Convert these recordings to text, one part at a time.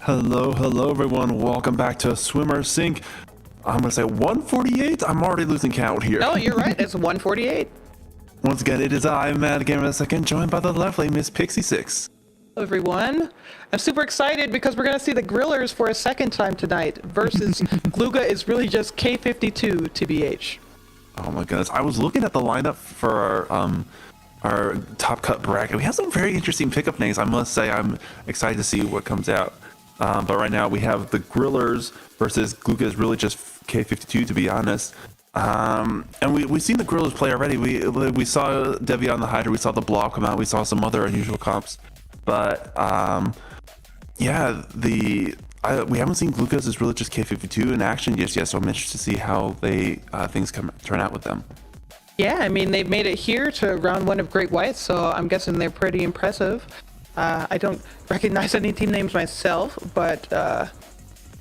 Hello everyone. Welcome back to Swimmer Sync. I'm gonna say 148. I'm already losing count here. No, you're right. It's 148. Once again, it is I, Mad Gamer the Second, joined by the lovely Miss Pixie 6. Hello, everyone. I'm super excited because we're gonna see the Grillers for a second time tonight versus Glooga is really just K52 TBH. Oh my goodness. I was looking at the lineup for our top cut bracket. We have some very interesting pickup names. I must say I'm excited to see what comes out. But right now we have the Grillers versus Glooga is really just K52 to be honest. And we've seen the Grillers play already. We saw Devi on the Hydra, we saw the Blob come out, we saw some other unusual comps. But yeah, we haven't seen Gloogas is really just K52 in action just yet, so I'm interested to see how things turn out with them. Yeah, I mean they've made it here to round one of Great White, so I'm guessing they're pretty impressive. I don't recognize any team names myself, but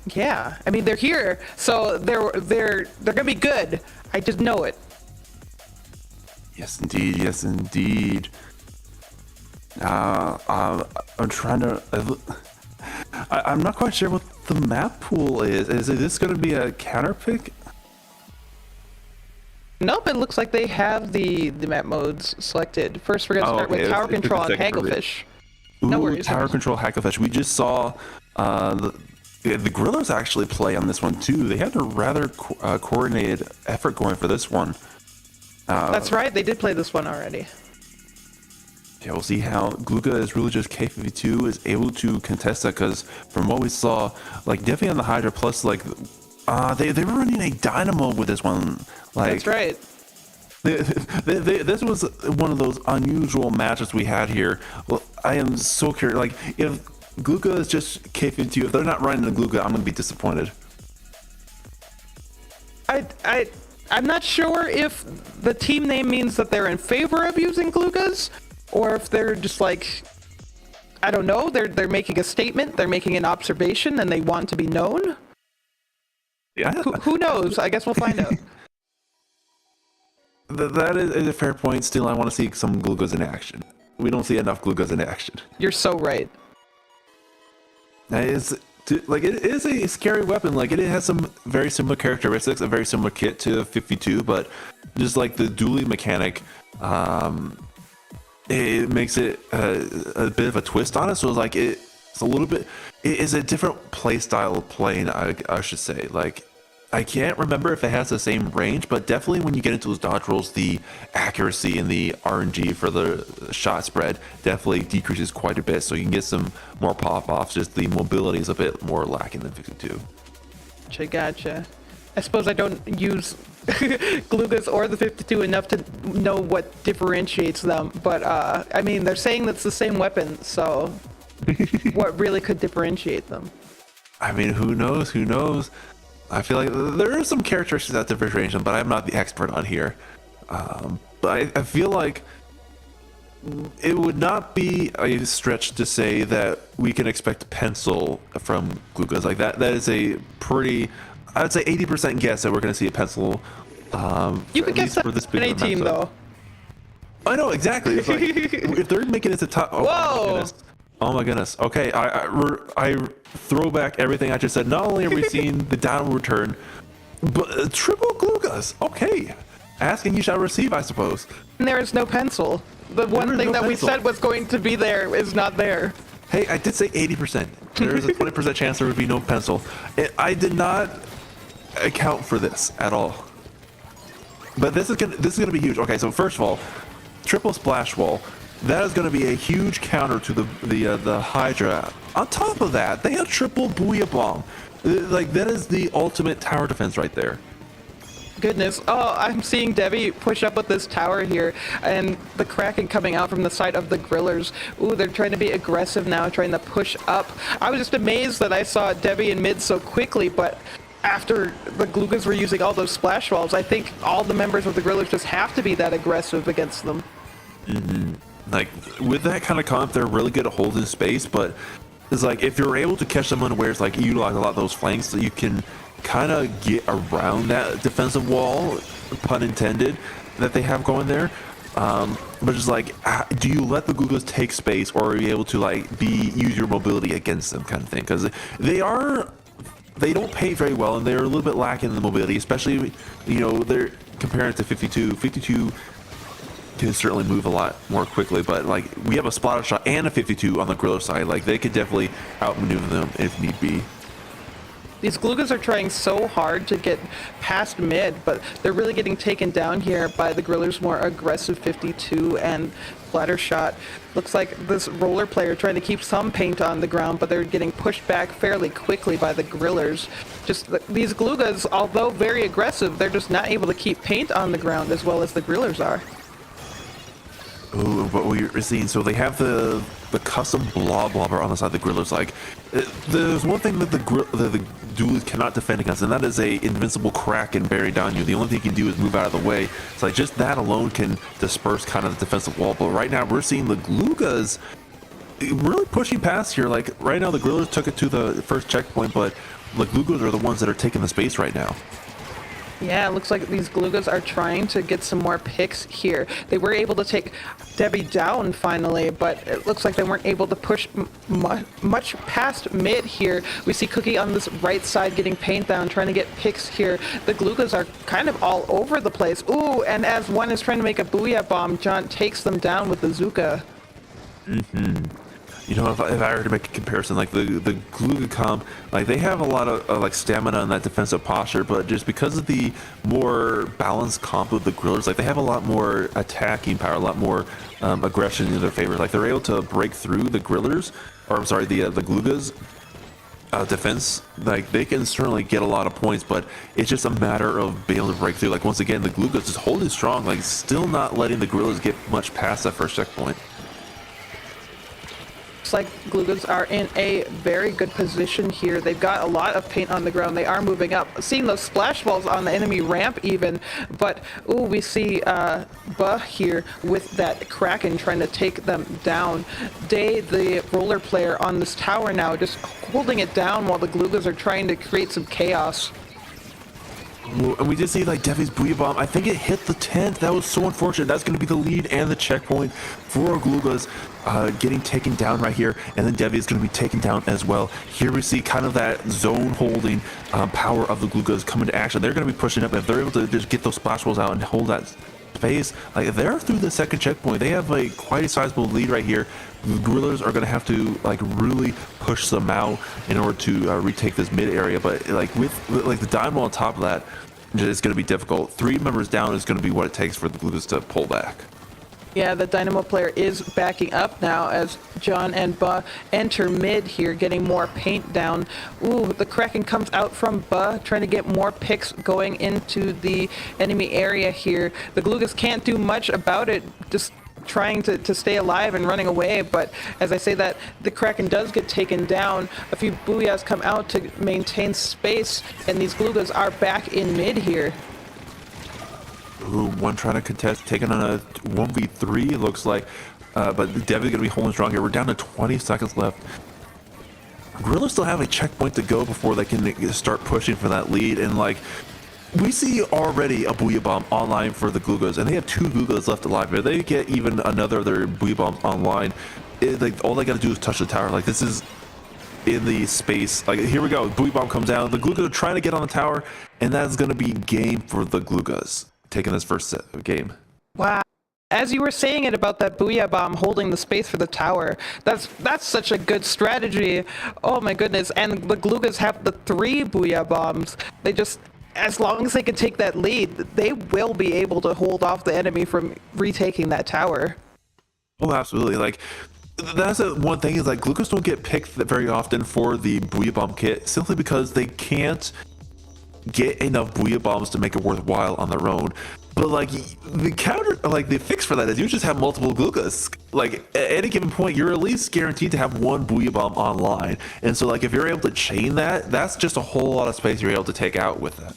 yeah, I mean they're here, so they're gonna be good. I just know it. Yes, indeed. Yes, indeed. I'm trying to. I'm not quite sure what the map pool is. Is this going to be a counter pick? Nope, it looks like they have the map modes selected. First, we're gonna start with Tower Control and Hagglefish. No worries. Tower Control, Hagglefish. We just saw the Grillers actually play on this one too. They had a rather coordinated effort going for this one. That's right, they did play this one already. Yeah, we'll see how Glooga is really just K52 is able to contest that, because from what we saw, like Devi on the Hydra plus like they were running a Dynamo with this one. Like, that's right. This was one of those unusual matches we had here. Well, I am so curious. Like, if Glooga is just K52, if they're not running the Glooga, I'm gonna be disappointed. I'm not sure if the team name means that they're in favor of using Gloogas, or if they're just like, I don't know, they're making a statement, they're making an observation, and they want to be known. Yeah. Who knows? I guess we'll find out. That is a fair point. Still, I want to see some Gloogas in action. We don't see enough Gloogas in action. You're so right. That is, like, it is a scary weapon. Like, it has some very similar characteristics, a very similar kit to 52, but just like the dueling mechanic, it makes it a bit of a twist on it. So like it's a little bit, it is a different play style of playing, I should say. Like, I can't remember if it has the same range, but definitely when you get into those dodge rolls, the accuracy and the RNG for the shot spread definitely decreases quite a bit. So you can get some more pop-offs. Just the mobility is a bit more lacking than 52. Gotcha. I suppose I don't use Gloogas or the 52 enough to know what differentiates them, but I mean, they're saying that's the same weapon, so what really could differentiate them? I mean, who knows? Who knows? I feel like there are some characteristics that differentiate them, but I'm not the expert on here. But I feel like it would not be a stretch to say that we can expect pencil from Gloogas. Like that is a pretty, I would say 80% guess that we're going to see a pencil. You could guess that for this big any team, though. I know, exactly. It's like, if they're making it to top. Oh, whoa! Oh my goodness. Okay, I throw back everything I just said. Not only are we seeing the downward turn, but triple Gloogas. Okay. Ask and you shall receive, I suppose. And there is no pencil. The one thing that we said was going to be there is not there. Hey, I did say 80%. There is a 20% chance there would be no pencil. I did not account for this at all. But this is gonna be huge. Okay, so first of all, triple splash wall. That is going to be a huge counter to the Hydra. On top of that, they have triple Booyah Bomb. Like, that is the ultimate tower defense right there. Goodness. Oh, I'm seeing Devi push up with this tower here, and the Kraken coming out from the side of the Grillers. Ooh, they're trying to be aggressive now, trying to push up. I was just amazed that I saw Devi in mid so quickly, but after the Gloogas were using all those splash walls, I think all the members of the Grillers just have to be that aggressive against them. Mm-hmm. Like, with that kind of comp, they're really good at holding space, but it's like, if you're able to catch them unawares, like, utilize a lot of those flanks, so you can kind of get around that defensive wall, pun intended, that they have going there. But just like, do you let the gloogas take space, or are you able to like use your mobility against them, kind of thing? Because they don't pay very well, and they're a little bit lacking in the mobility, especially, you know, they're comparing it to 52. 52 can certainly move a lot more quickly, but like we have a splatter shot and a 52 on the griller side. Like they could definitely outmaneuver them if need be. These gloogas are trying so hard to get past mid, but they're really getting taken down here by the griller's more aggressive 52 and splatter shot. Looks like this roller player trying to keep some paint on the ground, but they're getting pushed back fairly quickly by the grillers. Just these gloogas, although very aggressive, they're just not able to keep paint on the ground as well as the grillers are. Ooh, what we're seeing, so they have the custom blob blobber on the side of the grillers. Like, there's one thing that the duelists cannot defend against, and that is a invincible crack and bury down you. The only thing you can do is move out of the way. It's like just that alone can disperse kind of the defensive wall. But right now we're seeing the gloogas really pushing past here. Like right now the grillers took it to the first checkpoint, but the gloogas are the ones that are taking the space right now. Yeah, it looks like these gloogas are trying to get some more picks here. They were able to take Debbie down finally, but it looks like they weren't able to push much past mid here. We see Cookie on this right side getting paint down, trying to get picks here. The gloogas are kind of all over the place. Ooh, and as one is trying to make a booyah bomb, John takes them down with the Zuka. You know, if I were to make a comparison, like the glooga comp, like they have a lot of like stamina and that defensive posture, but just because of the more balanced comp of the grillers, like they have a lot more attacking power, a lot more aggression in their favor. Like they're able to break through the grillers, or I'm sorry, the gloogas defense. Like they can certainly get a lot of points, but it's just a matter of being able to break through. Like once again, the gloogas just holding strong, like still not letting the grillers get much past that first checkpoint. Like gloogas are in a very good position here. They've got a lot of paint on the ground. They are moving up. Seeing those splash balls on the enemy ramp even, but ooh, we see Buh here with that Kraken trying to take them down. Day, the roller player on this tower now, just holding it down while the gloogas are trying to create some chaos. And we did see like Devi's booyah bomb. I think it hit the tent. That was so unfortunate. That's going to be the lead and the checkpoint for our gloogas getting taken down right here. And then Devi is going to be taken down as well. Here we see kind of that zone holding power of the gloogas coming to action. They're going to be pushing up. If they're able to just get those splash balls out and hold that space, like they're through the second checkpoint. They have a quite a sizable lead right here. The grillers are going to have to like really push them out in order to retake this mid area, but like with like the dynamo on top of that, it's going to be difficult. 3 members down is going to be what it takes for the gloogas to pull back. Yeah, the Dynamo player is backing up now as John and Buh enter mid here, getting more paint down. Ooh, the Kraken comes out from Buh, trying to get more picks going into the enemy area here. The gloogas can't do much about it, just trying to stay alive and running away, but as I say that, the Kraken does get taken down. A few booyahs come out to maintain space, and these gloogas are back in mid here. Ooh, one trying to contest, taking on a 1v3, it looks like, but Devin's going to be holding strong here. We're down to 20 seconds left. Gorilla still have a checkpoint to go before they can start pushing for that lead, and like, we see already a booyah bomb online for the gloogas, and they have 2 gloogas left alive. If they get even another of their booyah bombs online, like all they got to do is touch the tower. Like this is in the space. Like here we go, booyah bomb comes down. The gloogas are trying to get on the tower, and that's going to be game for the gloogas taking this first game. Wow. As you were saying it about that booyah bomb holding the space for the tower, that's such a good strategy. Oh my goodness. And the gloogas have the 3 booyah bombs. They just, as long as they can take that lead, they will be able to hold off the enemy from retaking that tower. Oh, absolutely. Like, that's one thing is like gloogas don't get picked very often for the booyah bomb kit simply because they can't get enough booyah bombs to make it worthwhile on their own. But like the counter, like the fix for that is you just have multiple gloogas. Like at any given point, you're at least guaranteed to have 1 booyah bomb online. And so like if you're able to chain that, that's just a whole lot of space you're able to take out with that.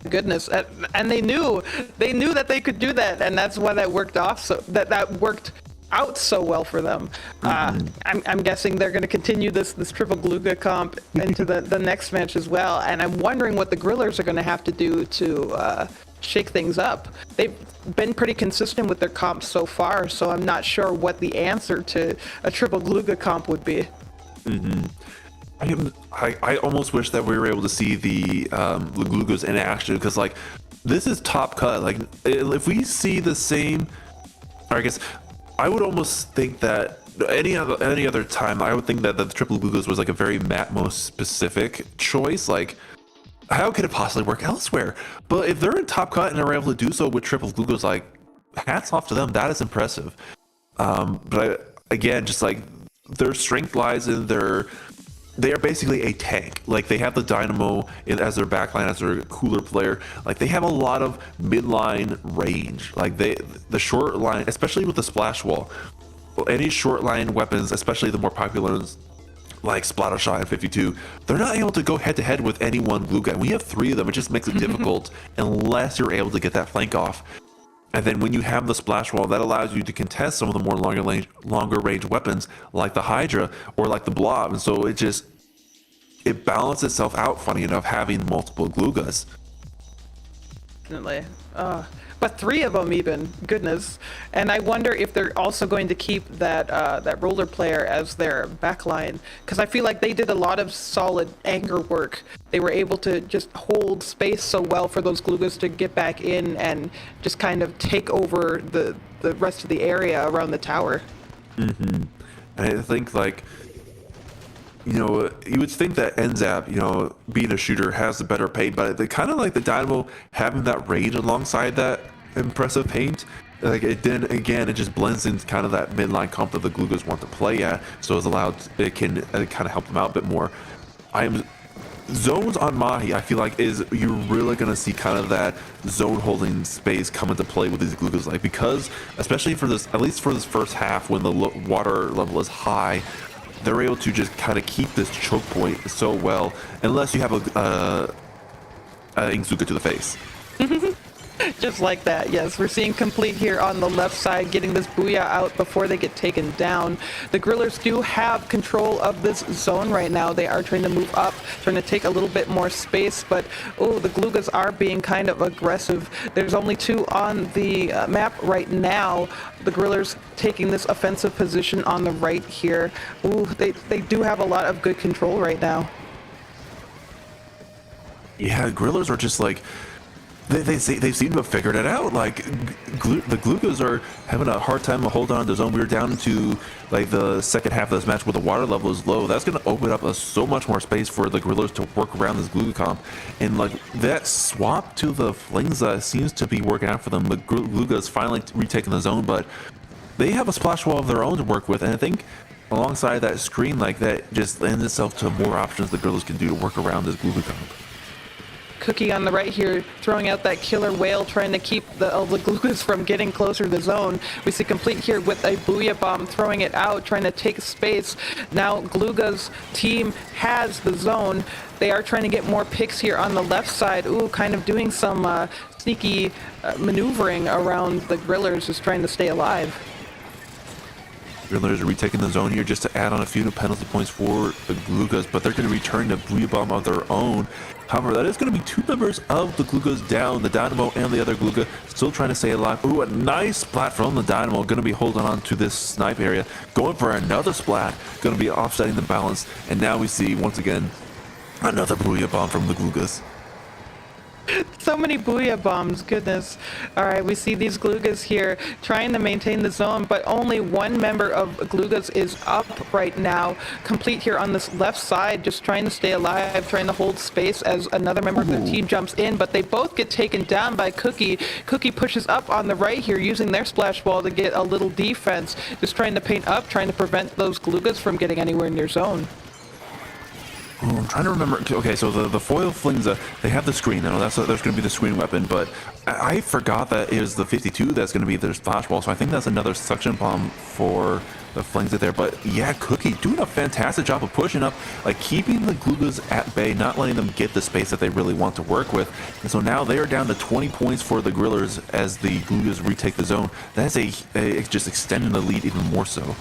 Goodness, and they knew that they could do that, and that's why that worked off. So that worked out so well for them. I'm guessing they're going to continue this triple glooga comp into the next match as well, and I'm wondering what the grillers are going to have to do to shake things up. They've been pretty consistent with their comps so far, so I'm not sure what the answer to a triple glooga comp would be. I almost wish that we were able to see the gloogas in action, because like this is top cut. Like if we see the same, or I guess I would almost think that any other time I would think that the triple gloogas was like a very Matmos specific choice. Like how could it possibly work elsewhere? But if they're in top cut and are able to do so with triple gloogas, like hats off to them. That is impressive. Again, just like their strength lies in they are basically a tank. Like they have the Dynamo as their backline, as their cooler player. Like they have a lot of midline range. Like the short line, especially with the splash wall, any short line weapons, especially the more popular ones like Splattershot and 52, they're not able to go head to head with any one glue guy. We have 3 of them. It just makes it difficult unless you're able to get that flank off. And then when you have the splash wall, that allows you to contest some of the more longer range weapons like the Hydra or like the Blob. And so it balances itself out, funny enough, having multiple gloogas. Definitely. But 3 of them even, goodness. And I wonder if they're also going to keep that roller player as their backline, because I feel like they did a lot of solid anger work. They were able to just hold space so well for those gloogas to get back in and just kind of take over the rest of the area around the tower. And I think like, you would think that NZAP, being a shooter, has the better paint, but they kind of like the Dynamo having that range alongside that impressive paint. Like it just blends into kind of that midline comp that the gloogas want to play at, so it can kind of help them out a bit more. Zones on Mahi, I feel like you're really going to see kind of that zone holding space come into play with these gloogas, like because especially for this, at least for this first half when the water level is high, they're able to just kind of keep this choke point so well, unless you have a Inkzuka to the face. Just like that, yes. We're seeing Complete here on the left side, getting this Booyah out before they get taken down. The Grillers do have control of this zone right now. They are trying to move up, trying to take a little bit more space, but the Gloogas are being kind of aggressive. There's only 2 on the map right now. The Grillers taking this offensive position on the right here. They do have a lot of good control right now. Yeah, Grillers are just like, they seem to have figured it out. Like the gloogas are having a hard time to hold on to the zone. We were down into like the second half of this match where the water level is low. That's going to open up so much more space for the Grillers to work around this glooga comp, and like that swap to the Flingza seems to be working out for them. The gloogas finally retaking the zone, but they have a splash wall of their own to work with, and I think alongside that screen, like that just lends itself to more options the Grillers can do to work around this glooga comp. Cookie on the right here, throwing out that killer whale, trying to keep the gloogas from getting closer to the zone. We see Complete here with a Booyah Bomb, throwing it out, trying to take space. Now Glooga's team has the zone. They are trying to get more picks here on the left side. Kind of doing some sneaky maneuvering around the Grillers, just trying to stay alive. Grillers are retaking the zone here just to add on a few penalty points for the Gloogas, but they're going to return the Booyah Bomb of their own. However, that is going to be 2 members of the Gloogas down, the Dynamo and the other Glooga, still trying to stay alive. A nice splat from the Dynamo, going to be holding on to this snipe area, going for another splat, going to be offsetting the balance, and now we see, once again, another Booyah Bomb from the Gloogas. So many Booyah Bombs, goodness. Alright, we see these Gloogas here trying to maintain the zone, but only 1 member of Gloogas is up right now. Complete here on this left side, just trying to stay alive, trying to hold space as another member of the team jumps in, but they both get taken down by Cookie. Cookie pushes up on the right here, using their splash wall to get a little defense, just trying to paint up, trying to prevent those Gloogas from getting anywhere near zone. I'm trying to remember. Okay, so the foil Flingza, they have the screen now. There's going to be the screen weapon, but I forgot that it was the 52 that's going to be their splash wall. So I think that's another suction bomb for the Flingza there. But yeah, Cookie doing a fantastic job of pushing up, like keeping the Gloogas at bay, not letting them get the space that they really want to work with. And so now they are down to 20 points for the Grillers as the Gloogas retake the zone. That's just extending the lead even more so.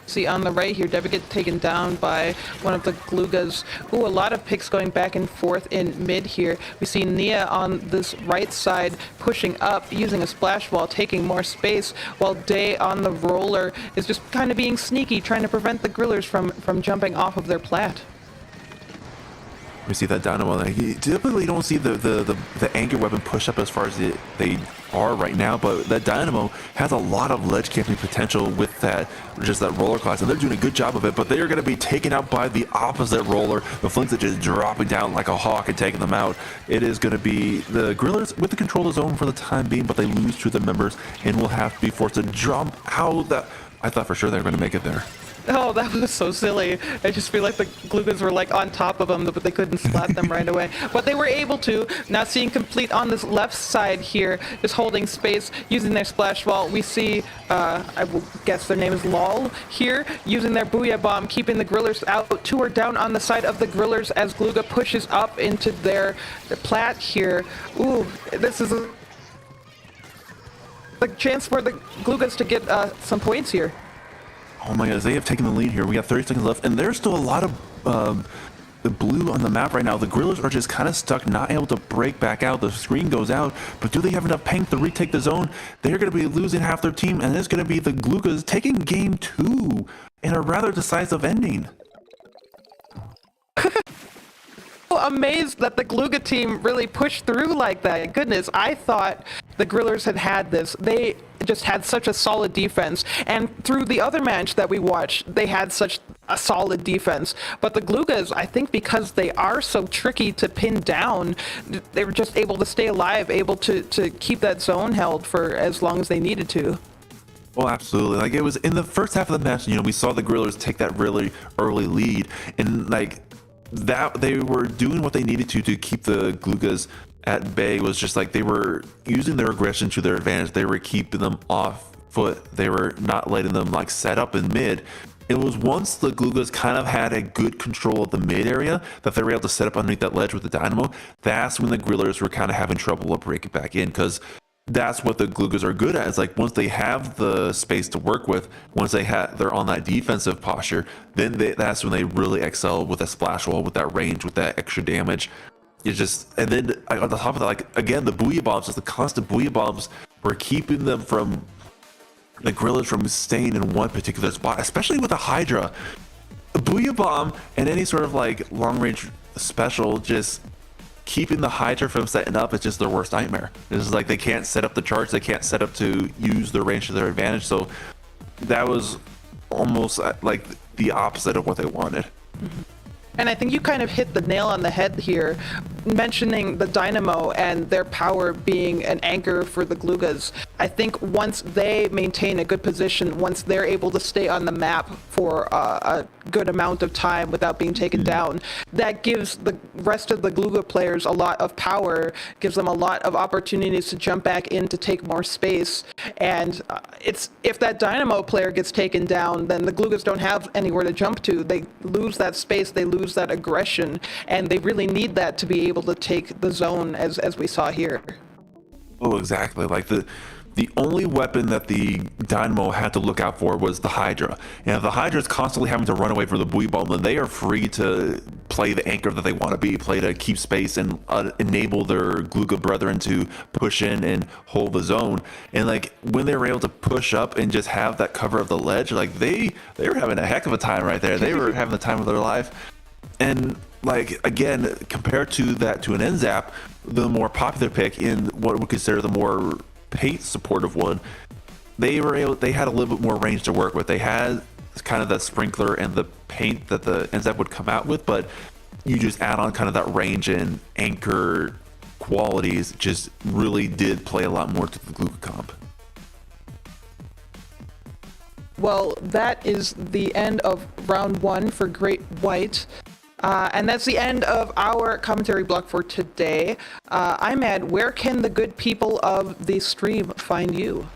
See on the right here, Debbie gets taken down by one of the gloogas. Ooh, a lot of picks going back and forth in mid here. We see Nia on this right side pushing up, using a splash wall, taking more space, while Day on the roller is just kind of being sneaky, trying to prevent the grillers from jumping off of their plat. We see that Dynamo. Like, you typically don't see the anchor weapon push up as far as they are right now, but that Dynamo has a lot of ledge camping potential with that roller class, and they're doing a good job of it. But they are going to be taken out by the opposite roller. The Flinks are just dropping down like a hawk and taking them out. It is going to be the Grillers with the control zone for the time being, but they lose to the members and will have to be forced to jump out. That I thought for sure they were going to make it there. Oh, that was so silly. I just feel like the gloogas were like on top of them, but they couldn't splat them right away. But they were able to. Now seeing Complete on this left side here, just holding space, using their splash wall. We see, I will guess their name is Lol here, using their Booyah Bomb, keeping the grillers out. Two are down on the side of the grillers as Glooga pushes up into their plat here. Ooh, this is a chance for the gloogas to get some points here. Oh my goodness, they have taken the lead here. We got 30 seconds left, and there's still a lot of the blue on the map right now. The Grillers are just kind of stuck, not able to break back out. The screen goes out, but do they have enough paint to retake the zone? They're going to be losing half their team, and it's going to be the Gloogas taking game 2 in a rather decisive ending. Amazed that the Glooga team really pushed through like that. Goodness, I thought the Grillers had this. They just had such a solid defense, and through the other match that we watched, they had such a solid defense. But the Gloogas, I think because they are so tricky to pin down, they were just able to stay alive, able to keep that zone held for as long as they needed to. Well, absolutely. Like, it was in the first half of the match, we saw the Grillers take that really early lead, and like that they were doing what they needed to keep the Gloogas at bay. Was just like they were using their aggression to their advantage. They were keeping them off foot. They were not letting them like set up in mid. It was once the Gloogas kind of had a good control of the mid area that they were able to set up underneath that ledge with the Dynamo. That's when the Grillers were kind of having trouble of breaking back in, because that's what the Gloogas are good at. It's like once they have the space to work with, once they're on that defensive posture, then that's when they really excel with that splash wall, with that range, with that extra damage. It's just, and then on the top of that, like again, the Booyah Bombs, just the constant Booyah Bombs were keeping them from the Grillers from staying in one particular spot, especially with the Hydra. The Booyah Bomb and any sort of like long range special, just keeping the Hydra from setting up is just their worst nightmare. It's like they can't set up the charge, they can't set up to use their range to their advantage. So that was almost like the opposite of what they wanted. Mm-hmm. And I think you kind of hit the nail on the head here, mentioning the Dynamo and their power being an anchor for the Gloogas. I think once they maintain a good position, once they're able to stay on the map for a good amount of time without being taken down, that gives the rest of the Glooga players a lot of power, gives them a lot of opportunities to jump back in to take more space. And if that Dynamo player gets taken down, then the Gloogas don't have anywhere to jump to. They lose that space, they lose that aggression, and they really need that to be able to take the zone as we saw here. Oh, exactly. Like the only weapon that the Dynamo had to look out for was the Hydra. And if the Hydra is constantly having to run away from the Booyah Bomb, then they are free to play the anchor that they want to be, play to keep space and enable their Glooga brethren to push in and hold the zone. And like when they were able to push up and just have that cover of the ledge, like they were having a heck of a time right there. They were having the time of their life. And like again, compared to an NZAP, the more popular pick in what we consider the more paint supportive one, they had a little bit more range to work with. They had kind of that sprinkler and the paint that the NZAP would come out with, but you just add on kind of that range and anchor qualities, just really did play a lot more to the Glooga comp. Well, that is the end of round 1 for Great White. And that's the end of our commentary block for today. Imad, where can the good people of the stream find you?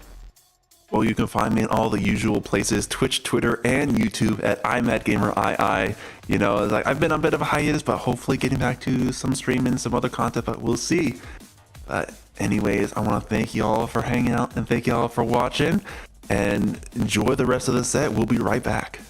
Well, you can find me in all the usual places, Twitch, Twitter, and YouTube at IMadGamerII. Like I've been on a bit of a hiatus, but hopefully getting back to some streaming, some other content, but we'll see. Anyways, I want to thank y'all for hanging out and thank y'all for watching. and enjoy the rest of the set. We'll be right back.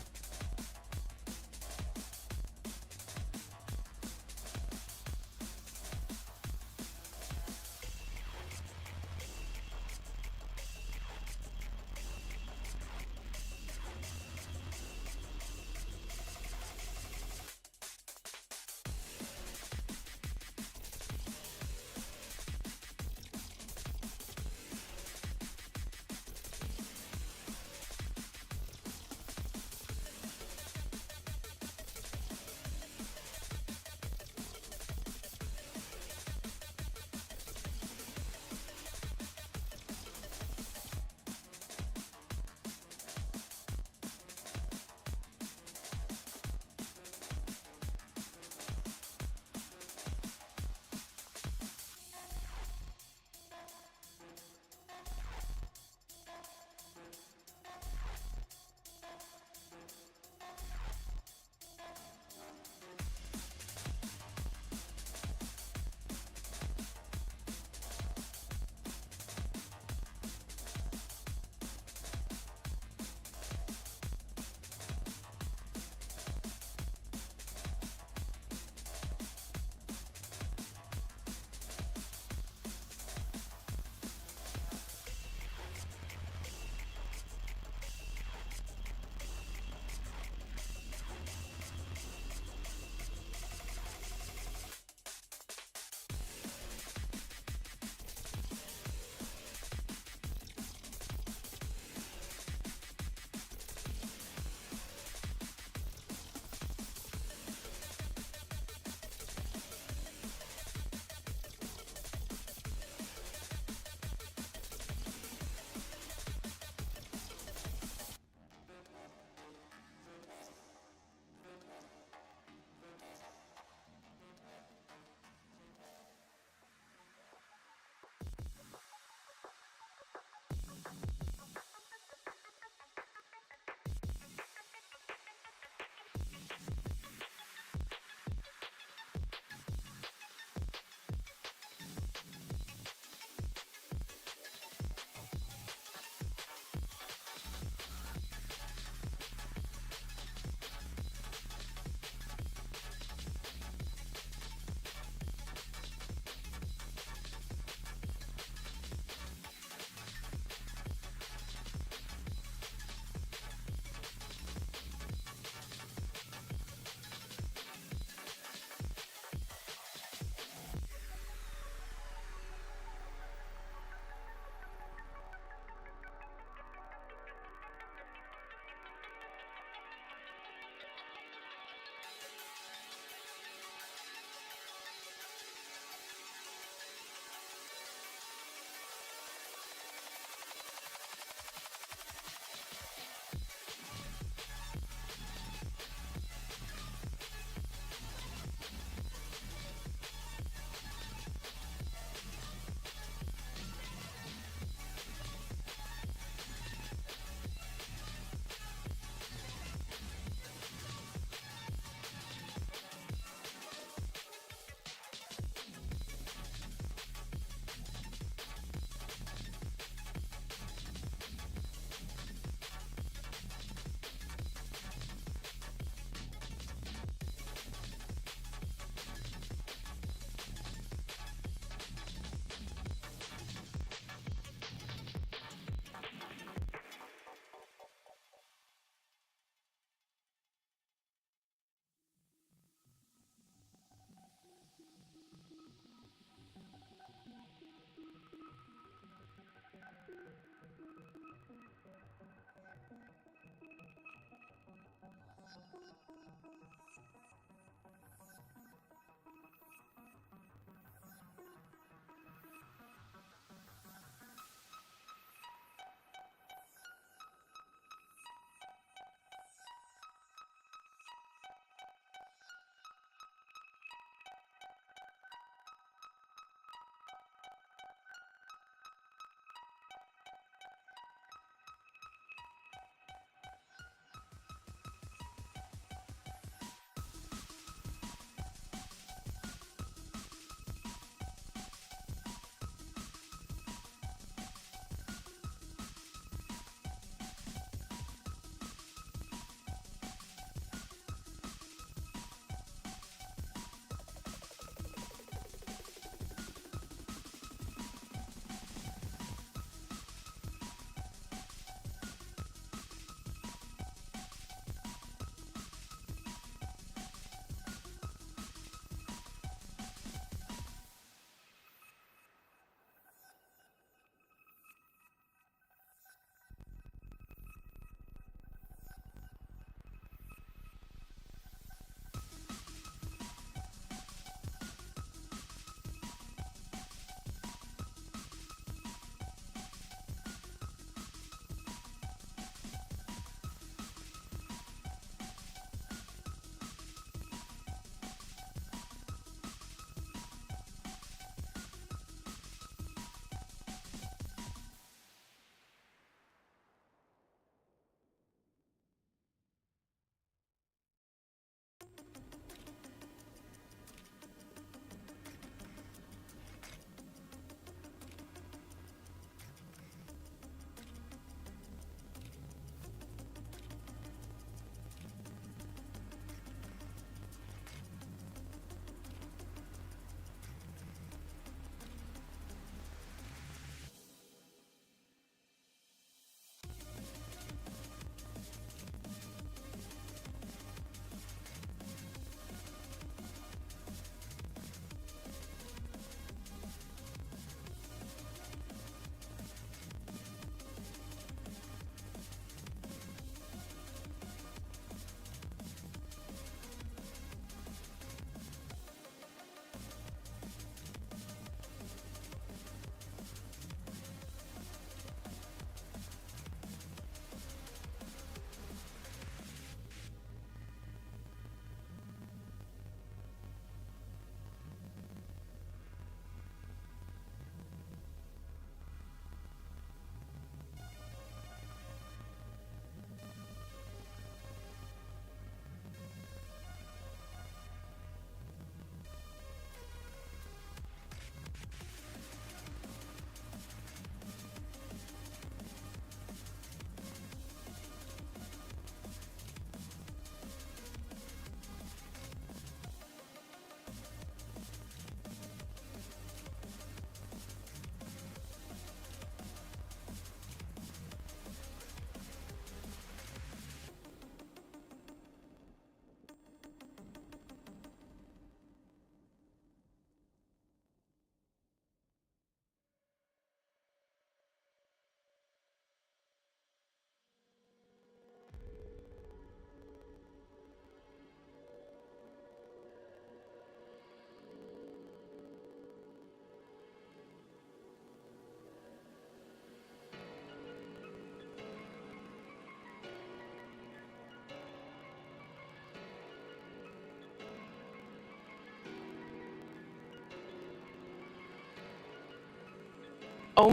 Oh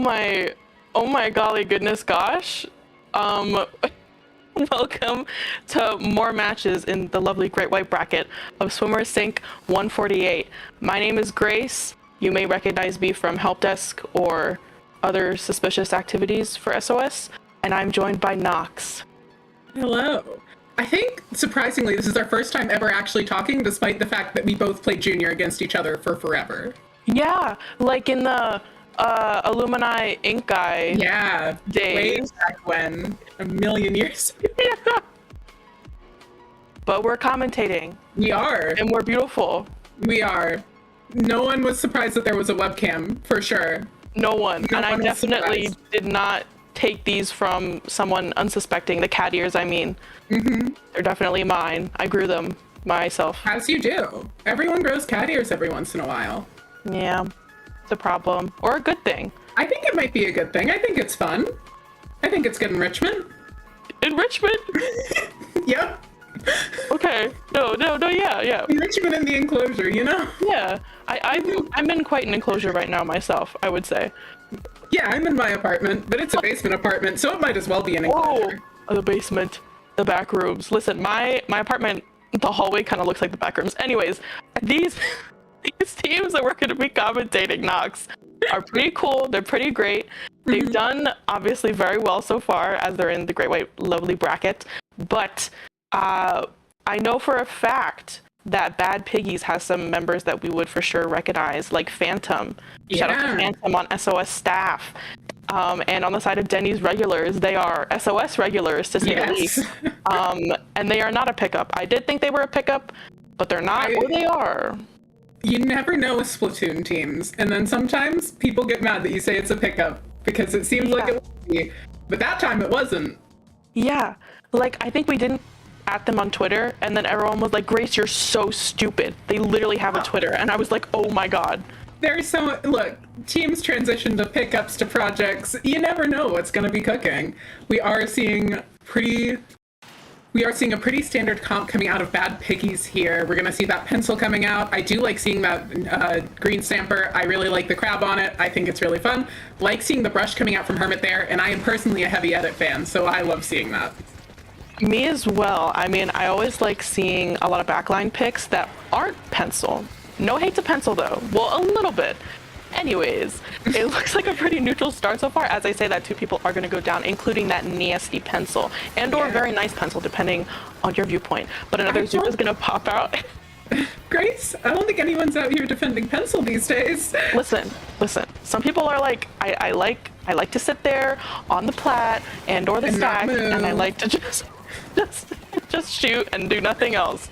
my golly goodness gosh. Welcome to more matches in the lovely Great White bracket of Swimmer Sync 148. My name is Grace. You may recognize me from Help Desk or other suspicious activities for SOS, and I'm joined by Nox. Hello. I think, surprisingly, this is our first time ever actually talking, despite the fact that we both played Junior against each other for forever. Yeah, like in the Illumini Ink Guy days. Way back when, a million years ago. Yeah. But we're commentating. We are. And we're beautiful. We are. No one was surprised that there was a webcam, for sure. No one. No and one I definitely did not take these from someone unsuspecting. The cat ears, I mean. Mm-hmm. They're definitely mine. I grew them myself. As you do. Everyone grows cat ears every once in a while. Yeah. It's a problem. Or a good thing. I think it might be a good thing. I think it's fun. I think it's good enrichment. Enrichment? Yep. Okay. No, yeah. Enrichment in the enclosure, you know? Yeah. I'm in quite an enclosure right now myself, I would say. Yeah, I'm in my apartment, but it's a basement apartment, so it might as well be an enclosure. Oh, the basement. The back rooms. Listen, my apartment, the hallway kind of looks like the back rooms. Anyways, these teams that we're going to be commentating, Nox, are pretty cool. They're pretty great. They've done, obviously, very well so far, as they're in the Great White Lovely bracket. But I know for a fact that Bad Piggies has some members that we would for sure recognize, like Phantom. Shout out to Phantom on SOS staff. And on the side of Denny's regulars, they are SOS regulars, to say the least. And they are not a pickup. I did think they were a pickup, but they're not, or they are. You never know with Splatoon teams, and then sometimes people get mad that you say it's a pickup, because it seems like it would be, but that time it wasn't. Yeah, like, I think we didn't at them on Twitter, and then everyone was like, Grace, you're so stupid. They literally have a Twitter, and I was like, oh my god. There's so, look, teams transition to pickups to projects. You never know what's going to be cooking. We are seeing a pretty standard comp coming out of Bad Piggies here. We're going to see that pencil coming out. I do like seeing that green stamper. I really like the crab on it. I think it's really fun. Like seeing the brush coming out from Hermit there, and I am personally a heavy edit fan, so I love seeing that. Me as well. I mean, I always like seeing a lot of backline picks that aren't pencil. No hate to pencil though. Well, a little bit. Anyways, it looks like a pretty neutral start so far. As I say that, 2 people are going to go down, including that nasty pencil and or very nice pencil, depending on your viewpoint. But another Zoop is going to pop out. Grace, I don't think anyone's out here defending pencil these days. Listen. Some people are like, I like to sit there on the plat and or the stack, and I like to just shoot and do nothing else.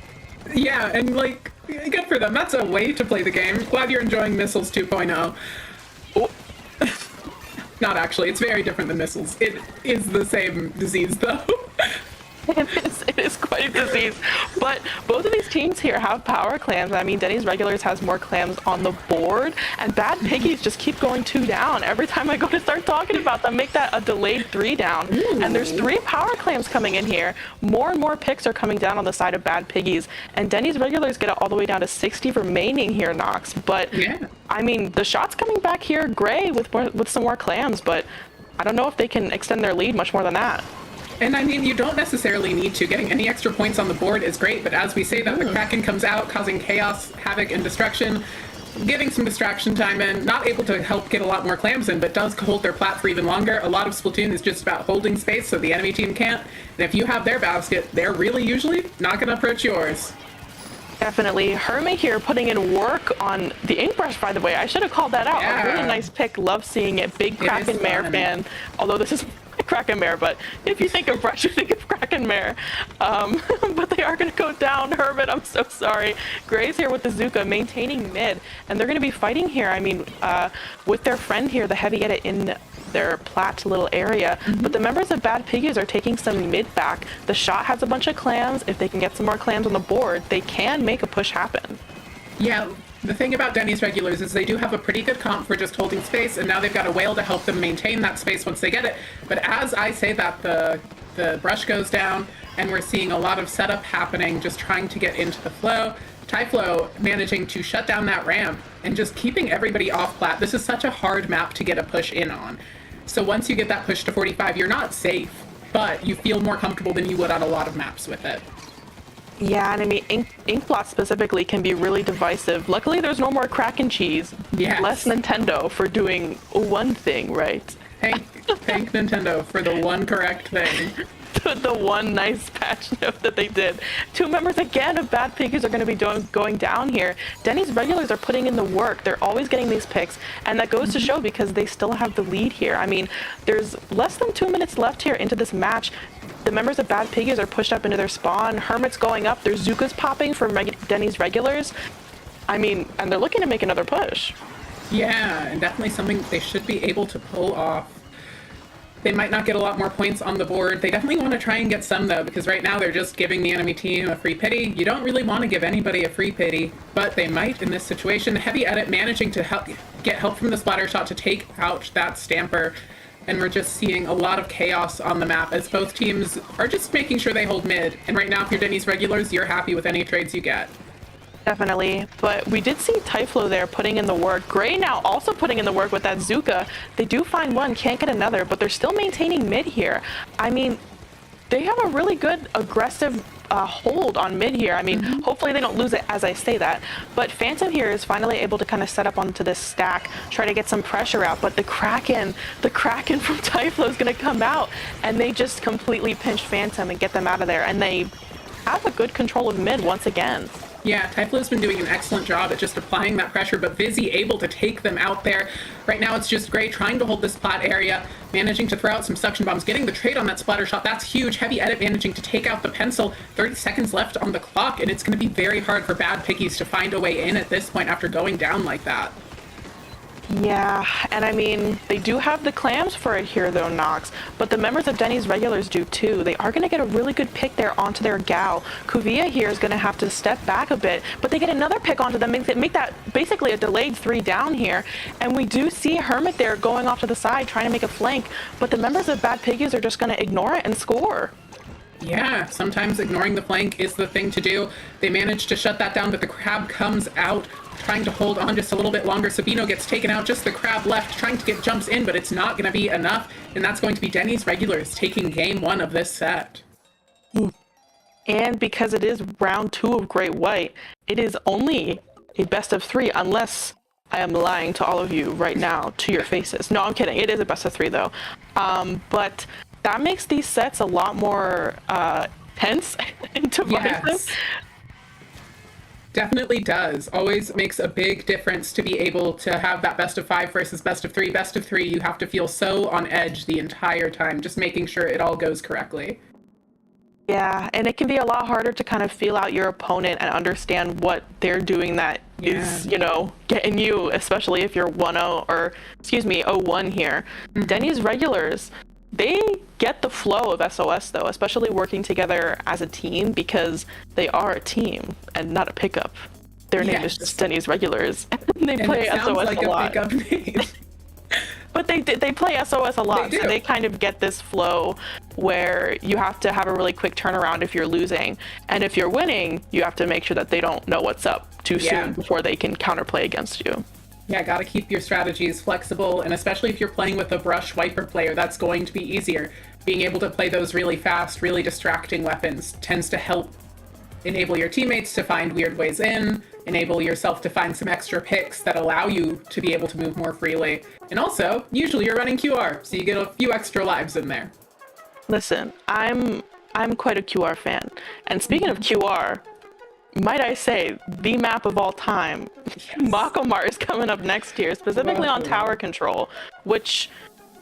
Yeah, and like, good for them. That's a way to play the game. Glad you're enjoying Missiles 2.0. Oh. Not actually. It's very different than Missiles. It is the same disease, though. It is quite a disease. But both of these teams here have power clams. I mean, Denny's regulars has more clams on the board, and Bad Piggies just keep going 2 down. Every time I go to start talking about them, make that a delayed 3 down. Ooh. And there's 3 power clams coming in here. More and more picks are coming down on the side of Bad Piggies, and Denny's regulars get it all the way down to 60 remaining here, Nox. But I mean, the shot's coming back here gray with some more clams, but I don't know if they can extend their lead much more than that. And I mean, you don't necessarily need to. Getting any extra points on the board is great, but as we say that, the Kraken comes out, causing chaos, havoc, and destruction, getting some distraction time in, not able to help get a lot more clams in, but does hold their plat for even longer. A lot of Splatoon is just about holding space so the enemy team can't, and if you have their basket, they're really usually not going to approach yours. Definitely. Hermit here putting in work on the ink brush, by the way. I should have called that out. A really nice pick. Love seeing it. Big Kraken Mare fan. Although this is Kraken Mare, but if you think of brush, you think of Kraken Mare. But they are going to go down. Hermit, I'm so sorry. Gray's here with the Zuka, maintaining mid, and they're going to be fighting here. I mean, with their friend here, the heavy edit in their plat little area. But the members of Bad Piggies are taking some mid back. The shot has a bunch of clams. If they can get some more clams on the board, they can make a push happen. Yeah. The thing about Denny's regulars is they do have a pretty good comp for just holding space, and now they've got a whale to help them maintain that space once they get it. But as I say that, the brush goes down, and we're seeing a lot of setup happening, just trying to get into the flow. Typhlo managing to shut down that ramp and just keeping everybody off plat. This is such a hard map to get a push in on. So once you get that push to 45, you're not safe, but you feel more comfortable than you would on a lot of maps with it. Yeah, and I mean, Inkblot specifically can be really divisive. Luckily, there's no more crack and cheese. Yes. Less Nintendo for doing one thing, right? Thank Nintendo for the one correct thing. The one nice patch note that they did. 2 members again of Bad Piggies are going to be going down here. Denny's regulars are putting in the work. They're always getting these picks, and that goes to show because they still have the lead here. I mean, there's less than 2 minutes left here into this match. The members of Bad Piggies are pushed up into their spawn. Hermit's going up. There's Zukas popping from Denny's regulars. I mean, and they're looking to make another push. Yeah, and definitely something they should be able to pull off. They might not get a lot more points on the board. They definitely want to try and get some, though, because right now they're just giving the enemy team a free pity. You don't really want to give anybody a free pity, but they might in this situation. Heavy Edit managing to get help from the splatter shot to take out that Stamper, and we're just seeing a lot of chaos on the map as both teams are just making sure they hold mid. And right now, if you're Denny's regulars, you're happy with any trades you get. Definitely, but we did see Typhlo there putting in the work. Gray now also putting in the work with that Zuka. They do find one, can't get another, but they're still maintaining mid here. I mean, they have a really good aggressive hold on mid here. I mean, hopefully they don't lose it as I say that. But Phantom here is finally able to kind of set up onto this stack, try to get some pressure out. But the Kraken from Typhlo is going to come out, and they just completely pinch Phantom and get them out of there. And they have a good control of mid once again. Yeah, Typhlo's been doing an excellent job at just applying that pressure, but Vizzy able to take them out there. Right now it's just Gray trying to hold this plat area, managing to throw out some suction bombs, getting the trade on that splatter shot. That's huge. Heavy Edit managing to take out the pencil. 30 seconds left on the clock, and it's going to be very hard for Bad Piggies to find a way in at this point after going down like that. Yeah, and I mean, they do have the clams for it here though, Nox, but the members of Denny's regulars do too. They are going to get a really good pick there onto their gal. Kuvia here is going to have to step back a bit, but they get another pick onto them, make that basically a delayed 3 down here. And we do see Hermit there going off to the side, trying to make a flank, but the members of Bad Piggies are just going to ignore it and score. Yeah, sometimes ignoring the flank is the thing to do. They manage to shut that down, but the crab comes out, trying to hold on just a little bit longer. Sabino gets taken out, just the crab left, trying to get jumps in, but it's not going to be enough. And that's going to be Denny's regulars taking game 1 of this set. And because it is round 2 of Great White, it is only a best of 3, unless I am lying to all of you right now to your faces. No, I'm kidding. It is a best of 3 though. But that makes these sets a lot more tense and divisive. Yes. Definitely does. Always makes a big difference to be able to have that best of 5 versus best of 3. Best of 3, you have to feel so on edge the entire time, just making sure it all goes correctly. Yeah, and it can be a lot harder to kind of feel out your opponent and understand what they're doing that is, you know, getting you, especially if you're 1-0 or, excuse me, 0-1 here. Denny's regulars, they get the flow of SOS though, especially working together as a team because they are a team and not a pickup. Their name is just Denny's regulars. They play SOS like a lot. Pickup name. But they play SOS a lot, so they kind of get this flow where you have to have a really quick turnaround if you're losing. And if you're winning, you have to make sure that they don't know what's up too soon before they can counterplay against you. Yeah, gotta keep your strategies flexible, and especially if you're playing with a brush wiper player, that's going to be easier. Being able to play those really fast, really distracting weapons tends to help enable your teammates to find weird ways in, enable yourself to find some extra picks that allow you to be able to move more freely. And also, usually you're running QR, so you get a few extra lives in there. Listen, I'm quite a QR fan. And speaking of QR, might I say, the map of all time, Makomar is coming up next year, specifically on tower control, which,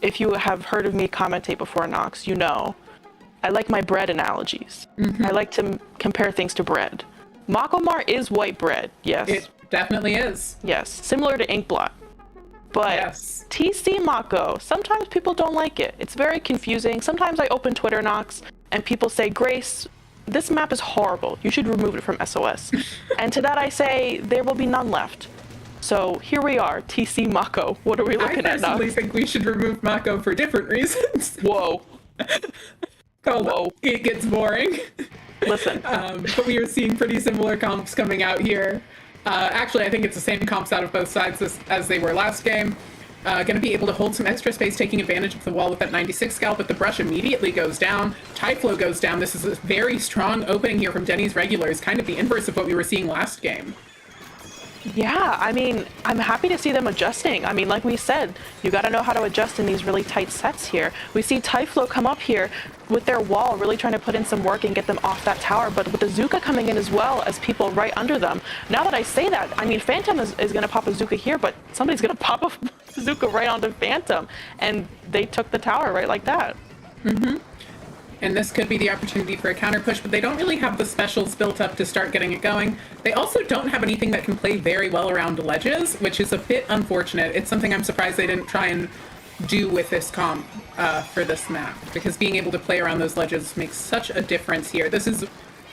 if you have heard of me commentate before, Nox, you know, I like my bread analogies. I like to compare things to bread. Makomar is white bread, yes. It definitely is. Yes, similar to Inkblot. But TC Mako, sometimes people don't like it. It's very confusing. Sometimes I open Twitter, Nox, and people say, Grace, this map is horrible. You should remove it from SOS. And to that I say, there will be none left. So here we are, TC Mako. What are we looking at, Nox? I personally think we should remove Mako for different reasons. Whoa. Oh, Whoa. it gets boring. Listen, But we are seeing pretty similar comps coming out here. Actually, I think it's the same comps out of both sides as they were last game. Going to be able to hold some extra space, taking advantage of the wall with that 96 scalp, but the brush immediately goes down. Typhlo goes down. This is a very strong opening here from Denny's regulars, kind of the inverse of what we were seeing last game. yeah, I mean, I'm happy to see them adjusting. I mean, like we said, you got to know how to adjust in these really tight sets here. We see Typhlo come up here with their wall, really trying to put in some work and get them off that tower, but with the Zuka coming in as well as people right under them. Now that I say that, I mean, Phantom is going to pop a Zuka here, but somebody's going to pop a Zuka right onto Phantom, and they took the tower right like that. And this could be the opportunity for a counter push, but they don't really have the specials built up to start getting it going. They also don't have anything that can play very well around ledges, which is a bit unfortunate. It's something I'm surprised they didn't try and do with this comp for this map, because being able to play around those ledges makes such a difference here. This is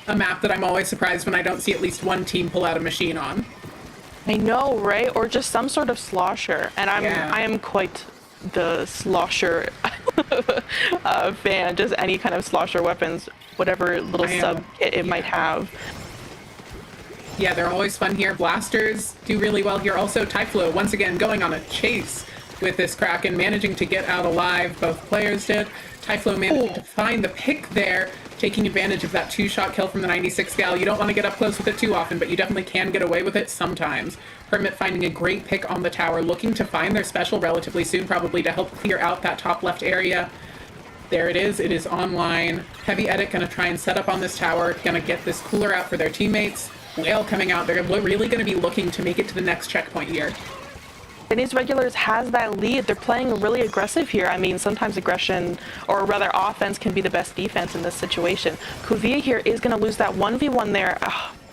a map that I'm always surprised when I don't see at least one team pull out a machine on. I know, right? Or just some sort of slosher, and I am quite the slosher fan. Just any kind of slosher weapons, whatever little sub kit it might have. Yeah, they're always fun here. Blasters do really well here. Also, Typhlo, once again, going on a chase with this Kraken, managing to get out alive. Both players did. Typhlo managing to find the pick there, taking advantage of that two-shot kill from the 96 Gal. You don't want to get up close with it too often, but you definitely can get away with it sometimes. Hermit finding a great pick on the tower, looking to find their special relatively soon, probably to help clear out that top left area. There it is online. Heavy Edit gonna try and set up on this tower, gonna get this cooler out for their teammates. Whale coming out, they're really gonna be looking to make it to the next checkpoint here. Denny's regulars has that lead. They're playing really aggressive here. I mean, sometimes aggression, or rather offense, can be the best defense in this situation. Kuvia here is going to lose that 1v1 there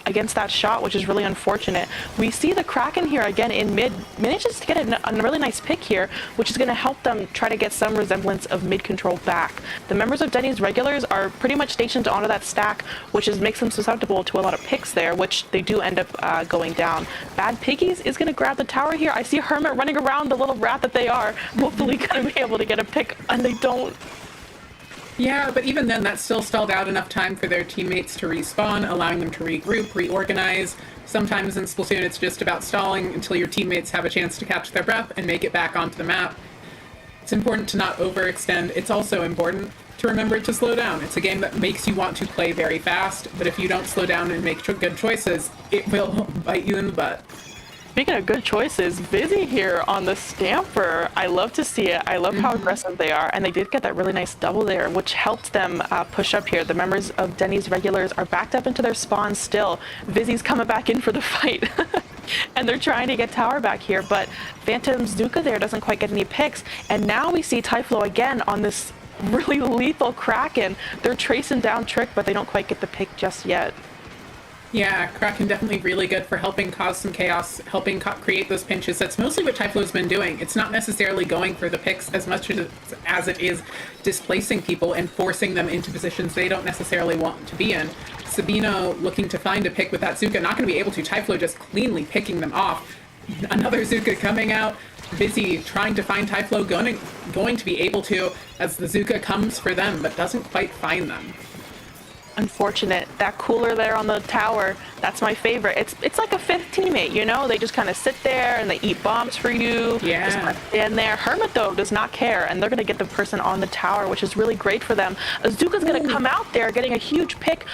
against that shot, which is really unfortunate. We see the Kraken here again in mid, manages to get a really nice pick here, which is going to help them try to get some resemblance of mid control back. The members of Denny's regulars are pretty much stationed onto that stack, which makes them susceptible to a lot of picks there, which they do end up going down. Bad Piggies is going to grab the tower here. I see Hermit running around, the little rat that they are, hopefully going to be able to get a pick, and they don't. Yeah, but even then, that still stalled out enough time for their teammates to respawn, allowing them to regroup, reorganize. Sometimes in Splatoon, it's just about stalling until your teammates have a chance to catch their breath and make it back onto the map. It's important to not overextend. It's also important to remember to slow down. It's a game that makes you want to play very fast, but if you don't slow down and make good choices, it will bite you in the butt. Speaking of good choices, Busy here on the Stamper. I love to see it. I love how aggressive they are, and they did get that really nice double there, which helped them push up here. The members of Denny's regulars are backed up into their spawn still. Busy's coming back in for the fight, and they're trying to get tower back here, but Phantom Zuka there doesn't quite get any picks, and now we see Typhlo again on this really lethal Kraken. They're tracing down Trick, but they don't quite get the pick just yet. Yeah, Kraken definitely really good for helping cause some chaos, helping create those pinches. That's mostly what Typhlo's been doing. It's not necessarily going for the picks as much as it is displacing people and forcing them into positions they don't necessarily want to be in. Sabino looking to find a pick with that Zuka, not going to be able to. Typhlo just cleanly picking them off. Another Zuka coming out. Busy trying to find Typhlo, going to be able to as the Zuka comes for them, but doesn't quite find them. Unfortunate. That cooler there on the tower, that's my favorite. It's like a fifth teammate, you know? They just kind of sit there and they eat bombs for you. Yeah. Just kind of stand there. Hermit, though, does not care, and they're going to get the person on the tower, which is really great for them. Azuka's going to come out there getting a huge pick.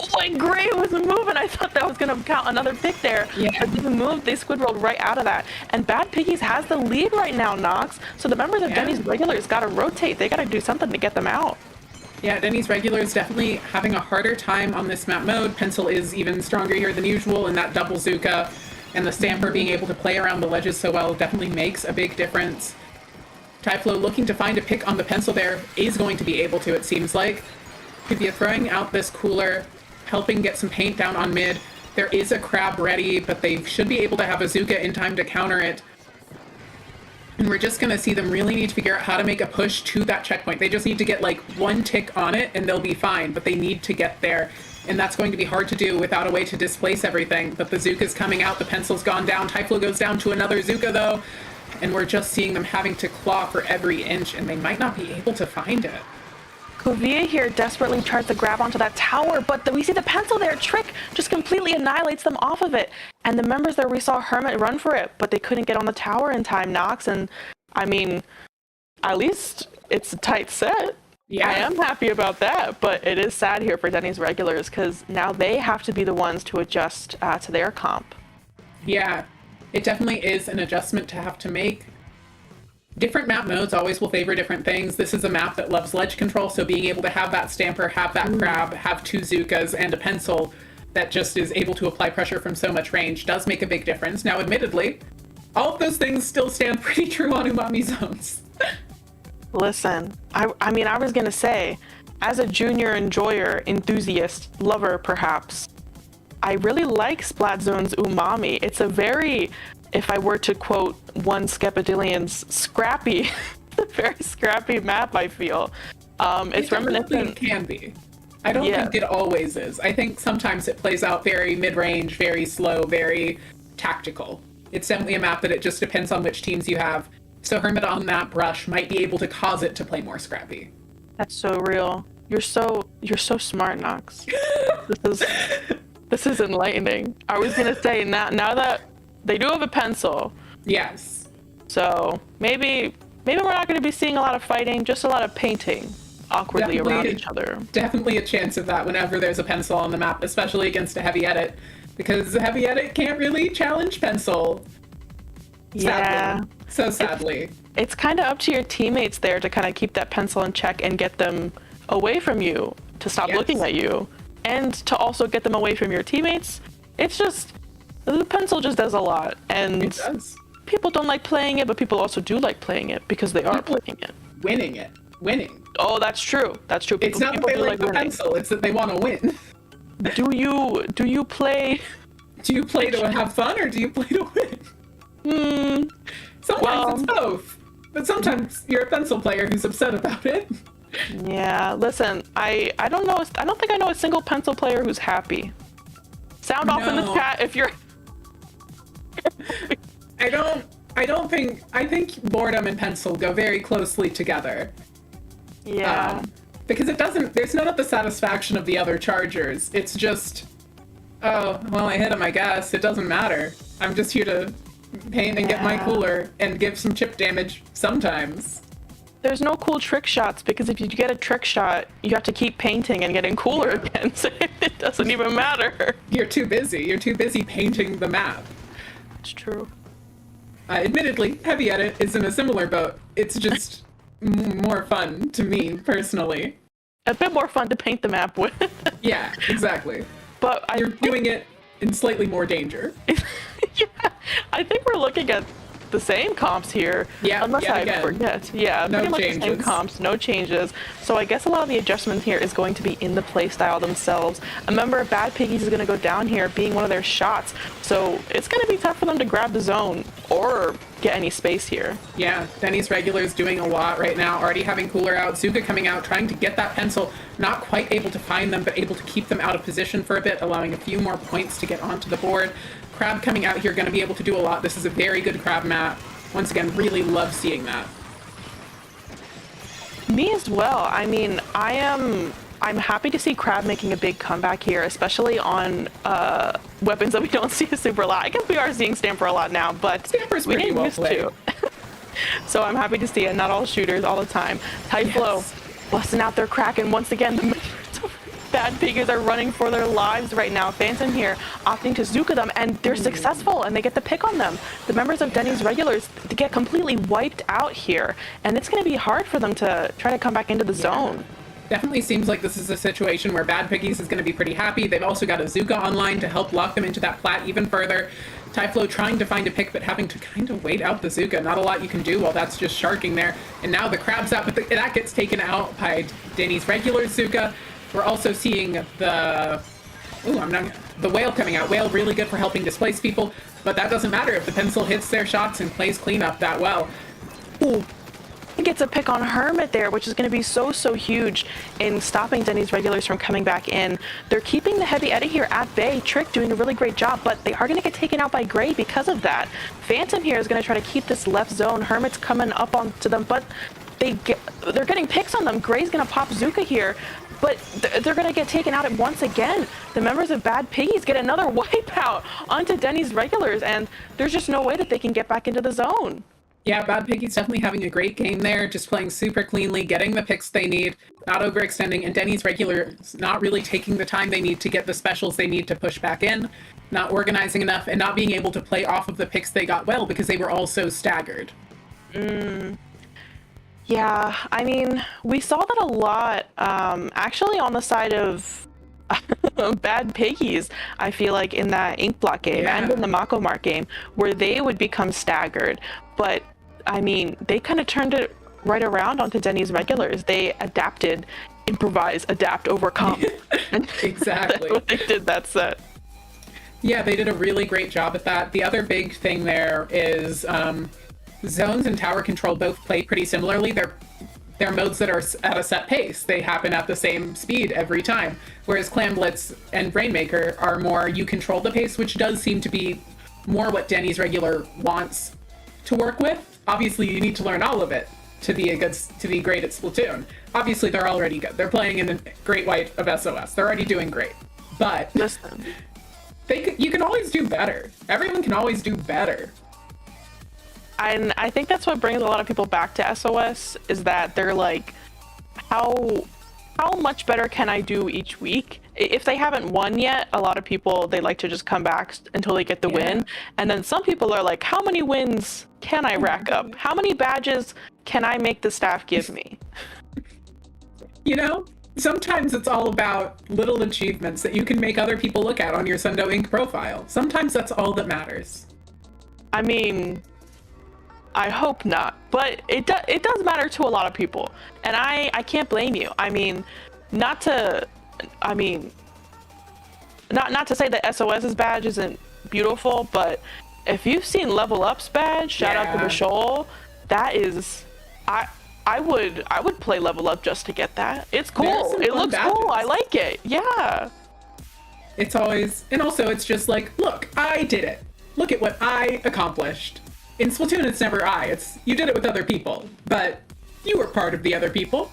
Oh, and Gray was moving. I thought that was going to count another pick there. Yeah. But they moved. They squid rolled right out of that. And Bad Piggies has the lead right now, Nox. So the members of Denny's regulars got to rotate. They got to do something to get them out. Yeah, Denny's regulars definitely having a harder time on this map mode. Pencil is even stronger here than usual, and that double Zuka and the Stamper being able to play around the ledges so well definitely makes a big difference. Typhlo looking to find a pick on the Pencil there is going to be able to, it seems like. Kuvia throwing out this cooler, helping get some paint down on mid. There is a crab ready, but they should be able to have a Zuka in time to counter it. And we're just going to see them really need to figure out how to make a push to that checkpoint. They just need to get like one tick on it and they'll be fine, but they need to get there. And that's going to be hard to do without a way to displace everything. But the Zuka's coming out, the Pencil's gone down. Typhlo goes down to another Zuka though. And we're just seeing them having to claw for every inch, and they might not be able to find it. Kuvia here desperately tries to grab onto that tower, but we see the pencil there. Trick just completely annihilates them off of it. And the members there, we saw Hermit run for it, but they couldn't get on the tower in time, Nox. And I mean, at least it's a tight set. Yeah. I am happy about that, but it is sad here for Denny's regulars because now they have to be the ones to adjust to their comp. Yeah, it definitely is an adjustment to have to make. Different map modes always will favor different things. This is a map that loves ledge control, so being able to have that Stamper, have that Crab, have 2 Zookas, and a pencil that just is able to apply pressure from so much range does make a big difference. Now, admittedly, all of those things still stand pretty true on Umami zones. Listen, I mean, I was gonna say, as a junior enjoyer, enthusiast, lover perhaps, I really like Splat Zone's Umami. It's a very, if I were to quote one Skepidillian's, scrappy, a very scrappy map, I feel. It's reminiscent. It can be. I don't think it always is. I think sometimes it plays out very mid-range, very slow, very tactical. It's definitely a map that it just depends on which teams you have. So Hermit on that brush might be able to cause it to play more scrappy. That's so real. You're so smart, Nox. This is enlightening. I was gonna say now that they do have a pencil. Yes. So maybe we're not gonna be seeing a lot of fighting, just a lot of painting awkwardly around each other. Definitely a chance of that whenever there's a pencil on the map, especially against a heavy edit, because heavy edit can't really challenge pencil. Sadly. Yeah. So sadly. It's kind of up to your teammates there to kind of keep that pencil in check and get them away from you, to stop looking at you, and to also get them away from your teammates. It's just, the pencil just does a lot, and It does. people don't like playing it, but people also do like playing it because they are playing it. Winning. Oh, that's true. That's true. It's not that they like the pencil, it's that they want to win. Do you play? Do you play to have fun or do you play to win? Sometimes it's both. But sometimes you're a pencil player who's upset about it. Yeah, listen, I don't know. I don't think I know a single pencil player who's happy. Sound off in the chat if you're. I think boredom and pencil go very closely together. Yeah. Because there's none of the satisfaction of the other chargers. It's just, oh, well, I hit him, I guess. It doesn't matter. I'm just here to paint and get my cooler and give some chip damage sometimes. There's no cool trick shots because if you get a trick shot, you have to keep painting and getting cooler again, so it doesn't even matter. You're too busy. You're too busy painting the map. It's true. Admittedly, heavy edit is in a similar boat. It's just more fun to me personally. A bit more fun to paint the map with. Yeah, exactly. But you're doing it in slightly more danger. Yeah, I think we're looking at the same comps here. Yeah, unless I forget. Yeah, no pretty much changes. the same comps, no changes. So I guess a lot of the adjustment here is going to be in the playstyle themselves. A member of Bad Piggies is going to go down here, being one of their shots. So it's going to be tough for them to grab the zone or get any space here. Yeah, Denny's regulars doing a lot right now, already having cooler out. Zuka coming out, trying to get that pencil, not quite able to find them, but able to keep them out of position for a bit, allowing a few more points to get onto the board. Crab coming out here, going to be able to do a lot. This is a very good Crab map. Once again, really love seeing that. Me as well. I mean, I'm happy to see Crab making a big comeback here, especially on weapons that we don't see super a lot. I guess we are seeing Stamper a lot now, but Stamper's we pretty didn't well used played. to. So I'm happy to see it. Not all shooters all the time. Tight flow, busting out their Kraken once again. The Bad Piggies are running for their lives right now. Phantom here opting to Zuka them, and they're successful, and they get the pick on them. The members of Denny's regulars get completely wiped out here, and it's going to be hard for them to try to come back into the zone. Definitely seems like this is a situation where Bad Piggies is going to be pretty happy. They've also got a Zuka online to help lock them into that plat even further. Tyflo trying to find a pick, but having to kind of wait out the Zuka. Not a lot you can do while that's just sharking there. And now the Crab's out, but that gets taken out by Denny's regular Zuka. We're also seeing the Whale coming out. Whale really good for helping displace people, but that doesn't matter if the pencil hits their shots and plays cleanup that well. Ooh. He gets a pick on Hermit there, which is going to be so huge in stopping Denny's regulars from coming back in. They're keeping the heavy edit here at bay. Trick doing a really great job, but they are going to get taken out by Gray because of that. Phantom here is going to try to keep this left zone. Hermit's coming up onto them, but they're getting picks on them. Gray's gonna pop Zuka here, but they're gonna get taken out at once again. The members of Bad Piggies get another wipeout onto Denny's regulars, and there's just no way that they can get back into the zone. Yeah, Bad Piggy's definitely having a great game there, just playing super cleanly, getting the picks they need, not overextending, and Denny's regulars not really taking the time they need to get the specials they need to push back in, not organizing enough, and not being able to play off of the picks they got well because they were all so staggered. Yeah, I mean, we saw that a lot, actually on the side of Bad Piggies, I feel like, in that Ink Block game and in the Mako Mart game, where they would become staggered. But, I mean, they kind of turned it right around onto Denny's regulars. They adapted, improvise, adapt, overcome. Exactly. That's what they did that set. Yeah, they did a really great job at that. The other big thing there is zones and tower control both play pretty similarly. They're modes that are at a set pace. They happen at the same speed every time. Whereas Clam Blitz and Brainmaker are more you control the pace, which does seem to be more what Denny's regular wants to work with. Obviously, you need to learn all of it to be great at Splatoon. Obviously, they're already good. They're playing in the Great White of SOS. They're already doing great. But Listen, you can always do better. Everyone can always do better. and I think that's what brings a lot of people back to SOS, is that they're like, how much better can I do each week? If they haven't won yet, a lot of people, they like to just come back until they get the win. And then some people are like, how many wins can I rack up? How many badges can I make the staff give me? You know, sometimes it's all about little achievements that you can make other people look at on your Sundo Inc. profile. Sometimes that's all that matters. I mean, I hope not, but it does matter to a lot of people, and I can't blame you. I mean, not to say that SOS's badge isn't beautiful, but if you've seen Level Up's badge, shout out to the Shoal, that is, I would play Level Up just to get that. It's cool. It looks cool. I like it. Yeah. It's always, and also it's just like, look, I did it. Look at what I accomplished. In Splatoon, it's never it's you did it with other people, but you were part of the other people.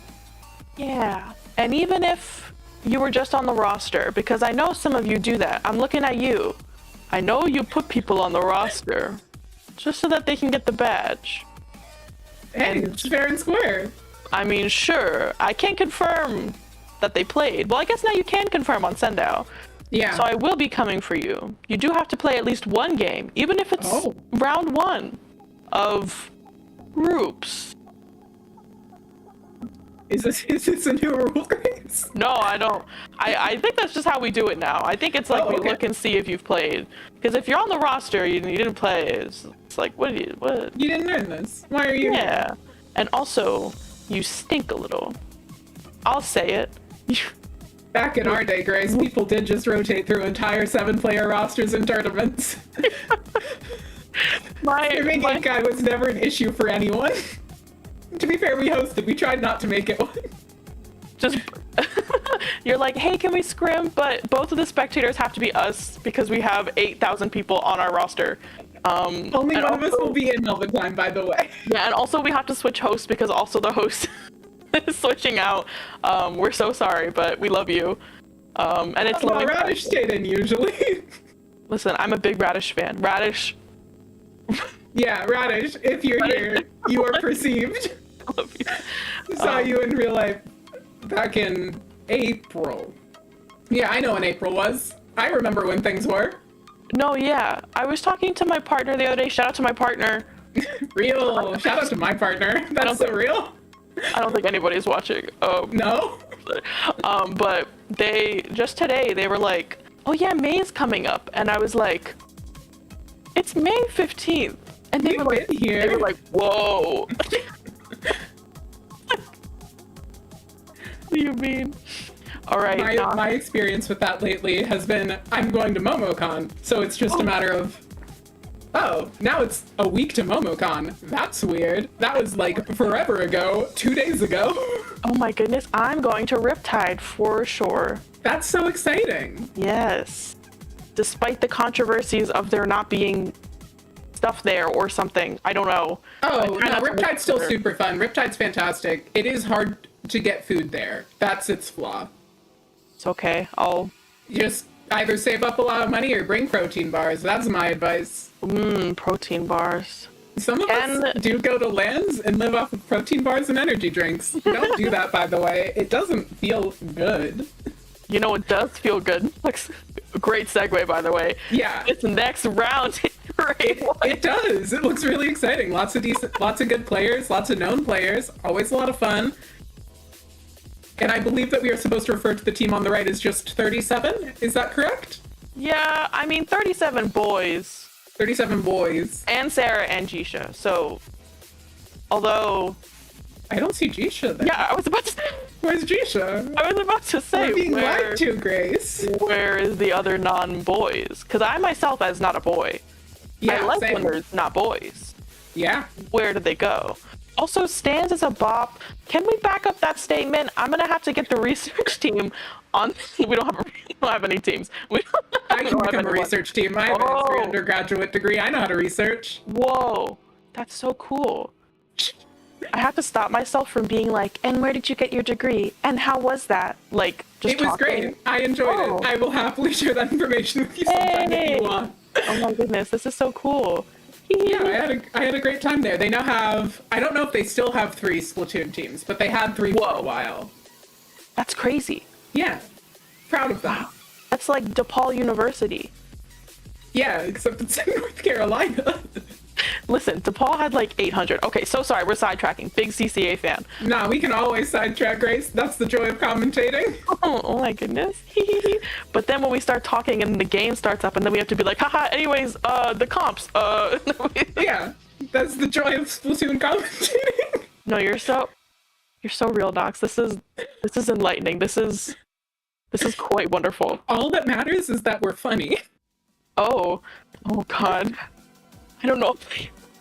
Yeah. And even if you were just on the roster, because I know some of you do that. I'm looking at you. I know you put people on the roster just so that they can get the badge. Hey, it's fair and square. I mean, sure, I can't confirm that they played. Well, I guess now you can confirm on Sendao. Yeah. So I will be coming for you. You do have to play at least one game, even if it's round 1 of groups. Is this a new rule, Grace? No, I don't. I think that's just how we do it now. I think it's like we look and see if you've played. Because if you're on the roster, you didn't play. It's like, what? You didn't earn this. Why are you Yeah. here? And also, you stink a little. I'll say it. Back in our day, Grace, people did just rotate through entire 7-player rosters in tournaments. Your main guy was never an issue for anyone. To be fair, we hosted. We tried not to make it one. Just you're like, hey, can we scrim? But both of the spectators have to be us because we have 8,000 people on our roster. Only one of us will be in all the time, by the way. Yeah, and also we have to switch hosts because also the host is switching out. We're so sorry, but we love you. And it's well, Radish stayed in usually. Listen, I'm a big Radish fan. Radish. Yeah, Radish, if you're here, you are perceived. I love you. Saw you in real life back in April. Yeah, I know when April was. I remember when things were. No, yeah. I was talking to my partner the other day. Shout out to my partner. Real. Shout out to my partner. That's so real. I don't think anybody's watching. No? But just today, they were like, oh yeah, May's coming up. And I was like, it's May 15th. And they were like, whoa. What do you mean? All right. My experience with that lately has been, I'm going to MomoCon. So it's just a matter of, oh, now it's a week to MomoCon. That's weird. That was like forever ago, 2 days ago. Oh my goodness, I'm going to Riptide for sure. That's so exciting. Yes. Despite the controversies of there not being stuff there or something. I don't know. Oh, I no, try not to Riptide's still consider- super fun. Riptide's fantastic. It is hard to get food there. That's its flaw. It's okay. I'll Just either save up a lot of money or bring protein bars. That's my advice. protein bars. Some of And- us do go to lands and live off of protein bars and energy drinks. Don't do that, by the way. It doesn't feel good. You know, it does feel good. Looks great segue, by the way. Yeah. This next round, great. It does. It looks really exciting. Lots of good players, lots of known players. Always a lot of fun. And I believe that we are supposed to refer to the team on the right as just 37. Is that correct? Yeah, I mean, 37 boys. 37 boys. And Sarah and Jisha. So, although, I don't see Jisha there. yeah, I was about to say, Where's Jisha? say We're being where, lied to, Grace. where is the other non-boys? Because I myself as not a boy. Yeah, I like same. when there's not boys. Yeah. Where did they go? Also, stands as a bop. Can we back up that statement? I'm gonna have to get the research team on. We don't have any teams. We I can don't have become a anyone. research team. I have Oh. a undergraduate degree. I know how to research. Whoa, that's so cool. I have to stop myself from being like, and where did you get your degree? And how was that? Like, just It was talking. great. I enjoyed Oh. it. I will happily share that information with you sometime if Hey. you want. Oh my goodness, this is so cool. Yeah, I had a great time there. They now have, I don't know if they still have 3 Splatoon teams, but they had 3 for a Whoa. while. That's crazy. Yeah. Proud of them. That's like DePaul University. Yeah, except it's in North Carolina. Listen, DePaul had like 800. Okay, so sorry, we're sidetracking. Big CCA fan. Nah, we can always sidetrack, Grace. That's the joy of commentating. Oh my goodness. But then when we start talking and the game starts up and then we have to be like, haha, anyways, the comps. Yeah, that's the joy of Splatoon commentating. No, you're so real, Docs. This is enlightening. This is quite wonderful. All that matters is that we're funny. Oh God. I don't know.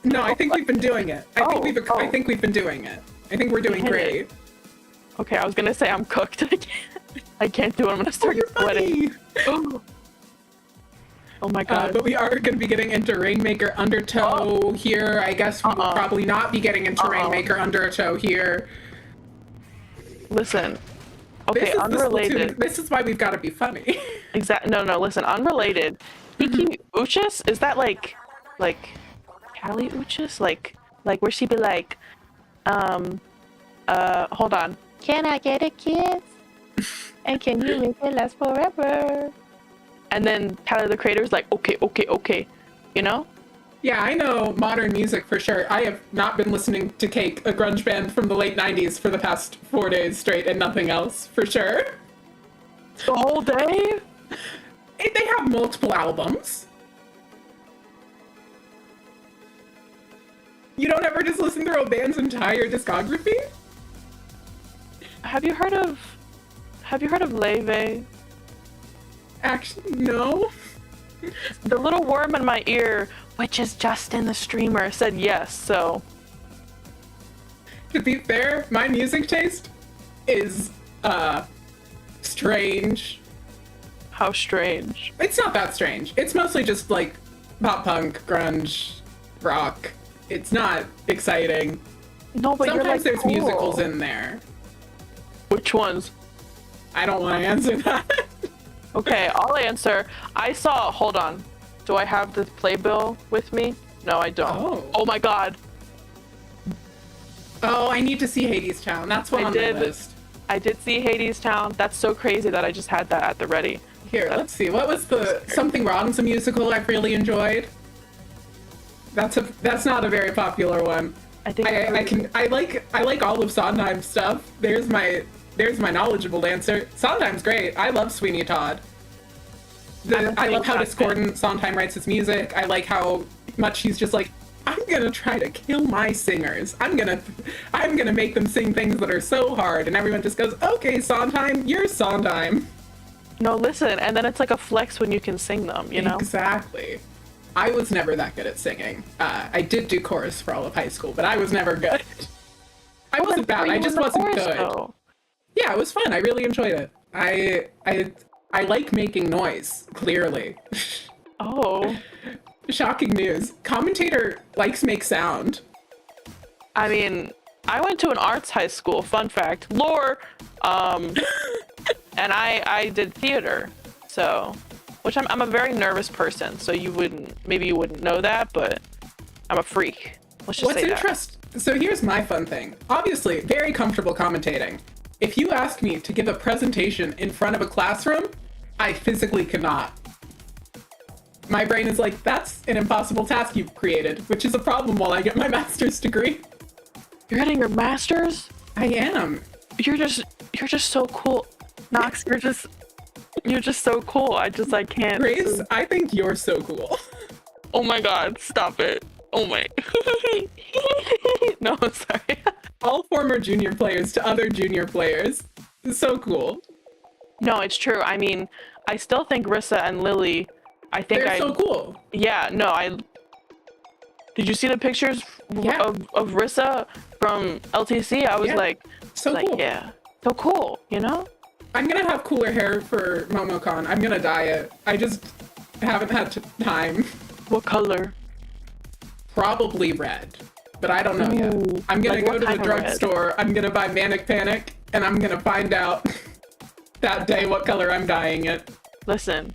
No, I think we've been doing it. I think Oh. we've been doing it. I think we're doing hit great. it. Okay, I was gonna say I'm cooked. I can't do it. I'm gonna Oh, start you're sweating. funny. Oh my God. But we are going to be getting into Rainmaker Undertow here. I guess we will probably not be getting into Rainmaker Undertow here. Listen. This Okay, is the unrelated. Splatoon- This is why we've got to be funny. No, listen, unrelated. Iki Uchis, is that like Callie Uchis? Like where she be like, hold on. Can I get a kiss? And can you make it last forever? And then Tyler the Creator's like, okay. You know? Yeah, I know modern music for sure. I have not been listening to Cake, a grunge band from the late 90s for the past 4 days straight and nothing else, for sure. The whole day? They have multiple albums. You don't ever just listen through a band's entire discography? Have you heard of Leve? Actually, no. The little worm in my ear, which is Justin the streamer, said yes, so To be fair, my music taste is, strange. how strange. It's not that strange. It's mostly just, like, pop punk, grunge, rock. It's not exciting. No, but you're Sometimes like there's cool. musicals in there. Which ones? I don't want to answer that. Okay, I'll answer. Hold on. Do I have the playbill with me? No, I don't. Oh. Oh my God. Oh, I need to see Hades Town. That's what I on did. the list. I did see Hades Town. That's so crazy that I just had that at the ready. Here, let's see. What was the Something Wrong's a musical I've really enjoyed? That's not a very popular one. I think I like all of Sondheim's stuff. There's my knowledgeable answer. Sondheim's great. I love Sweeney Todd. I love how discordant Sondheim writes his music. I like how much he's just like, I'm gonna try to kill my singers. I'm gonna make them sing things that are so hard, and everyone just goes, okay, Sondheim, you're Sondheim. No, listen, and then it's like a flex when you can sing them, you know? Exactly. I was never that good at singing. I did do chorus for all of high school, but I was never good. I wasn't bad. I just wasn't good. Though. Yeah, it was fun. I really enjoyed it. I like making noise. Clearly. Oh. Shocking news. Commentator likes make sound. I mean, I went to an arts high school, fun fact, lore, and I did theater, so, which I'm a very nervous person, so maybe you wouldn't know that, but I'm a freak. Let's just What's say that. interesting? So here's my fun thing. Obviously, very comfortable commentating. If you ask me to give a presentation in front of a classroom, I physically cannot. My brain is like, that's an impossible task you've created, which is a problem while I get my master's degree. You're getting your master's? I am. You're just so cool. Nox, you're just so cool. I can't. Grace, I think you're so cool. Oh my god, stop it. Oh my. No, I'm sorry. All former junior players to other junior players. So cool. No, it's true. I mean, I still think Rissa and Lily, They're so cool. Yeah, no, did you see the pictures Yeah. of Rissa from LTC? I was Yeah. like, So cool. yeah, so cool, you know? I'm gonna have cooler hair for MomoCon. I'm gonna dye it. I just haven't had time. What color? Probably red, but I don't know yet. Ooh, I'm gonna like go what to the kind of red? drugstore. I'm gonna buy Manic Panic, and I'm gonna find out that day what color I'm dyeing it. Listen,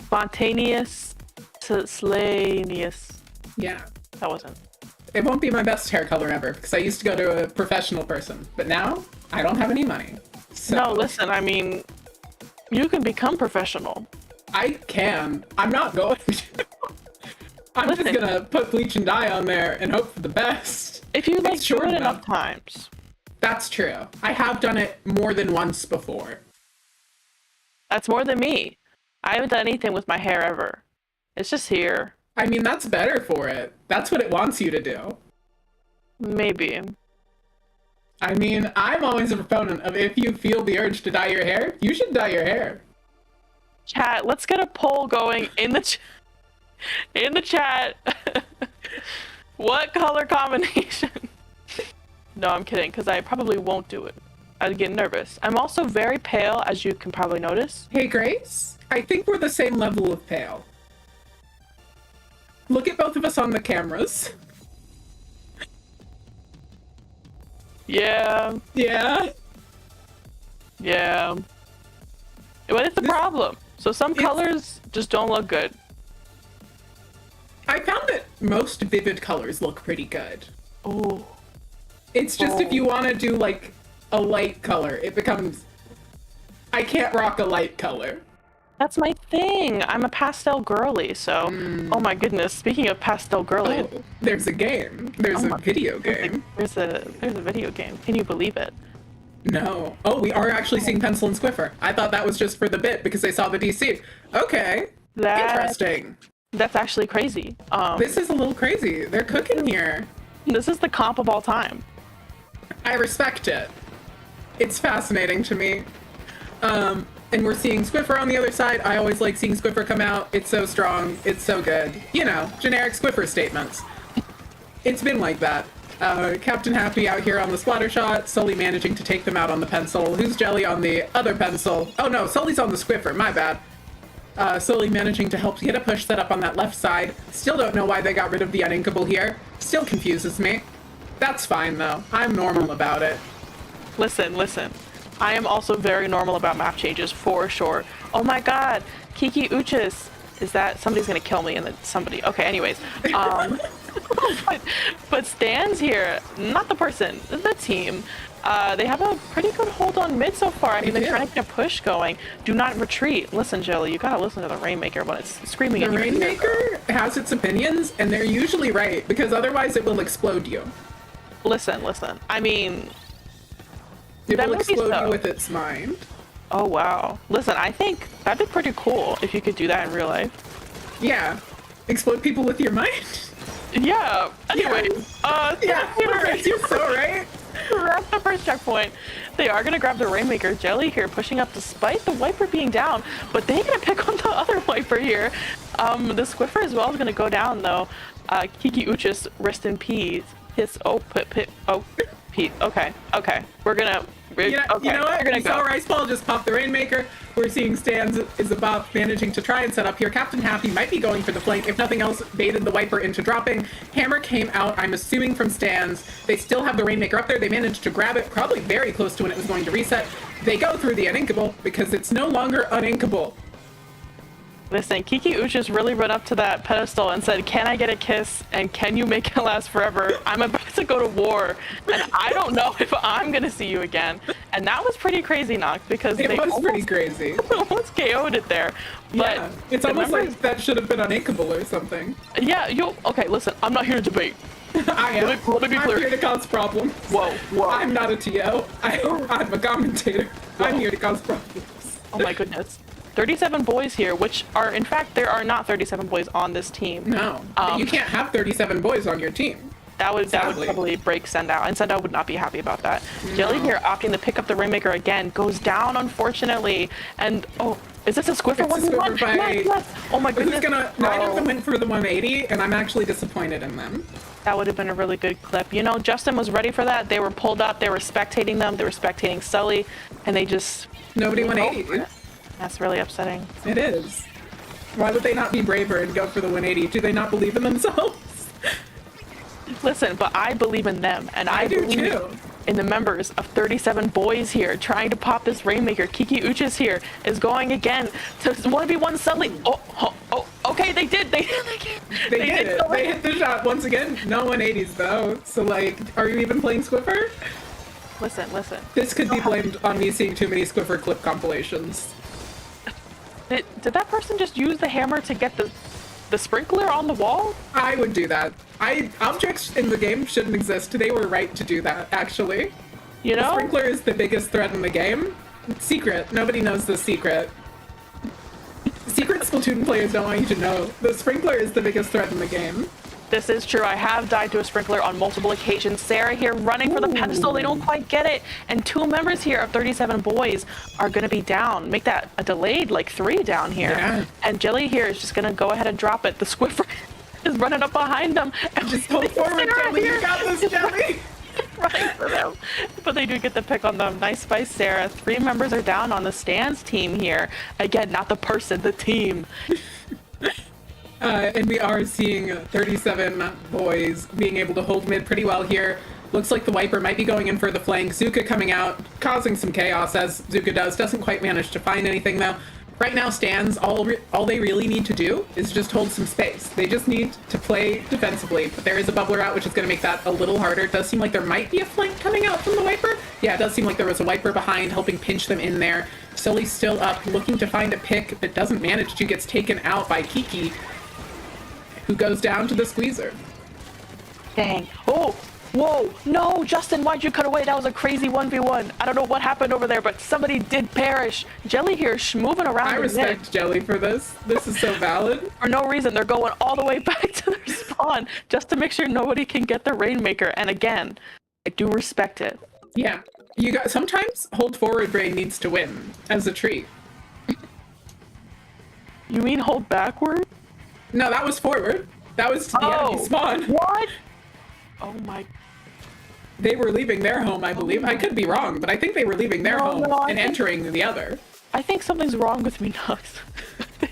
spontaneous to slannious. Yeah. That wasn't. It won't be my best hair color ever because I used to go to a professional person, but now I don't have any money. So No, listen, I mean, you can become professional. I can. I'm not going to. I'm Listen. just gonna put bleach and dye on there and hope for the best. If you like It's do short it enough. enough times. That's true. I have done it more than once before. That's more than me. I haven't done anything with my hair ever. It's just here. I mean, that's better for it. That's what it wants you to do. Maybe. I mean, I'm always a proponent of if you feel the urge to dye your hair, you should dye your hair. Chat, let's get a poll going in the in the chat. What color combination? No, I'm kidding, because I probably won't do it. I'd get nervous. I'm also very pale, as you can probably notice. Hey, Grace, I think we're the same level of pale. Look at both of us on the cameras. Yeah, Yeah. yeah. But it's a problem. So some colors just don't look good. I found that most vivid colors look pretty good. Ooh. It's just if you want to do like a light color, it becomes. I can't rock a light color. That's my thing. I'm a pastel girly, so. Oh my goodness. Speaking of pastel girly, Oh, there's a game. There's a video game. there's a video game. Can you believe it? No. Oh, we are actually seeing Pencil and Squiffer. I thought that was just for the bit because they saw the DC. Okay. Interesting. That's actually crazy. This is a little crazy. They're cooking here. This is the comp of all time. I respect it. It's fascinating to me. And we're seeing Squiffer on the other side. I always like seeing Squiffer come out. It's so strong. It's so good. You know, generic Squiffer statements. It's been like that. Captain Happy out here on the splatter shot, Sully managing to take them out on the pencil. Who's Jelly on the other pencil? Oh no, Sully's on the Squiffer, my bad. Sully managing to help get a push set up on that left side. Still don't know why they got rid of the uninkable here. Still confuses me. That's fine though. I'm normal about it. Listen. I am also very normal about map changes, for sure. Oh my god, Kiki Uchis. Is that somebody's gonna kill me and then somebody? Okay, anyways. But Stan's here, not the person, the team. They have a pretty good hold on mid so far. I mean, they're trying to get a push going. Do not retreat. Listen, Jelly, you gotta listen to the Rainmaker when it's screaming The in your ear. Rainmaker has its opinions, and they're usually right, because otherwise it will explode you. Listen. I mean, It that will may be explode so. you with its mind. Oh wow. Listen, I think that'd be pretty cool if you could do that in real life. Yeah. Explode people with your mind. Yeah. Anyway, Yeah, Grace, you're so right. we're at the first checkpoint. They are gonna grab the Rainmaker. Jelly here pushing up despite the wiper being down, but they're gonna pick on the other wiper here. The Squiffer as well is gonna go down though. Kiki Uchis, rest in peace. Okay. We're You know, Okay, you know what? you're gonna We saw go. Rice Ball just pop the Rainmaker. We're seeing Stans is above managing to try and set up here. Captain Happy might be going for the flank. If nothing else, baited the Wiper into dropping. Hammer came out, I'm assuming from Stans. They still have the Rainmaker up there. They managed to grab it, probably very close to when it was going to reset. They go through the uninkable because it's no longer uninkable. Listen, Kiki Uchis really went up to that pedestal and said, "Can I get a kiss? And can you make it last forever? I'm about to go to war, and I don't know if I'm gonna see you again." And that was pretty crazy, Nox, because It they was pretty almost, crazy. almost KO'd it there. But Yeah, it's almost remember- like that should have been uninkable or something. yeah, okay, listen, I'm not here to debate. I am. Let me be I'm clear. here to cause problems. Whoa. I'm not a TO. I'm a commentator. I'm here to cause problems. Oh my goodness. 37 boys here, which are, in fact, there are not 37 boys on this team. No, you can't have 37 boys on your team. That would Sadly. probably break Sendow, and Sendow would not be happy about that. Jelly here opting to pick up the Rainmaker again, goes down, unfortunately, and oh, is this a Squiffer It's a 1v1? Squiffer fight. Yes. Oh my goodness. Neither of them Oh, went for the 180, and I'm actually disappointed in them. that would have been a really good clip. You know, Justin was ready for that. They were pulled up, they were spectating them, they were spectating Sully, and they just... Nobody 180, dude. That's really upsetting. It is. Why would they not be braver and go for the 180? Do they not believe in themselves? Listen, but I believe in them, and I do believe too. in the members of 37 boys here trying to pop this Rainmaker. Kiki Uchis here is going again to 1v1 Sully. Oh, okay, they did. They They did it. They hit the shot once again. No 180s though. So like, are you even playing Squiffer? Listen. This could be blamed on me seeing too many Squiffer clip compilations. Did that person just use the hammer to get the sprinkler on the wall? I would do that. Objects in the game shouldn't exist. They were right to do that, actually. You The know? sprinkler is the biggest threat in the game. Secret. Nobody knows the secret. Secret Splatoon players don't want you to know. The sprinkler is the biggest threat in the game. This is true. I have died to a sprinkler on multiple occasions. Sarah here running for the pedestal. They don't quite get it. And 2 members here of 37 boys are going to be down. Make that a delayed, like 3 down here. Yeah. And Jelly here is just going to go ahead and drop it. The Squiffer is running up behind them. And Just hold forward, Sarah Jelly. here You got this, Jelly. running for them. But they do get the pick on them. Nice by Sarah. 3 members are down on the Stans team here. Again, not the person, the team. And we are seeing 37 boys being able to hold mid pretty well here. Looks like the Wiper might be going in for the flank. Zuka coming out, causing some chaos as Zuka does. Doesn't quite manage to find anything though. Right now, Stans, all they really need to do is just hold some space. They just need to play defensively. But there is a bubbler out, which is going to make that a little harder. It does seem like there might be a flank coming out from the Wiper. Yeah, it does seem like there was a Wiper behind, helping pinch them in there. Sully's still up, looking to find a pick, but doesn't manage to. Gets taken out by Kiki, who goes down to the squeezer. Dang. Oh, whoa. No, Justin, why'd you cut away? That was a crazy 1v1. I don't know what happened over there, but somebody did perish. Jelly here moving around I the respect mid. Jelly for this. This is so valid. For no reason, they're going all the way back to their spawn just to make sure nobody can get the Rainmaker. And again, I do respect it. Yeah. You got sometimes hold forward brain needs to win as a treat. You mean hold backward? No, that was forward. That was to the enemy spawn. What? Oh my. They were leaving their home, I believe. I could be wrong, but I think they were leaving their home I and think- entering the other. I think something's wrong with me, Nox. I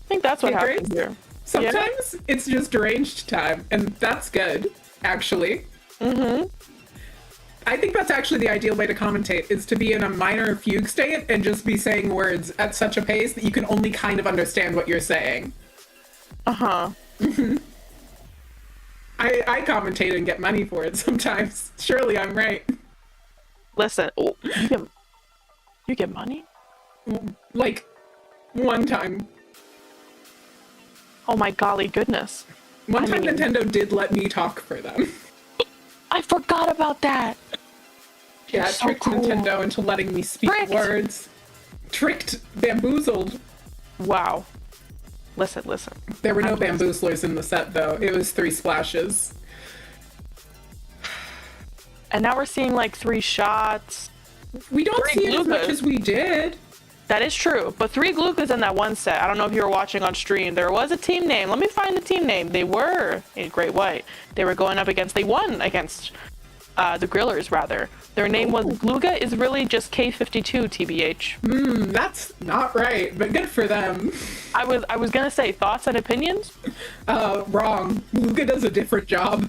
think that's what Hey, happened Grace? here. Sometimes it's just deranged time, and that's good, actually. Mm-hmm. I think that's actually the ideal way to commentate, is to be in a minor fugue state and just be saying words at such a pace that you can only kind of understand what you're saying. Uh-huh. I commentate and get money for it sometimes. Surely I'm right. Listen, you get money? Like, one time. Oh my golly goodness. One time mean- Nintendo did let me talk for them. I forgot about that. Yeah, it so tricked cool. Nintendo into letting me speak Tricked. words. Tricked, bamboozled. Wow. Listen. There were no bamboozlers in the set, though. It was 3 splashes. And now we're seeing like 3 shots. We don't 3 see it as much gloogas. as we did. That is true, but 3 gloogas in that one set. I don't know if you were watching on stream. There was a team name. Let me find the team name. They were in Great White. They were going up against, they won against the grillers rather. Their name was glooga is really just K52 TBH. That's not right, but good for them. I was gonna say thoughts and opinions. Wrong. Glooga does a different job.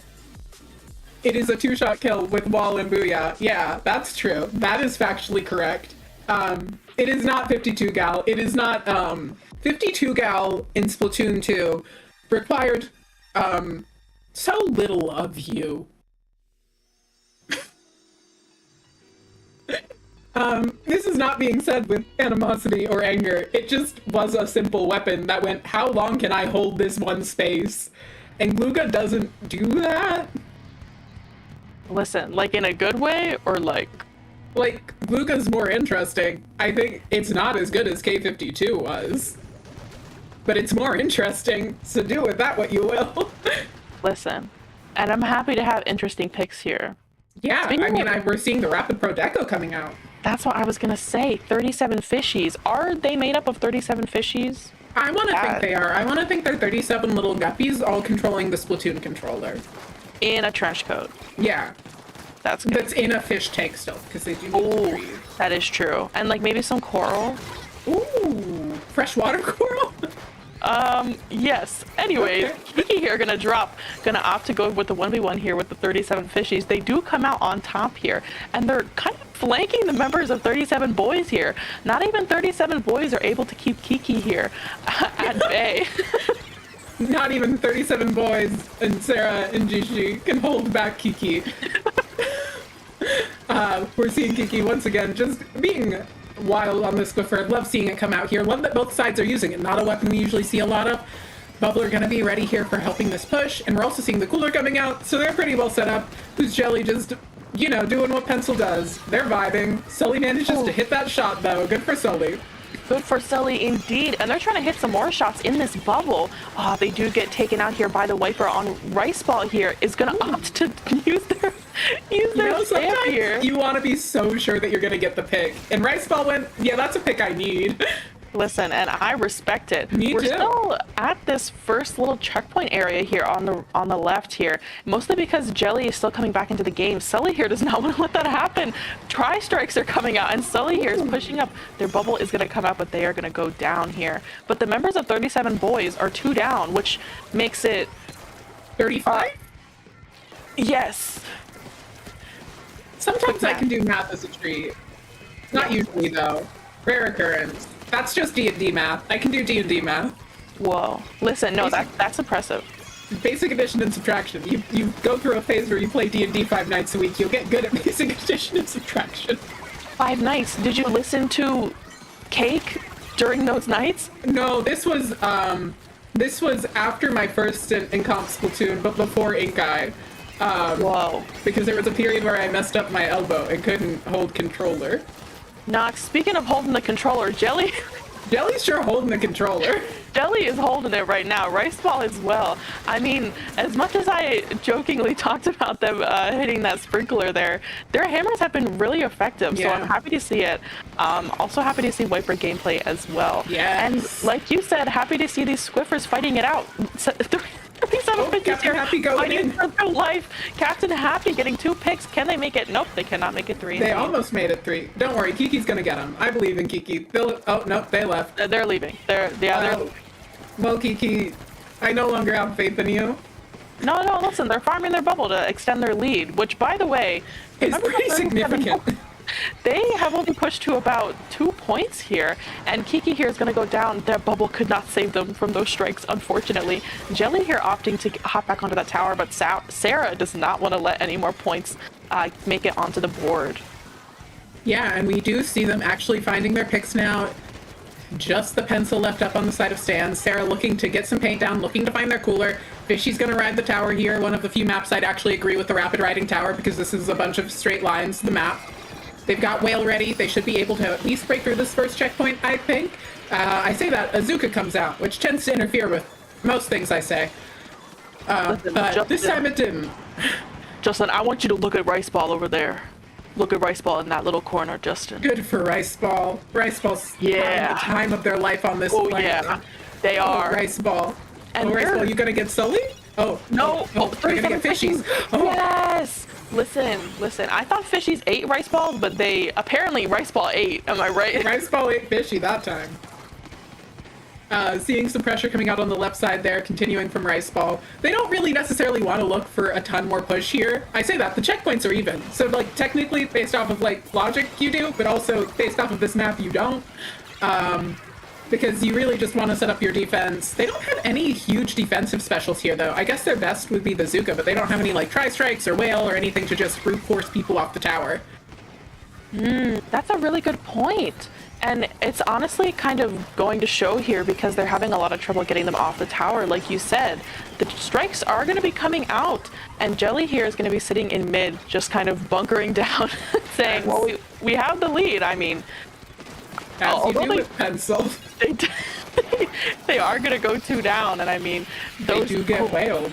It is a 2-shot kill with wall and booyah. Yeah, that's true. That is factually correct. It is not 52 gal. It is not 52 gal in Splatoon 2 required so little of you. This is not being said with animosity or anger. It just was a simple weapon that went, how long can I hold this one space? And glooga doesn't do that. Listen, like in a good way or like glooga's more interesting. I think it's not as good as K52 was, but it's more interesting, so do with that what you will. listen. And I'm happy to have interesting picks here. Yeah, we're seeing the Rapid Pro Deco coming out. That's what I was gonna say. 37 fishies. Are they made up of 37 fishies? I want to think they are. I want to think they're 37 little guppies all controlling the Splatoon controller. In a trench coat. Yeah. That's good. That's in a fish tank still, because they do need to breathe. That is true. And like maybe some coral. Ooh, freshwater coral? Yes. Anyways, Kiki here gonna opt to go with the 1v1 here with the 37 fishies. They do come out on top here, and they're kind of flanking the members of 37 boys here. Not even 37 boys are able to keep Kiki here at bay. Not even 37 boys and Sarah and Jisha can hold back Kiki. We're seeing Kiki once again just being wild on this Squiffer. Love seeing it come out here. Love that both sides are using it. Not a weapon we usually see a lot of. Bubble are going to be ready here for helping this push, and we're also seeing the cooler coming out, so they're pretty well set up. Who's Jelly just, you know, doing what Pencil does. They're vibing. Sully manages to hit that shot, though. Good for Sully. Good for Sully indeed, and they're trying to hit some more shots in this bubble. They do get taken out here by the wiper on Rice Ball here. Is going to opt to use their stamp here. You want to be so sure that you're going to get the pick. And Rice Ball went, yeah, that's a pick I need. Listen, and I respect it. We're still at this first little checkpoint area here on the left here, mostly because Jelly is still coming back into the game. Sully here does not want to let that happen. Tri-strikes are coming out, and Sully here is pushing up. Their bubble is going to come out, but they are going to go down here. But the members of 37 boys are 2 down, which makes it 35? Yes. Sometimes I can do math as a treat. Not usually, though. Rare occurrence. That's just D&D math. I can do D&D math. Whoa. Listen, no, that's impressive. Basic addition and subtraction. You go through a phase where you play D&D 5 nights a week. You'll get good at basic addition and subtraction. 5 nights? Did you listen to Cake during those nights? No, this was after my first stint in Comp Splatoon, but before Ink Eye. Whoa. Because there was a period where I messed up my elbow and couldn't hold controller. Nox, speaking of holding the controller, Jelly's sure holding the controller. Jelly is holding it right now. Rice Ball as well. I mean, as much as I jokingly talked about them hitting that sprinkler there, their hammers have been really effective, so I'm happy to see it. Also happy to see Wiper gameplay as well. Yes. And like you said, happy to see these Squiffers fighting it out. 37 Piggies here Happy going fighting in. for their life. Captain Happy getting 2 picks. Can they make it? Nope, they cannot make it 3. They almost made it 3. Don't worry, Kiki's gonna get them. I believe in Kiki. Oh, no, they left. They're leaving. They're Well, Kiki, I no longer have faith in you. No, listen, they're farming their bubble to extend their lead, which, by the way, It's pretty significant. They have only pushed to about 2 points here, and Kiki here is going to go down. Their bubble could not save them from those strikes, unfortunately. Jelly here opting to hop back onto that tower, but Sarah does not want to let any more points make it onto the board. Yeah, and we do see them actually finding their picks now. Just the pencil left up on the side of stands. Sarah looking to get some paint down, looking to find their cooler. Fishy's going to ride the tower here. One of the few maps I'd actually agree with the rapid riding tower, because this is a bunch of straight lines, the map. They've got Whale ready. They should be able to at least break through this first checkpoint, I think. I say that, Azuka comes out, which tends to interfere with most things I say. But this time it didn't. Justin, I want you to look at Rice Ball over there. Look at Rice Ball in that little corner, Justin. Good for Rice Ball. Rice Ball's having the time of their life on this planet. Yeah, they are. Rice Ball. And Rice Ball, you gonna get Sully? Oh, No. they're gonna get fishies. Oh. Yes. Listen. I thought fishies ate rice balls, but they apparently rice ball ate. Am I right? Rice ball ate fishy that time. Seeing some pressure coming out on the left side there, continuing from rice ball. They don't really necessarily want to look for a ton more push here. I say that, the checkpoints are even. So, like, technically, based off of, like, logic you do, but also based off of this map you don't. Because you really just want to set up your defense. They don't have any huge defensive specials here, though. I guess their best would be the Zuka, but they don't have any, like, tri-strikes or whale or anything to just brute force people off the tower. That's a really good point. And it's honestly kind of going to show here because they're having a lot of trouble getting them off the tower. Like you said, the strikes are going to be coming out, and Jelly here is going to be sitting in mid, just kind of bunkering down, saying, well, we have the lead. I mean, As you do with Pencil. They are going to go 2 down, and I mean, They do get whaled.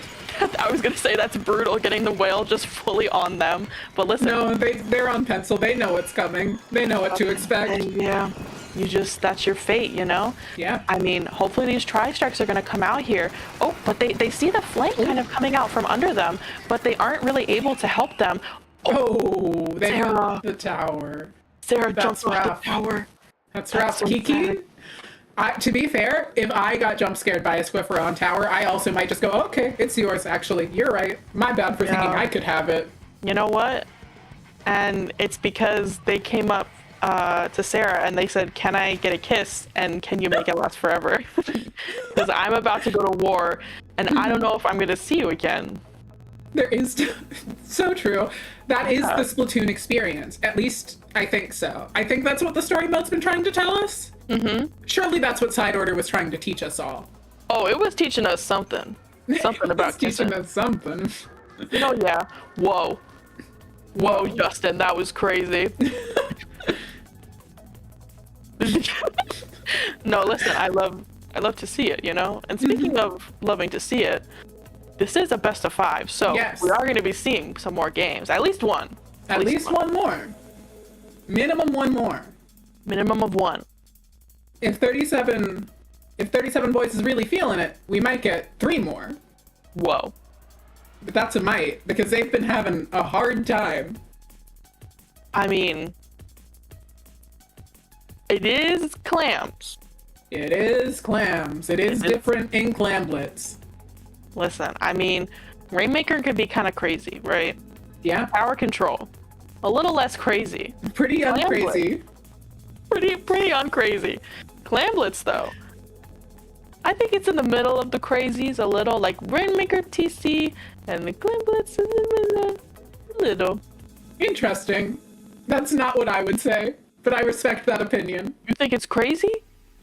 I was going to say that's brutal, getting the whale just fully on them. But listen. No, they're on Pencil. They know what's coming. They know what to expect. Yeah. That's your fate, you know? Yeah. I mean, hopefully these tri-strikes are going to come out here. Oh, but they see the flank kind of coming out from under them, but they aren't really able to help them. Oh, they Sarah. got the tower. Sarah That's jumps off rough. the tower. That's That's rough. so Kiki, sad. to be fair, if I got jump scared by a Swiffer on tower, I also might just go, okay, it's yours, actually. You're right. My bad for thinking I could have it. You know what? And it's because they came up to Sarah and they said, can I get a kiss and can you make it last forever? Because I'm about to go to war and I don't know if I'm going to see you again. There is so true. That is the Splatoon experience. At least I think so. I think that's what the story mode's been trying to tell us. Mm-hmm. Surely that's what Side Order was trying to teach us all. Oh, it was teaching us something. Something about kissing. teaching us something. You know, yeah. Whoa, Justin, that was crazy. No, listen, I love to see it, you know? And speaking of loving to see it, this is a best of 5, so yes. we are going to be seeing some more games. At least one. At least one more. Minimum one more. Minimum of 1. If 37 Boys is really feeling it, we might get 3 more. Whoa. But that's a might, because they've been having a hard time. I mean, it is clams. It is clams. It is different in clamblets. Listen, I mean, Rainmaker could be kind of crazy, right? Yeah. Power control. A little less crazy. Pretty uncrazy. Pretty uncrazy. Clamblets, though. I think it's in the middle of the crazies, a little like Rainmaker TC, and the Clamblets in the middle. A little. Interesting. That's not what I would say, but I respect that opinion. You think it's crazy?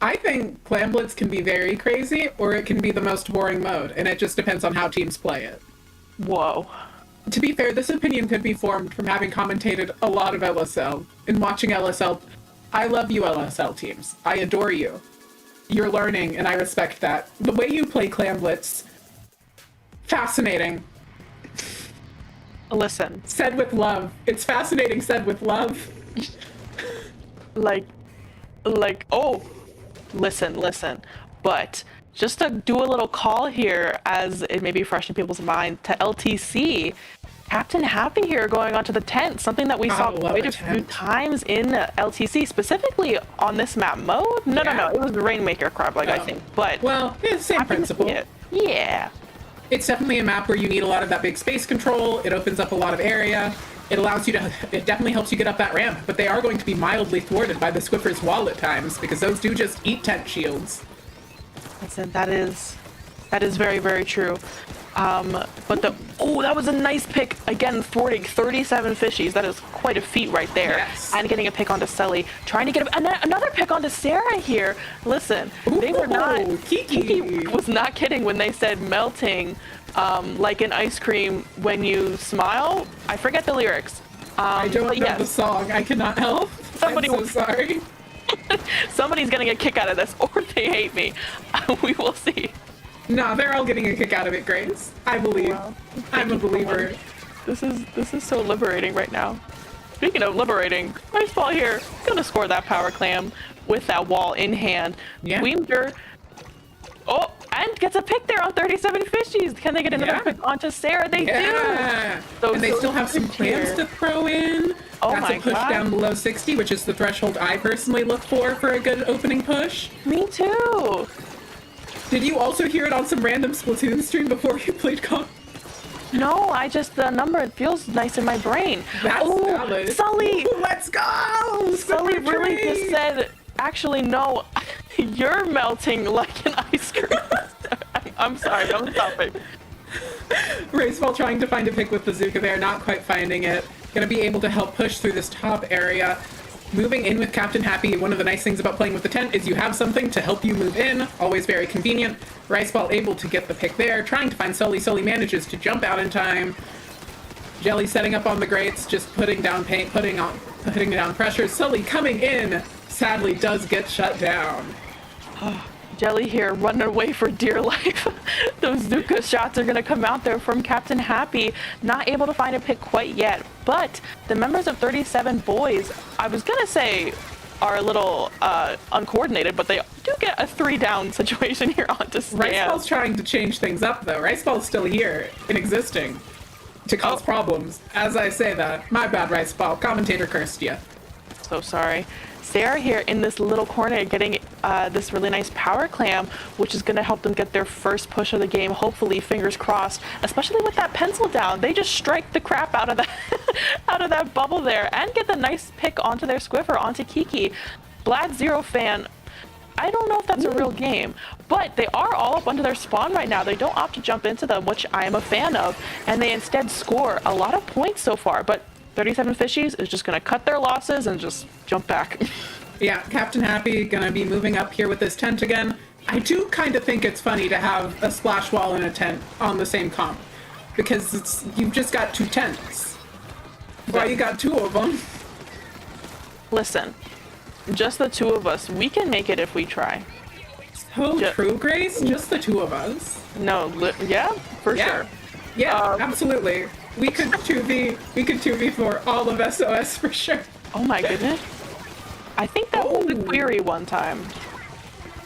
I think Clamblets can be very crazy, or it can be the most boring mode, and it just depends on how teams play it. Whoa. To be fair, this opinion could be formed from having commentated a lot of LSL, and watching LSL. I love you, LSL teams. I adore you. You're learning, and I respect that. The way you play Clamblets, fascinating. Listen. Said with love. It's fascinating said with love. like, oh, listen. But just to do a little call here, as it may be fresh in people's mind, to LTC, Captain Happy here going onto the tent, something that we saw quite a few times in LTC, specifically on this map mode. No, it was the Rainmaker crab, I think. But well, it's the same principle. Yeah. It's definitely a map where you need a lot of that big space control. It opens up a lot of area. It allows you to, it definitely helps you get up that ramp, but they are going to be mildly thwarted by the Swiffer's wall at times, because those do just eat tent shields. Listen, that is very, very true. But that was a nice pick. Again, thwarting 37 fishies. That is quite a feat right there. Yes. And getting a pick onto Selly. Trying to get another pick onto Sarah here. Listen, they were not... Kiki was not kidding when they said melting like an ice cream when you smile. I forget the lyrics. I don't know the song. I cannot help. I'm so sorry. Somebody's gonna get a kick out of this, or they hate me. We will see. No, they're all getting a kick out of it, Grace. I believe. Wow. I'm a believer. This is so liberating right now. Speaking of liberating, nice ball here. Gonna score that power clam with that wall in hand. Yeah. Weemder Oh, and gets a pick there on 37 fishies. Can they get another pick onto Sarah? They do. So, and they still have some clams to throw in. Oh That's my a push God. down below 60, which is the threshold I personally look for a good opening push. Me too. Did you also hear it on some random Splatoon stream before you played comp? No, the number, it feels nice in my brain. That's valid. Sully! Ooh, let's go! Sully Super really train! just said, actually, no, you're melting like an ice cream. I'm sorry, I'm stopping. Raceball trying to find a pick with Bazooka there, not quite finding it. Gonna be able to help push through this top area. Moving in with Captain Happy, one of the nice things about playing with the tent is you have something to help you move in, always very convenient. Riceball able to get the pick there, trying to find Sully. Sully manages to jump out in time. Jelly setting up on the grates, just putting down paint, putting down pressure. Sully coming in, sadly does get shut down. Jelly here running away for dear life. Those Zuka shots are going to come out there from Captain Happy. Not able to find a pick quite yet, but the members of 37 Boys, I was going to say, are a little uncoordinated, but they do get a 3-down situation here onto Stan. Riceball's trying to change things up though. Riceball's still here and existing to cause problems. As I say that, my bad, Riceball. Commentator cursed you. So sorry. Sarah here in this little corner getting this really nice power clam, which is going to help them get their first push of the game, hopefully, fingers crossed, especially with that pencil down. They just strike the crap out of that out of that bubble there and get the nice pick onto their squiffer, onto Kiki. Blad Zero fan, I don't know if that's a real game, but they are all up under their spawn right now. They don't opt to jump into them, which I am a fan of, and they instead score a lot of points so far, but 37 Fishies is just going to cut their losses and just jump back. Yeah, Captain Happy gonna be moving up here with this tent again. I do kind of think it's funny to have a splash wall and a tent on the same comp, because you've just got 2 tents. Why you got 2 of them? Listen, just the 2 of us, we can make it if we try. So true, Grace. Just the 2 of us. No, yeah, for sure. Yeah, absolutely. We could 2v for all of SOS for sure. Oh my goodness. I think that was the query one time.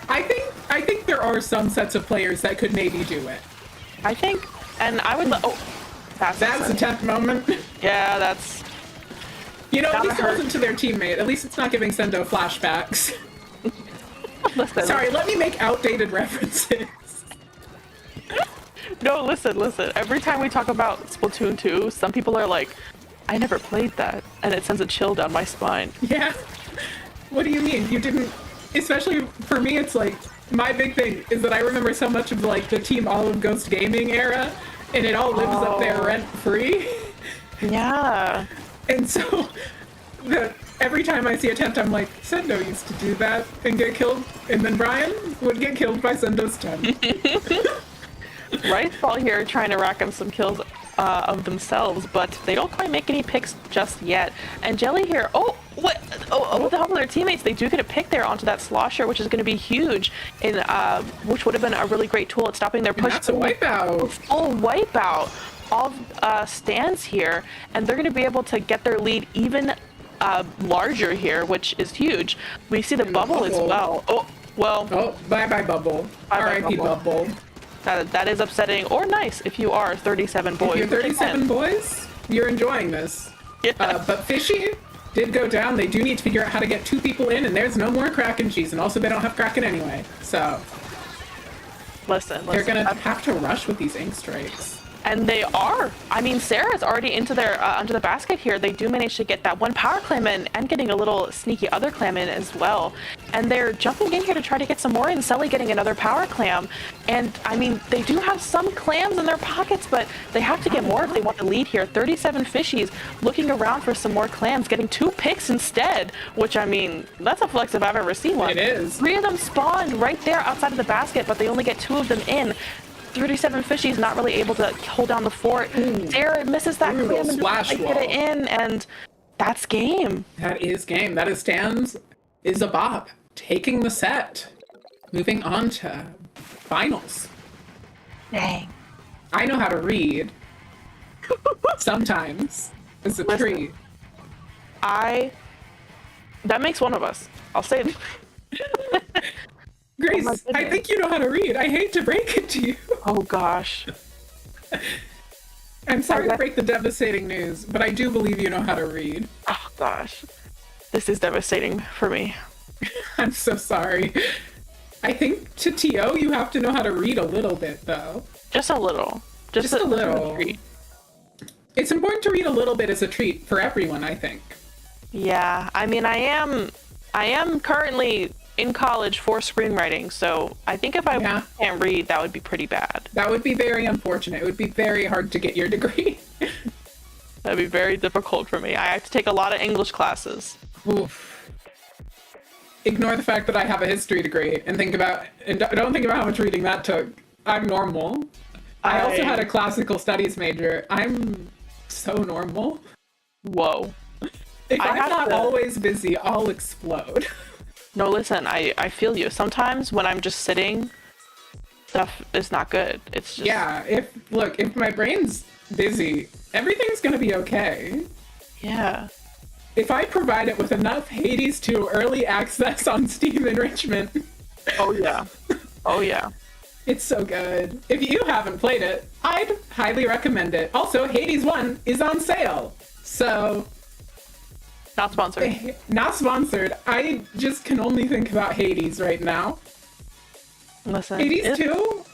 I think there are some sets of players that could maybe do it. I think, and I would. That's a temp moment. Yeah, that's. You know, at least it wasn't to their teammate. At least it's not giving Sendo flashbacks. Listen. Sorry, let me make outdated references. No, listen. Every time we talk about Splatoon 2, some people are like, I never played that, and it sends a chill down my spine. Yeah. What do you mean? You didn't... Especially for me, it's like, my big thing is that I remember so much of like the Team Olive Ghost gaming era, and it all lives up there rent-free. Yeah. And so, every time I see a tent, I'm like, Sendo used to do that and get killed, and then Brian would get killed by Sendo's tent. Riceball here trying to rack up some kills of themselves, but they don't quite make any picks just yet. And Jelly here, with the help of their teammates, they do get a pick there onto that slosher, which is going to be huge, in which would have been a really great tool at stopping their push. That's a wipeout. Full wipeout of stands here, and they're going to be able to get their lead even larger here, which is huge. We see the bubble as well. Oh, bye-bye bubble. R.I.P. bubble. That is upsetting, or nice if you are 37 Boys. If you're 37 Boys, you're enjoying this. Yeah. But Fishy did go down. They do need to figure out how to get 2 people in, and there's no more Kraken cheese, and also they don't have Kraken anyway. So Listen. They're gonna have to rush with these ink strikes. And they are. I mean, Sarah's already into their under the basket here. They do manage to get that one power clam in and getting a little sneaky other clam in as well. And they're jumping in here to try to get some more in. Sully getting another power clam. And I mean, they do have some clams in their pockets, but they have to get more if they want the lead here. 37 Fishies looking around for some more clams, getting 2 picks instead, which I mean, that's a flex if I've ever seen one. It is. 3 of them spawned right there outside of the basket, but they only get 2 of them in. 37 Fishies not really able to hold down the fort. Sarah misses that clam and splash get it in, and that's game. That is game. That is stands is a bop. Taking the set. Moving on to finals. Dang. I know how to read. Sometimes. It's a treat. That makes one of us. I'll say it. Grace, my I goodness. think you know how to read. I hate to break it to you. Oh gosh. I'm sorry to Okay. break the devastating news, but I do believe you know how to read. Oh gosh. This is devastating for me. I'm so sorry. I think to TO, you have to know how to read a little bit, though. Just a little. Just A little. treat. It's important to read a little bit as a treat for everyone, I think. Yeah, I mean, I am currently in college for screenwriting, so I think if I Yeah. can't read, that would be pretty bad. That would be very unfortunate. It would be very hard to get your degree. That'd be very difficult for me. I have to take a lot of English classes. Oof. Ignore the fact that I have a history degree and don't think about how much reading that took. I'm normal. I also had a classical studies major. I'm so normal. Whoa. If I I'm have not to- always busy, I'll explode. No, listen, I feel you. Sometimes when I'm just sitting, stuff is not good. It's just Yeah, if my brain's busy, everything's gonna be okay. yeah. If I provide it with enough Hades 2 early access on Steam Enrichment, Oh yeah. Oh yeah. it's so good. If you haven't played it, I'd highly recommend it. Also, Hades 1 is on sale. So, Not sponsored. not sponsored. I just can only think about Hades right now. Listen. Hades 2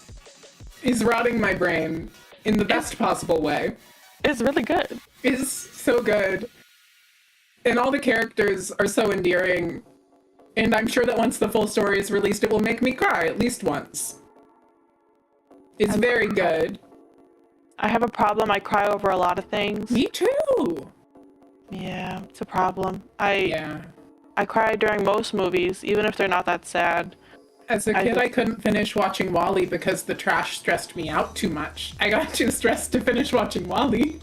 is rotting my brain in the best possible way. It's really good. It's so good. And all the characters are so endearing. And I'm sure that once the full story is released, it will make me cry at least once. It's very good. I have a problem. I cry over a lot of things. Me too. Yeah, it's a problem. I Yeah. cry during most movies, even if they're not that sad. As a kid, I couldn't finish watching Wall-E because the trash stressed me out too much. I got too stressed to finish watching Wall-E.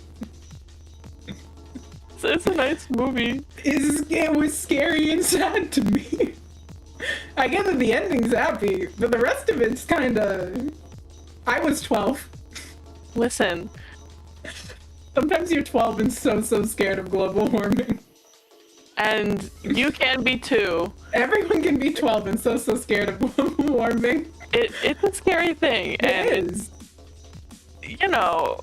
It's a nice movie. It was scary and sad to me. I get that the ending's happy, but the rest of it's kinda... I was 12. Listen, Sometimes you're 12 and so scared of global warming. and you can be too. Everyone can be 12 and so scared of global warming. It's a scary thing, and It is. you know,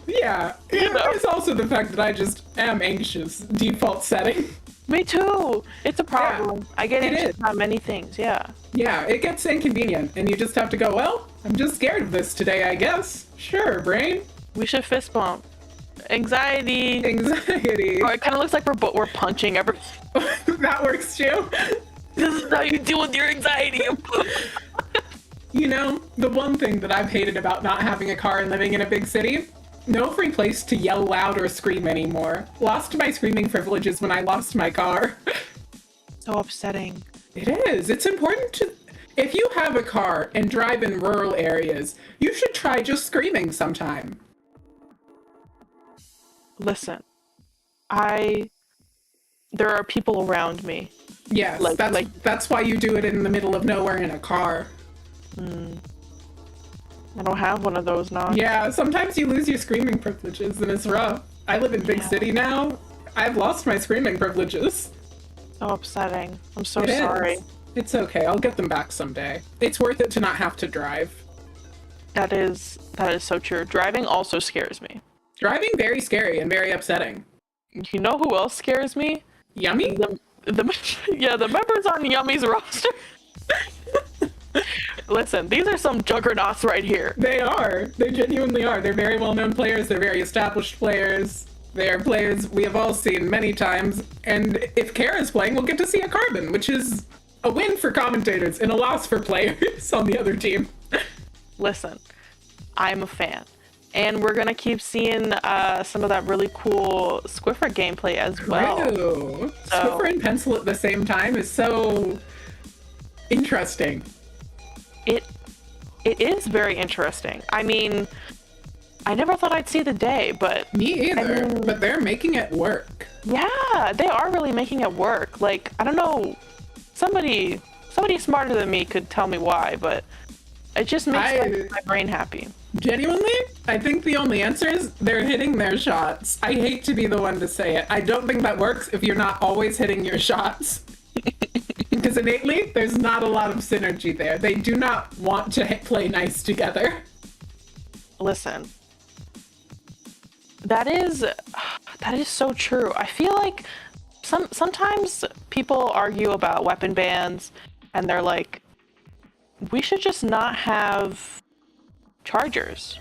Yeah. There's also the fact that I just am anxious, default setting. me too. It's a problem. I get it anxious is. about many things. Yeah. Yeah, it gets inconvenient, and you just have to go, well, I'm just scared of this today, I guess. Sure, brain. We should fist bump. Anxiety. Anxiety. Or it kind of looks like we're punching every. That works too. This is how you deal with your anxiety. You know, the one thing that I've hated about not having a car and living in a big city, no free place to yell loud or scream anymore. Lost my screaming privileges when I lost my car. So upsetting. It is. It's important to... If you have a car and drive in rural areas, you should try just screaming sometime. Listen, there are people around me. Yes, that's why you do it in the middle of nowhere in a car. I don't have one of those now. Yeah, sometimes you lose your screaming privileges and it's rough. I live in big city now. I've lost my screaming privileges. So upsetting. I'm so It is. sorry. It's okay. I'll get them back someday. It's worth it to not have to drive. That is so true. Driving also scares me. Driving, very scary and very upsetting. You know who else scares me? Yummy? The members on Yummy's roster. Listen, these are some juggernauts right here. They are. They genuinely are. They're very well-known players. They're very established players. They're players we have all seen many times. And if Kara's playing, we'll get to see a Carbon, which is a win for commentators and a loss for players on the other team. Listen, I'm a fan. And we're gonna keep seeing some of that really cool Squiffer gameplay as well. Ooh. Swiffer and Pencil at the same time is so interesting. It is very interesting. I mean, I never thought I'd see the day, but Me either, but they're making it work. yeah, they are really making it work. Like, I don't know, somebody smarter than me could tell me why, but it just makes my brain happy. Genuinely, I think the only answer is they're hitting their shots. I hate to be the one to say it. I don't think that works if you're not always hitting your shots. Because innately, there's not a lot of synergy there. They do not want to play nice together. Listen, that is so true. I feel like sometimes people argue about weapon bans, and they're like, we should just not have chargers.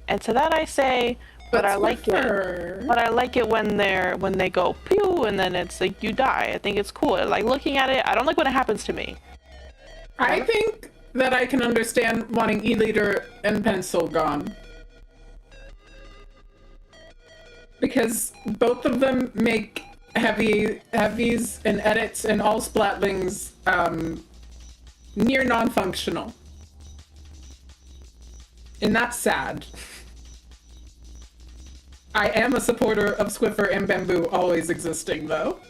And to that I say, but I like it. But I like it when they go pew and then it's like you die. I think it's cool. Like looking at it, I don't like when it happens to me. I think that I can understand wanting E-Leader and Pencil gone. Because both of them make heavies and edits and all splatlings near non-functional. And that's sad. I am a supporter of Swiffer and Bamboo always existing, though.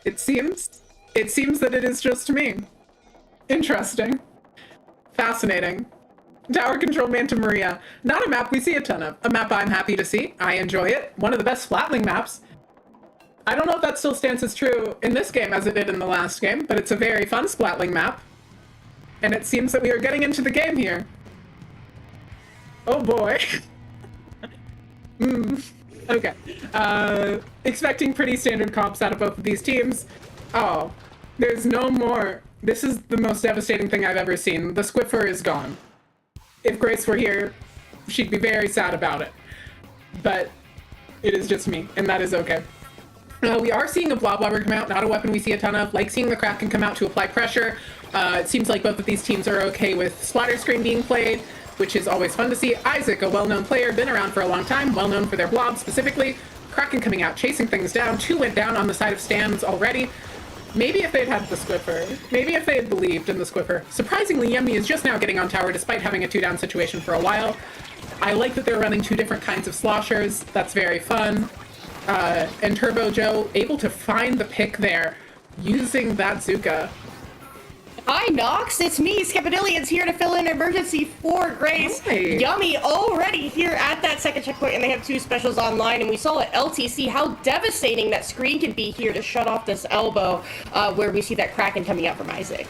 It seems that it is just me. Interesting. Fascinating. Tower Control Manta Maria. Not a map we see a ton of. A map I'm happy to see. I enjoy it. One of the best Splatling maps. I don't know if that still stands as true in this game as it did in the last game, but it's a very fun Splatling map. And it seems that we are getting into the game here. Oh boy. Okay. Expecting pretty standard comps out of both of these teams. Oh, there's no more. This is the most devastating thing I've ever seen. The Squiffer is gone. If Grace were here, she'd be very sad about it. But it is just me, and that is okay. We are seeing a Blob Blobber come out, not a weapon we see a ton of. Like seeing the Kraken come out to apply pressure. It seems like both of these teams are okay with Splatter Screen being played, which is always fun to see. Isaac, a well-known player, been around for a long time, well-known for their blob specifically. Kraken coming out, chasing things down. 2 went down on the side of stands already. Maybe if they'd had the Squiffer, maybe if they had believed in the Squiffer. Surprisingly, Yummy is just now getting on tower despite having a 2-down situation for a while. I like that they're running 2 different kinds of sloshers. That's very fun. And Turbo Joe able to find the pick there using that Zuka. Hi, Nox. It's me, Skepidillions, here to fill in emergency for Grace. Hi. Yummy already here at that second checkpoint, and they have 2 specials online. And we saw at LTC how devastating that screen can be here to shut off this elbow, where we see that Kraken coming out from Isaac.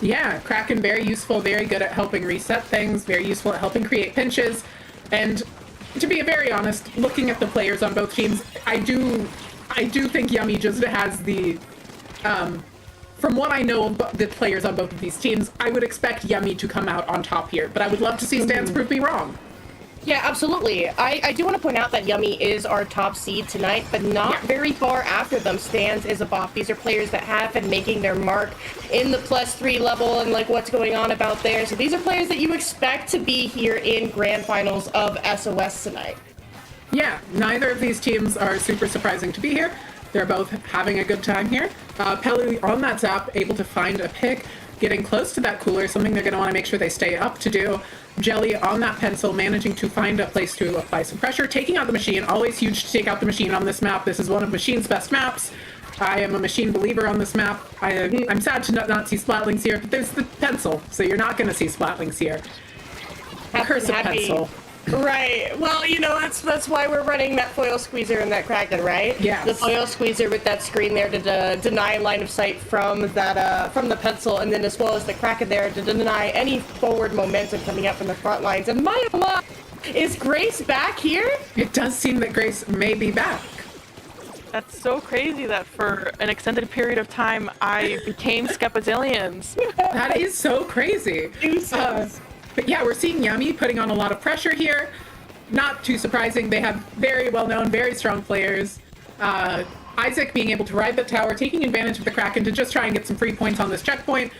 Yeah, Kraken very useful, very good at helping reset things, very useful at helping create pinches. And to be very honest, looking at the players on both teams, I do think Yummy just has the from what I know of the players on both of these teams, I would expect Yummy to come out on top here, but I would love to see Stans prove me wrong. Yeah, absolutely. I do want to point out that Yummy is our top seed tonight, but not very far after them. Stans is a bot. These are players that have been making their mark in the +3 level and like what's going on about there. So these are players that you expect to be here in grand finals of SOS tonight. Yeah, neither of these teams are super surprising to be here. They're both having a good time here. Pelu on that zap, able to find a pick, getting close to that cooler, something they're going to want to make sure they stay up to do. Jelly on that pencil, managing to find a place to apply some pressure, taking out the machine. Always huge to take out the machine on this map. This is one of Machine's best maps. I am a Machine believer on this map. I'm sad to not see Splatlings here, but there's the pencil, so you're not going to see Splatlings here. Curse of pencil. Right. Well, you know, that's why we're running that foil squeezer and that Kraken, right? Yes. The foil squeezer with that screen there to deny line of sight from that from the pencil, and then as well as the Kraken there to deny any forward momentum coming up from the front lines. And my Allah, is Grace back here? It does seem that Grace may be back. That's so crazy that for an extended period of time I became Skepazillions. That is so crazy. But yeah, we're seeing Yummy putting on a lot of pressure here. Not too surprising. They have very well-known, very strong players. Isaac being able to ride the tower, taking advantage of the Kraken to just try and get some free points on this checkpoint.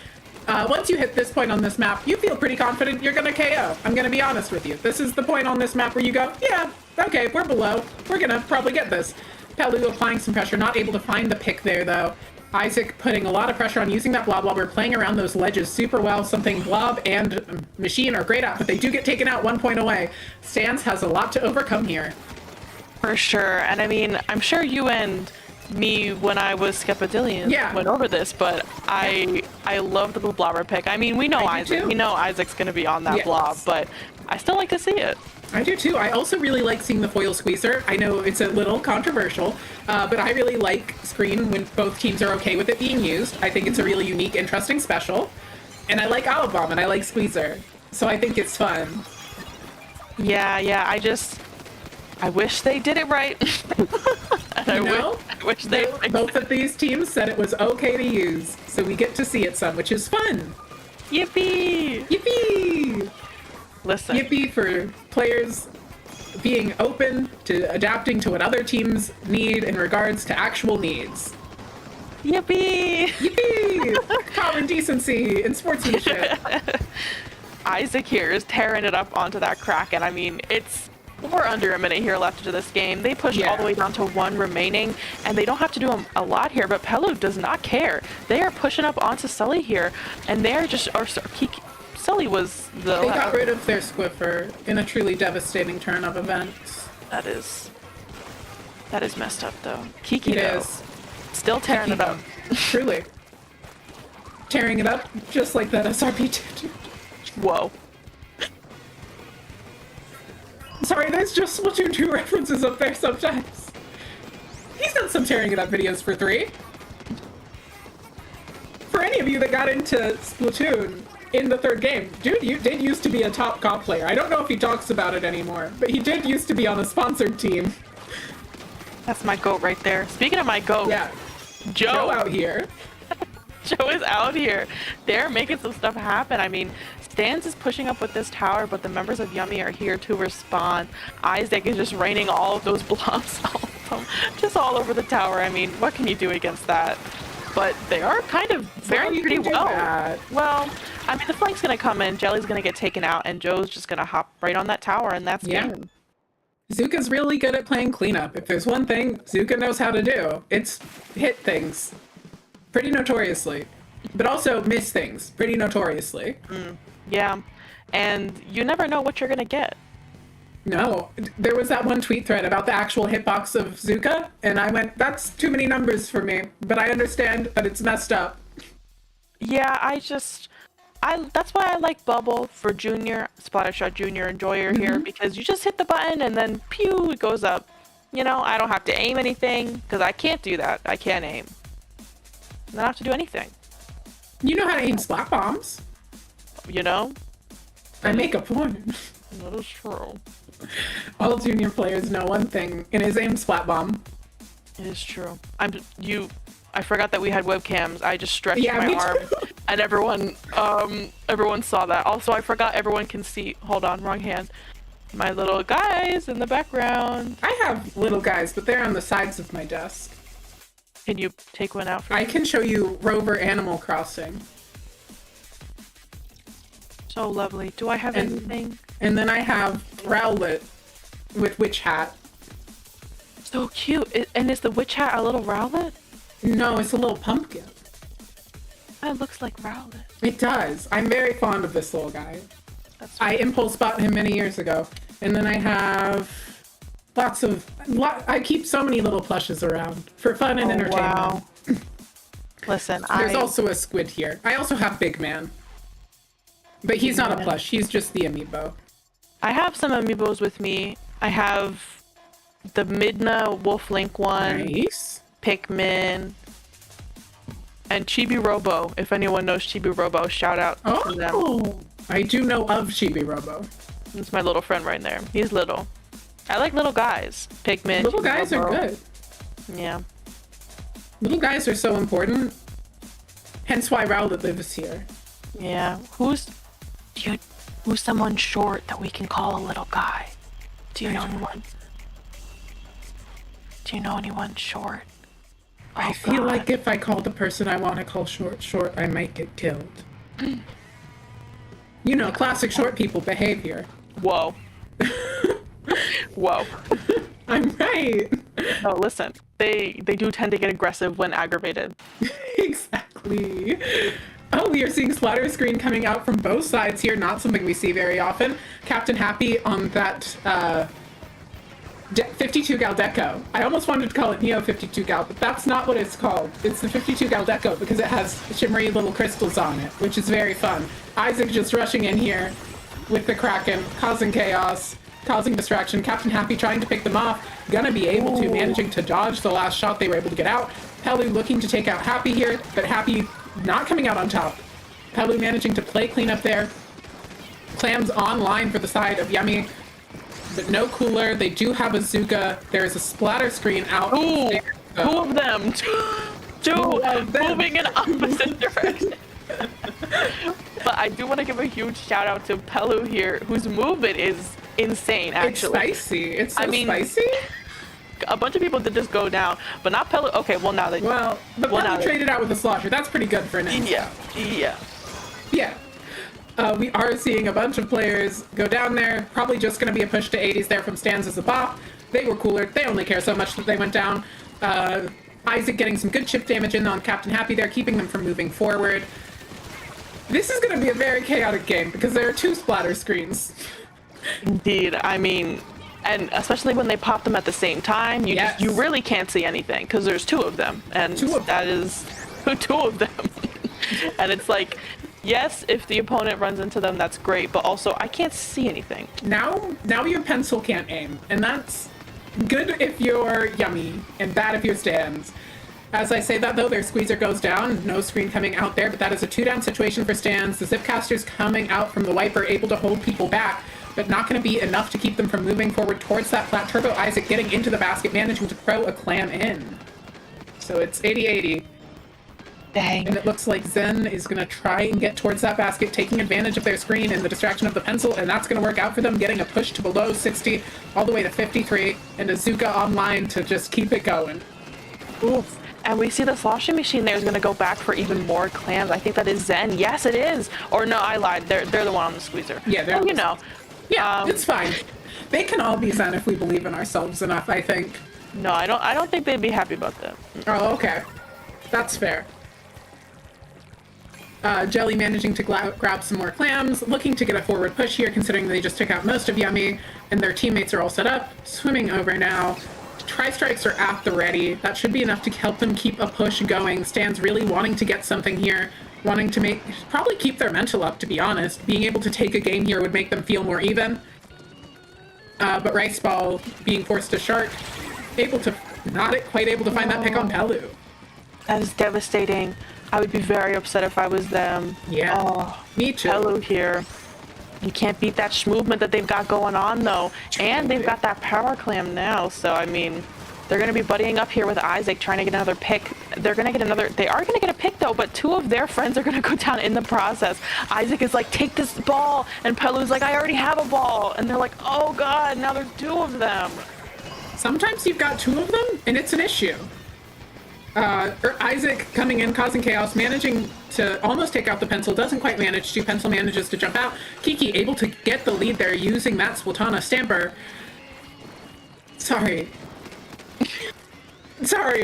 Once you hit this point on this map, you feel pretty confident you're going to KO. I'm going to be honest with you. This is the point on this map where you go, yeah, okay, we're below. We're going to probably get this. Pelu applying some pressure, not able to find the pick there, though. Isaac putting a lot of pressure on using that Blob Blobber, playing around those ledges super well, something Blob and Machine are great at, but they do get taken out 1 point away. Stans has a lot to overcome here. For sure. And I mean, I'm sure you and me, when I was Skepazillions, went over this, but I love the blue blobber pick. I mean, we know Isaac. We know Isaac's going to be on that blob, but I still like to see it. I do too. I also really like seeing the foil squeezer. I know it's a little controversial, but I really like Screen when both teams are okay with it being used. I think it's a really unique, interesting special. And I like Olive Bomb and I like Squeezer. So I think it's fun. Yeah, I wish they did it right. I wish they both of these teams said it was okay to use, so we get to see it some, which is fun. Yippee! Yippee! Listen. Yippee for players being open to adapting to what other teams need in regards to actual needs. Yippee! Yippee! Common decency and sportsmanship. Isaac here is tearing it up onto that Kraken. I mean, we're under a minute here left into this game. They pushed all the way down to 1 remaining, and they don't have to do a lot here, but Pelu does not care. They are pushing up onto Sully here, and they're just... Sully was the... They got rid of their Squiffer in a truly devastating turn of events. That is messed up, though. Kiki, It though, is. still tearing it up. Truly. Tearing it up just like that SRP did. Whoa. Sorry, there's just Splatoon 2 references up there sometimes. He's done some tearing it up videos for 3. For any of you that got into Splatoon in the 3rd game, dude, you did used to be a top comp player. I don't know if he talks about it anymore, but he did used to be on a sponsored team. That's my goat right there. Speaking of my goat, Yeah, Joe out here. Joe is out here. They're making some stuff happen. I mean, Stans is pushing up with this tower, but the members of Yummy are here to respond. Isaac is just raining all of those blobs just all over the tower. I mean, what can you do against that? But they are kind of faring pretty well. Well, I mean, the flank's going to come in, Jelly's going to get taken out, and Joe's just going to hop right on that tower, and that's game. Zuka's really good at playing cleanup. If there's one thing Zuka knows how to do, it's hit things. Pretty notoriously. But also miss things. Pretty notoriously. Yeah. And you never know what you're going to get. No. There was that one tweet thread about the actual hitbox of Zuka, and I went, that's too many numbers for me. But I understand that it's messed up. Yeah, that's why I like Bubble for Junior, Splattershot Junior Enjoyer here, because you just hit the button and then pew, it goes up. You know, I don't have to aim anything, because I can't do that. I can't aim. I don't have to do anything. You know how to aim splat bombs. You know? I make a point. That is true. All Junior players know one thing, and it's aim splat bomb. It is true. I forgot that we had webcams. I just stretched Yeah, my me arm, too. and everyone saw that. Also, I forgot everyone can see. Hold on, wrong hand. My little guys in the background. I have little guys, but they're on the sides of my desk. Can you take one out for I me? can show you Rover Animal Crossing. So lovely. Do I have anything? And then I have Rowlet with Witch Hat. So cute. And is the witch hat a little Rowlet? No, it's a little pumpkin. It looks like Rowlet. It does. I'm very fond of this little guy. That's I impulse bought him many years ago. And then I have I keep so many little plushes around for fun and entertainment. Wow. Listen, There's also a squid here. I also have Big Man. But he's not a plush, he's just the amiibo. I have some amiibos with me. I have the Midna Wolf Link one, Nice. Pikmin, and Chibi Robo. If anyone knows Chibi Robo, shout out to them. Oh, I do know of Chibi Robo. It's my little friend right there. He's little. I like little guys. Pikmin. Little Chibi guys are Robo. good. Yeah. Little guys are so important. Hence why Rowlet lives here. Yeah. Who's someone short that we can call a little guy? Do you know anyone? Do you know anyone short? I feel like if I call the person I want to call short, I might get killed. You know, classic short people behavior. Whoa. Whoa. I'm right. Oh, listen. They do tend to get aggressive when aggravated. Exactly. Oh, we are seeing splatter screen coming out from both sides here. Not something we see very often. Captain Happy on that 52 Gal Deco. I almost wanted to call it Neo 52 Gal, but that's not what it's called. It's the 52 Gal Deco because it has shimmery little crystals on it, which is very fun. Isaac just rushing in here with the Kraken, causing chaos. causing distraction. Captain Happy trying to pick them off. Gonna be able to, managing to dodge the last shot. They were able to get out. Pelu looking to take out Happy here, but Happy not coming out on top. Pelu managing to play clean up there. Clams online for the side of Yummy, but no cooler. They do have a Zuka. There is a splatter screen out. Ooh, there. two of them. Two moving in opposite direction. But I do want to give a huge shout out to Pelu here, whose movement is insane, actually. It's spicy. It's so spicy. A bunch of people did just go down, but not Pelu. Okay, well now they... Well, but Pelu traded out with a slosher. That's pretty good for an insult. Yeah. We are seeing a bunch of players go down there. Probably just going to be a push to 80s there from Stans as a bop. They were cooler. They only care so much that they went down. Isaac getting some good chip damage in on Captain Happy there, keeping them from moving forward. This is going to be a very chaotic game because there are two splatter screens. Indeed. I mean, and especially when they pop them at the same time, you really can't see anything because there's two of them, and that is two of them. And it's like, yes, if the opponent runs into them, that's great, but also I can't see anything. Now your pencil can't aim, and that's good if you're Yummy and bad if you're Stans. As I say that though, their squeezer goes down, no screen coming out there, but that is a 2-down situation for Stans. The Zipcaster's coming out from the Wiper, able to hold people back, but not going to be enough to keep them from moving forward towards that flat turbo. Isaac getting into the basket, managing to throw a clam in. So it's 80-80. Dang. And it looks like Zen is going to try and get towards that basket, taking advantage of their screen and the distraction of the pencil, and that's going to work out for them, getting a push to below 60, all the way to 53, and Azuka online to just keep it going. Oof. And we see the sloshing machine there is going to go back for even more clams. I think that is Zen. Yes, it is. Or no, I lied. They're the one on the squeezer. Yeah, they're you know. Yeah, it's fine. They can all be Zen if we believe in ourselves enough, I think. No, I don't think they'd be happy about that. Oh, okay. That's fair. Jelly managing to grab some more clams, looking to get a forward push here, considering they just took out most of Yummy, and their teammates are all set up. Swimming over now. Tri-strikes are at the ready. That should be enough to help them keep a push going. Stan's really wanting to get something here, wanting to probably keep their mental up, to be honest. Being able to take a game here would make them feel more even. But Rice Ball being forced to shark, not quite able to find that pick on Pelu. That is devastating. I would be very upset if I was them. Yeah, me too. Pelu here. You can't beat that movement that they've got going on, though. And they've got that power clam now, so, I mean, they're going to be buddying up here with Isaac, trying to get another pick. They are going to get a pick, though, but two of their friends are going to go down in the process. Isaac is like, take this ball, and Pelu's like, I already have a ball. And they're like, oh, God, now there's two of them. Sometimes you've got two of them, and it's an issue. Isaac coming in, causing chaos, managing to almost take out the pencil, doesn't quite manage to. Pencil manages to jump out. Kiki able to get the lead there using that Splatana Stamper. Sorry,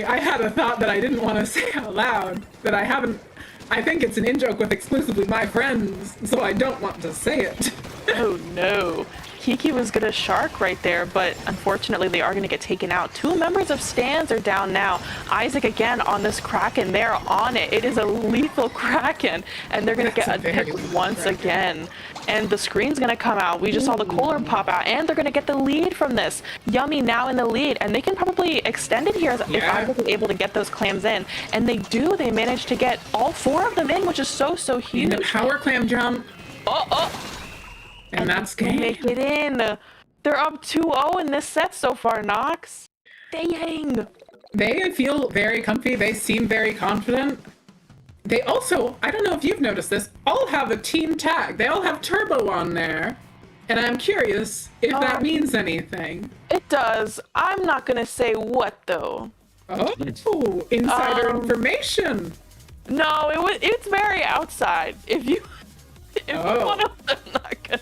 I had a thought that I didn't want to say out loud, that I think it's an in-joke with exclusively my friends, so I don't want to say it. Oh no. Kiki was gonna shark right there, but unfortunately they are gonna get taken out. Two members of Stans are down now. Isaac again on this Kraken. They're on it. It is a lethal Kraken, and they're gonna get a pick once again. And the screen's gonna come out. We just saw the cooler pop out, and they're gonna get the lead from this. Yummy now in the lead, and they can probably extend it here if Isaac is able to get those clams in. And they do. They manage to get all four of them in, which is so huge. The power clam jump. And that's game. Make it in. They're up 2-0 in this set so far, Nox. Dang. They feel very comfy. They seem very confident. They also, I don't know if you've noticed this, all have a team tag. They all have Turbo on there. And I'm curious if that means anything. It does. I'm not going to say what, though. Oh, insider information. No, it's very outside. If you want to, I'm not gonna.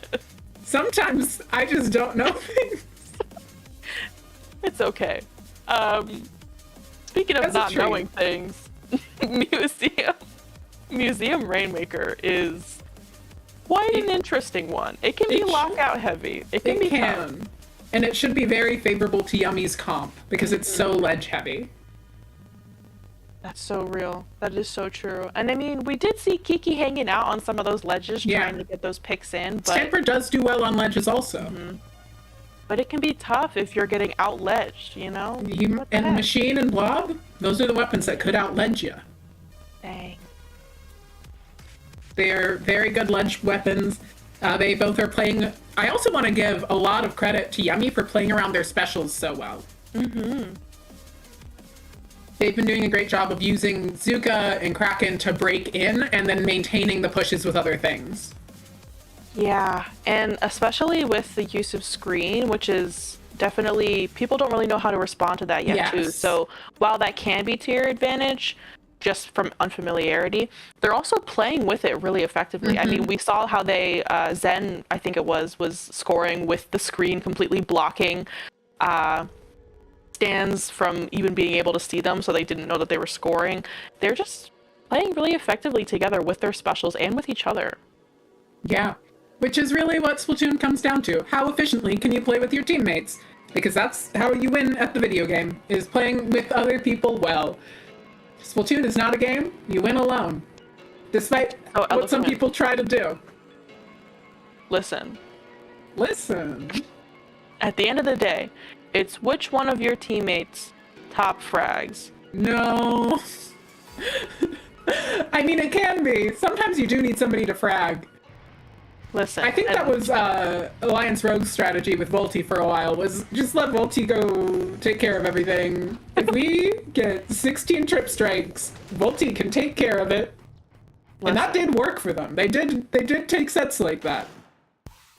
Sometimes I just don't know things. It's okay. Speaking of not knowing things, Museum Rainmaker is quite an interesting one. It can be lockout heavy. It can be fun. And it should be very favorable to Yummy's comp because it's so ledge heavy. That's so real. That is so true. And I mean, we did see Kiki hanging out on some of those ledges trying to get those picks in. But Stamper does do well on ledges also. but it can be tough if you're getting out-ledged, you know? What the And heck? Machine and Blob, those are the weapons that could out-ledge you. Dang. They're very good ledge weapons. They both are playing... I also want to give a lot of credit to Yummy for playing around their specials so well. Mm-hmm. They've been doing a great job of using Zuka and Kraken to break in and then maintaining the pushes with other things. Yeah, and especially with the use of screen, which is definitely... People don't really know how to respond to that yet, too. Yes. So while that can be to your advantage, just from unfamiliarity, they're also playing with it really effectively. I mean, we saw how they, Zen, I think it was scoring with the screen completely blocking stands from even being able to see them, so they didn't know that they were scoring. They're just playing really effectively together with their specials and with each other. Yeah, which is really what Splatoon comes down to. How efficiently can you play with your teammates? Because that's how you win at the video game, is playing with other people well. Splatoon is not a game you win alone, despite what some people try to do. Listen. At the end of the day, it's which one of your teammates top frags. No. I mean, it can be. Sometimes you do need somebody to frag. Listen. I think that was Alliance Rogue's strategy with Volty for a while, was just let Volty go take care of everything. If we get 16 trip strikes, Volty can take care of it. And that did work for them. They did take sets like that.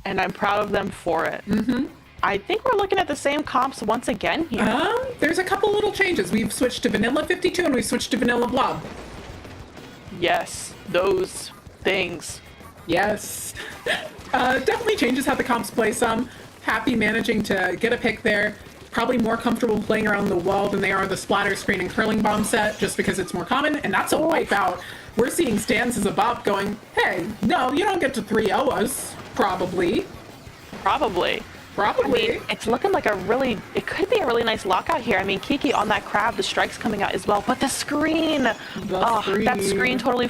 And I'm proud of them for it. Mm-hmm. I think we're looking at the same comps once again here. There's a couple little changes. We've switched to Vanilla 52 and we've switched to Vanilla Blob. Yes, those things. Yes. Definitely changes how the comps play some. Happy managing to get a pick there. Probably more comfortable playing around the wall than they are the splatter screen and curling bomb set, just because it's more common, and that's a wipeout. We're seeing Stans as a bop going, hey, no, you don't get to 3-0 us. Probably. I mean, it's looking like it could be a really nice lockout here. I mean, Kiki on that crab, the strike's coming out as well, but the screen! That screen totally...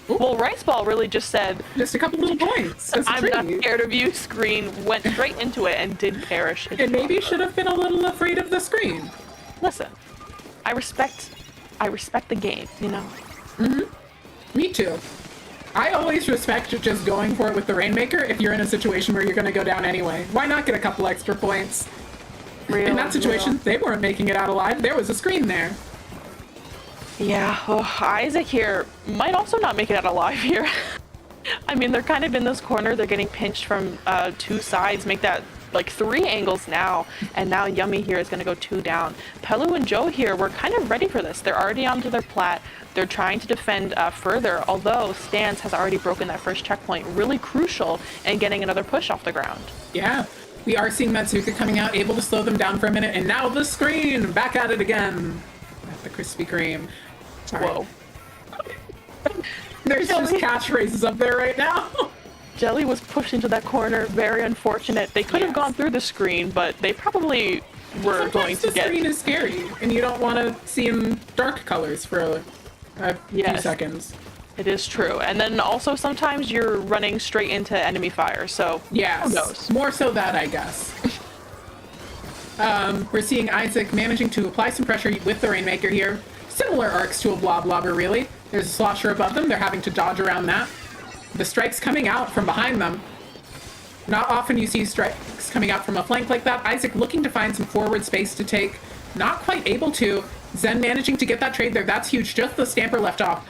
Well, Rice Ball really just said... Just a couple little points. I'm not scared of you, screen. Went straight into it and did perish. And maybe should have been a little afraid of the screen. Listen, I respect the game, you know? Mm-hmm. Me too. I always respect just going for it with the Rainmaker if you're in a situation where you're going to go down anyway. Why not get a couple extra points? In that situation, they weren't making it out alive. There was a screen there. Yeah, Isaac here might also not make it out alive here. I mean, they're kind of in this corner. They're getting pinched from two sides, make that like 3 angles now. And now Yummy here is going to go 2 down. Pelu and Joe here were kind of ready for this. They're already onto their plat. They're trying to defend further, although Stans has already broken that first checkpoint. Really crucial in getting another push off the ground. Yeah, we are seeing Matsuka coming out, able to slow them down for a minute. And now the screen, back at it again. At the Krispy Kreme. Sorry. Whoa. There's just catchphrases up there right now. Jelly was pushed into that corner. Very unfortunate. They could have gone through the screen, but they probably were Sometimes going to the get... screen is scary, and you don't want to see in dark colors for a few seconds. It is true. And then also sometimes you're running straight into enemy fire, so yes, who knows? More so that, I guess. We're seeing Isaac managing to apply some pressure with the Rainmaker here. Similar arcs to a Blob Lobber, really. There's a slosher above them. They're having to dodge around that. The strike's coming out from behind them. Not often you see strikes coming out from a flank like that. Isaac looking to find some forward space to take. Not quite able to. Zen managing to get that trade there. That's huge. Just the stamper left off.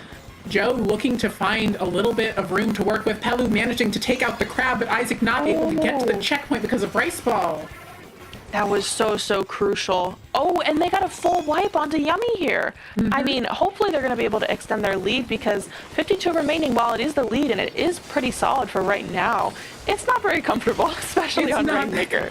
Joe looking to find a little bit of room to work with. Pelu managing to take out the crab, but Isaac not able to get to the checkpoint because of Rice Ball. That was so crucial. Oh, and they got a full wipe onto Yummy here. I mean, hopefully they're going to be able to extend their lead because 52 remaining, while it is the lead and it is pretty solid for right now, it's not very comfortable, especially on Rainmaker.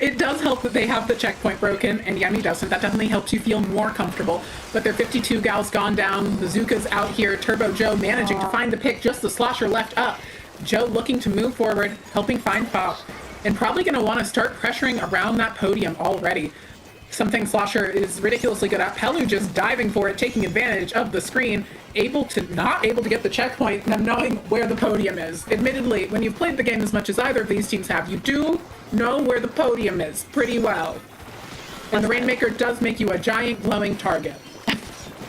It does help that they have the checkpoint broken and Yummy doesn't. That definitely helps you feel more comfortable. But their 52 gals gone down. The Zuka's out here. Turbo Joe managing to find the pick. Just the slosher left up. Joe looking to move forward, helping find Pop. And probably going to want to start pressuring around that podium already. something Slosher is ridiculously good at. Pelu just diving for it, taking advantage of the screen, not able to get the checkpoint, and knowing where the podium is. Admittedly, when you've played the game as much as either of these teams have, you do know where the podium is pretty well. And the Rainmaker does make you a giant glowing target.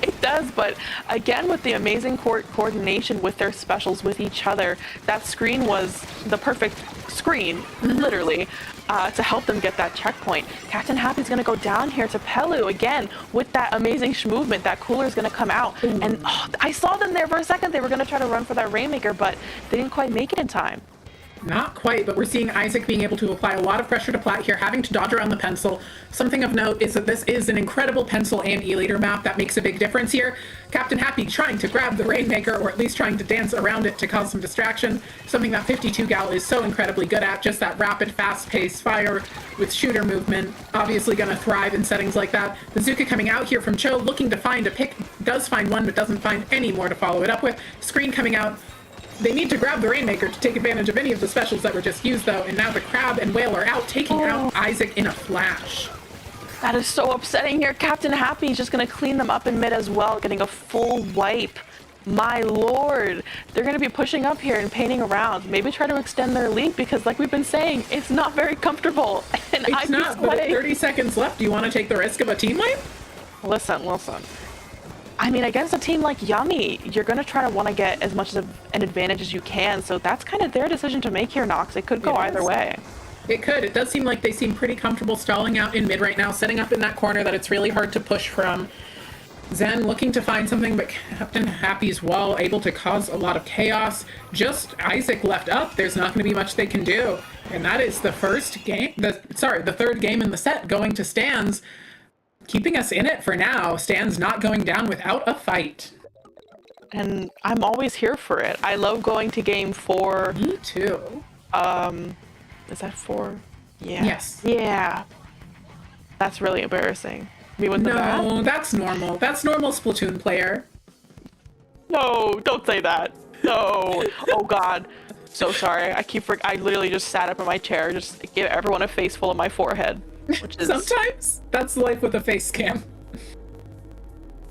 It does, but again, with the amazing coordination with their specials with each other, that screen was the perfect screen, literally, to help them get that checkpoint. Captain Happy's going to go down here to Pelu again with that amazing movement. That cooler is going to come out. And I saw them there for a second. They were going to try to run for that Rainmaker, but they didn't quite make it in time. Not quite, but we're seeing Isaac being able to apply a lot of pressure to Plat here, having to dodge around the pencil. Something of note is that this is an incredible pencil and E-leader map that makes a big difference here. Captain Happy trying to grab the Rainmaker, or at least trying to dance around it to cause some distraction. Something that 52 Gal is so incredibly good at, just that rapid, fast-paced fire with shooter movement. Obviously going to thrive in settings like that. Bazooka coming out here from Cho, looking to find a pick. Does find one, but doesn't find any more to follow it up with. Screen coming out. They need to grab the Rainmaker to take advantage of any of the specials that were just used, though, and now the Crab and Whale are out, taking out Isaac in a flash. That is so upsetting here. Captain Happy is just going to clean them up in mid as well, getting a full wipe. My lord. They're going to be pushing up here and painting around. Maybe try to extend their lead, because like we've been saying, it's not very comfortable. And it's not, but with 30 seconds left, do you want to take the risk of a team wipe? Listen. I mean, against a team like Yummy, you're going to try to want to get as much of an advantage as you can. So that's kind of their decision to make here, Nox. It could go either way. It could. It does seem like they seem pretty comfortable stalling out in mid right now, setting up in that corner that it's really hard to push from. Zen looking to find something, but Captain Happy's wall able to cause a lot of chaos. Just Isaac left up. There's not going to be much they can do. And that is the third game in the set going to Stans. Keeping us in it for now. Stan's not going down without a fight. And I'm always here for it. I love going to game 4. Me too. Is that 4? Yeah. Yes. Yeah. That's really embarrassing. Me with the bat? No, that's normal. That's normal Splatoon player. No, don't say that. No. Oh God. So sorry. I literally just sat up in my chair, just give everyone a face full of my forehead. Which is Sometimes that's life with a face cam.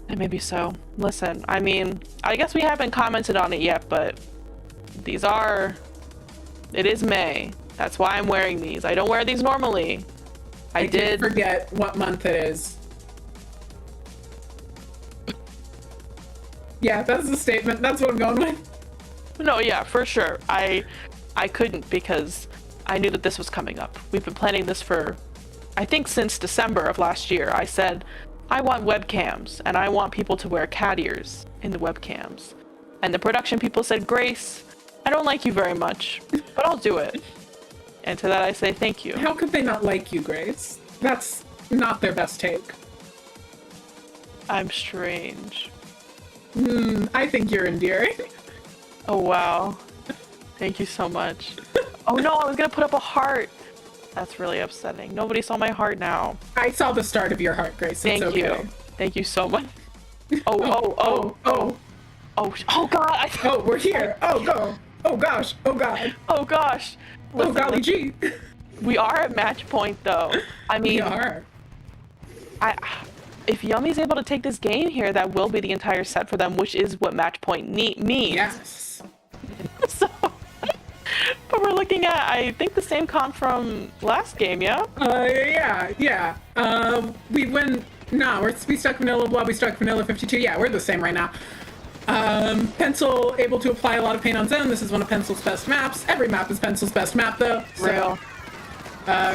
And maybe so. Listen, I mean, I guess we haven't commented on it yet, but it is May. That's why I'm wearing these. I don't wear these normally. I did forget what month it is. Yeah, that's a statement. That's what I'm going with. No, yeah, for sure. I couldn't, because I knew that this was coming up. We've been planning this for, I think, since December of last year. I said, I want webcams, and I want people to wear cat ears in the webcams. And the production people said, Grace, I don't like you very much, but I'll do it. And to that I say thank you. How could they not like you, Grace? That's not their best take. I'm strange. I think you're endearing. Oh, wow. Thank you so much. Oh no, I was gonna put up a heart. That's really upsetting. Nobody saw my heart now. I saw the start of your heart, Grace. Thank it's okay. you. Thank you so much. Oh, God. Oh, we're here. Oh, go. Oh, gosh. Oh, God. Oh, gosh. Oh, golly gee. We are at match point, though. I mean, We are. If Yummy's able to take this game here, that will be the entire set for them, which is what match point means. Yes. So, but we're looking at, I think, the same comp from last game, yeah? Yeah. We win. No, we stuck vanilla. Well, we stuck vanilla 52. Yeah, we're the same right now. Pencil able to apply a lot of pain on Zen. This is one of Pencil's best maps. Every map is Pencil's best map, though. So, Real.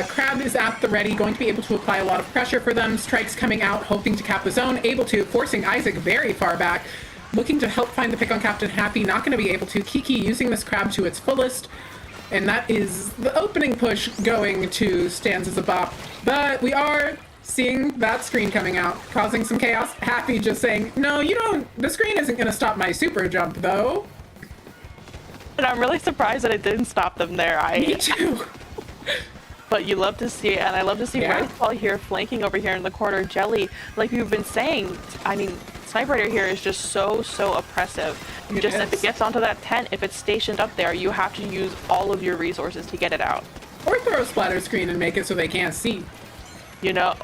Crab is at the ready, going to be able to apply a lot of pressure for them. Strikes coming out, hoping to cap the zone. Able to, forcing Isaac very far back. Looking to help find the pick on Captain Happy. Not going to be able to. Kiki using this Crab to its fullest. And that is the opening push going to Stans as a bop. But we are seeing that screen coming out, causing some chaos. Happy just saying, no, you don't. The screen isn't going to stop my super jump, though. And I'm really surprised that it didn't stop them there. Me too. But you love to see it, and I love to see Riceball here flanking over here in the corner. Jelly, like you've been saying, I mean, Sniper Rider here is just so oppressive. If it gets onto that tent, if it's stationed up there, you have to use all of your resources to get it out. Or throw a splatter screen and make it so they can't see. You know,